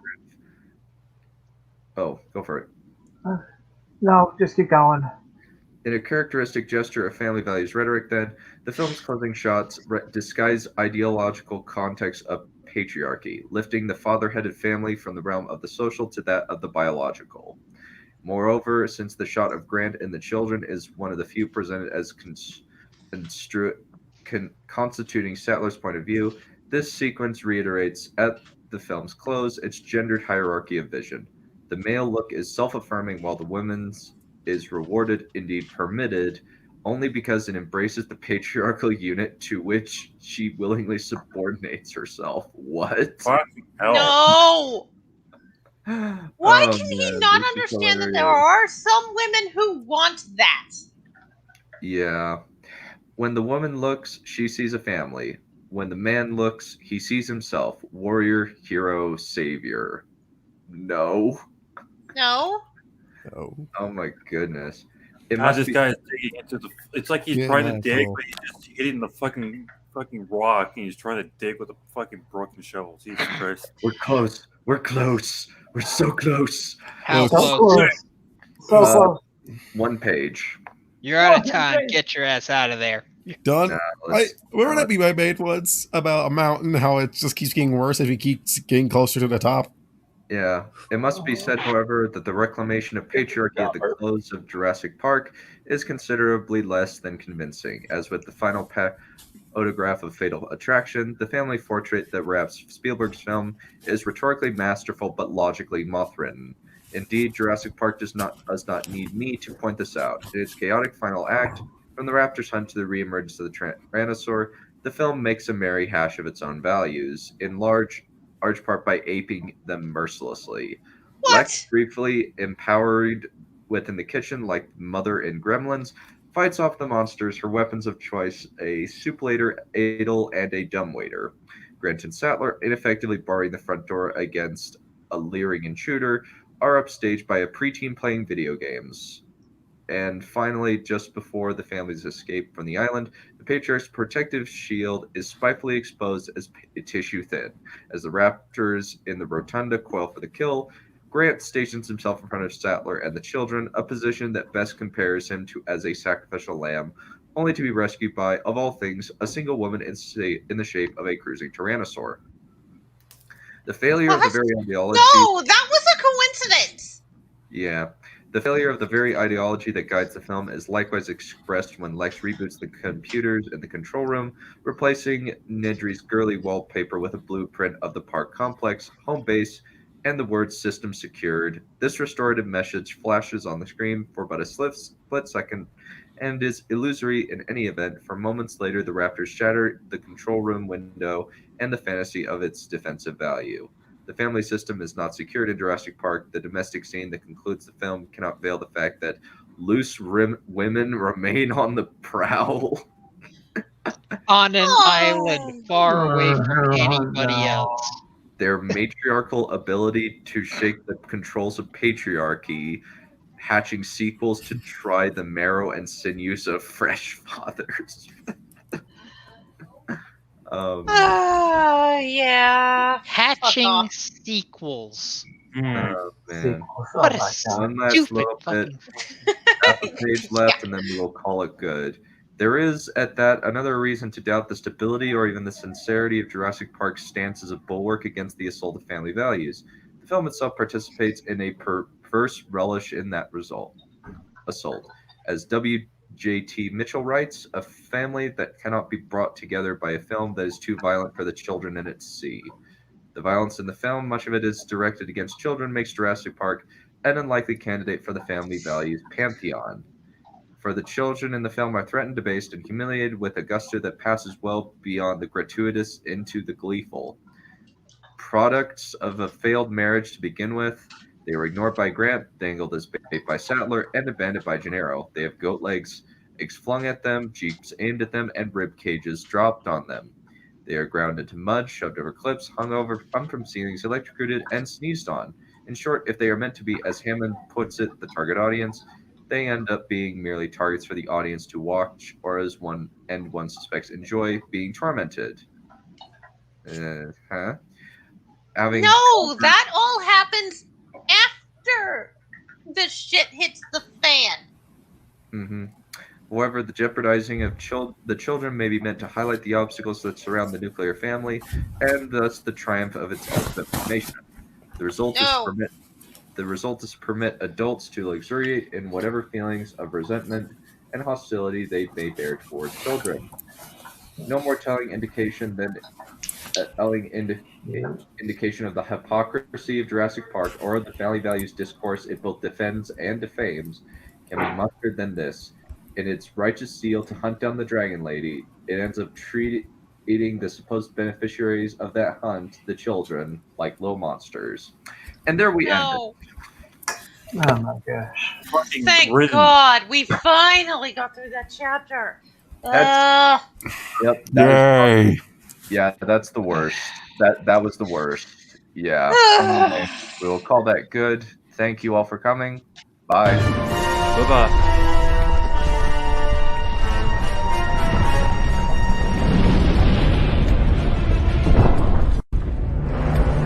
Speaker 2: Oh, go for it.
Speaker 16: No, just keep going.
Speaker 2: In a characteristic gesture of family values rhetoric, then, the film's closing shots disguise ideological context of patriarchy, lifting the father-headed family from the realm of the social to that of the biological. Moreover, since the shot of Grant and the children is one of the few presented as constituting Sattler's point of view, this sequence reiterates at the film's close its gendered hierarchy of vision. The male look is self-affirming while the woman's is rewarded, indeed permitted, only because it embraces the patriarchal unit to which she willingly subordinates herself. What?
Speaker 3: No! Why can he not understand that there are some women who want that?
Speaker 2: Yeah. When the woman looks, she sees a family. When the man looks, he sees himself. Warrior, hero, savior. No.
Speaker 3: No?
Speaker 2: Oh my goodness.
Speaker 9: This guy is digging into the. It's like he's trying to dig, but he's just hitting the fucking rock, and he's trying to dig with a fucking broken shovel. Jesus Christ.
Speaker 2: We're close. We're close. We're so close.
Speaker 8: How close?
Speaker 16: So close.
Speaker 2: One page.
Speaker 8: You're out of time. Get your ass out of there.
Speaker 7: Done. Remember that be my made once about a mountain, how it just keeps getting worse as we keep getting closer to the top?
Speaker 2: Yeah. It must be said, however, that the reclamation of patriarchy at the close of Jurassic Park is considerably less than convincing. As with the final photograph of Fatal Attraction, the family portrait that wraps Spielberg's film is rhetorically masterful but logically moth-ridden. Indeed, Jurassic Park does not need me to point this out. In its chaotic final act, from the raptor's hunt to the reemergence of the Tyrannosaur, the film makes a merry hash of its own values, in large part by aping them mercilessly. Lex, briefly empowered within the kitchen like Mother in Gremlins, fights off the monsters, her weapons of choice, a soup-later, Adel, and a dumbwaiter. Grant and Sattler, ineffectively barring the front door against a leering intruder, are upstaged by a preteen playing video games. And finally, just before the family's escape from the island, the patriarch's protective shield is spitefully exposed as tissue thin. As the raptors in the rotunda coil for the kill, Grant stations himself in front of Sattler and the children, a position that best compares him to as a sacrificial lamb, only to be rescued by, of all things, a single woman in the shape of a cruising tyrannosaur. The failure of the very ideology...
Speaker 3: No, that was a coincidence!
Speaker 2: Yeah. The failure of the very ideology that guides the film is likewise expressed when Lex reboots the computers in the control room, replacing Nedry's girly wallpaper with a blueprint of the park complex, home base, and the words "system secured." This restorative message flashes on the screen for but a split second and is illusory in any event, for moments later the raptors shatter the control room window and the fantasy of its defensive value. The family system is not secured in Jurassic Park. The domestic scene that concludes the film cannot veil the fact that loose women remain on the prowl.
Speaker 8: On an island far away from anybody else.
Speaker 2: Their matriarchal ability to shake the controls of patriarchy, hatching sequels to try the marrow and sinews of fresh fathers.
Speaker 3: Yeah.
Speaker 8: Hatching sequels.
Speaker 2: Oh, man.
Speaker 8: What a
Speaker 2: One last
Speaker 8: stupid
Speaker 2: little bit.
Speaker 8: fucking.
Speaker 2: Half a page left, and then we will call it good. There is, at that, another reason to doubt the stability or even the sincerity of Jurassic Park's stance as a bulwark against the assault of family values. The film itself participates in a perverse relish in that assault. As W.J.T. Mitchell writes, a family that cannot be brought together by a film that is too violent for the children in its sea. The violence in the film, much of it is directed against children, makes Jurassic Park an unlikely candidate for the family values pantheon. For the children in the film are threatened, debased, and humiliated with a gusto that passes well beyond the gratuitous into the gleeful. Products of a failed marriage to begin with, they were ignored by Grant, dangled as bait by Sattler, and abandoned by Gennaro. They have goat legs, eggs flung at them, jeeps aimed at them, and rib cages dropped on them. They are ground into mud, shoved over cliffs, hung from ceilings, electrocuted, and sneezed on. In short, if they are meant to be, as Hammond puts it, the target audience, they end up being merely targets for the audience to watch, or as one suspects enjoy being tormented.
Speaker 3: No, that all happens after the shit hits the fan.
Speaker 2: Mm-hmm. However, the jeopardizing of the children may be meant to highlight the obstacles that surround the nuclear family, and thus the triumph of its ultimate formation. The result is to permit adults to luxuriate in whatever feelings of resentment and hostility they may bear toward children. No more telling indication than indication of the hypocrisy of Jurassic Park or the family values discourse it both defends and defames can be mustered than this. In its righteous zeal to hunt down the Dragon Lady, it ends up treating the supposed beneficiaries of that hunt, the children, like little monsters. And there we end.
Speaker 16: Oh my gosh.
Speaker 3: Thank God, we finally got through that chapter.
Speaker 2: Yep.
Speaker 5: Yay.
Speaker 2: That's the worst. That was the worst. Yeah. Okay. We will call that good. Thank you all for coming. Bye.
Speaker 12: Bye-bye.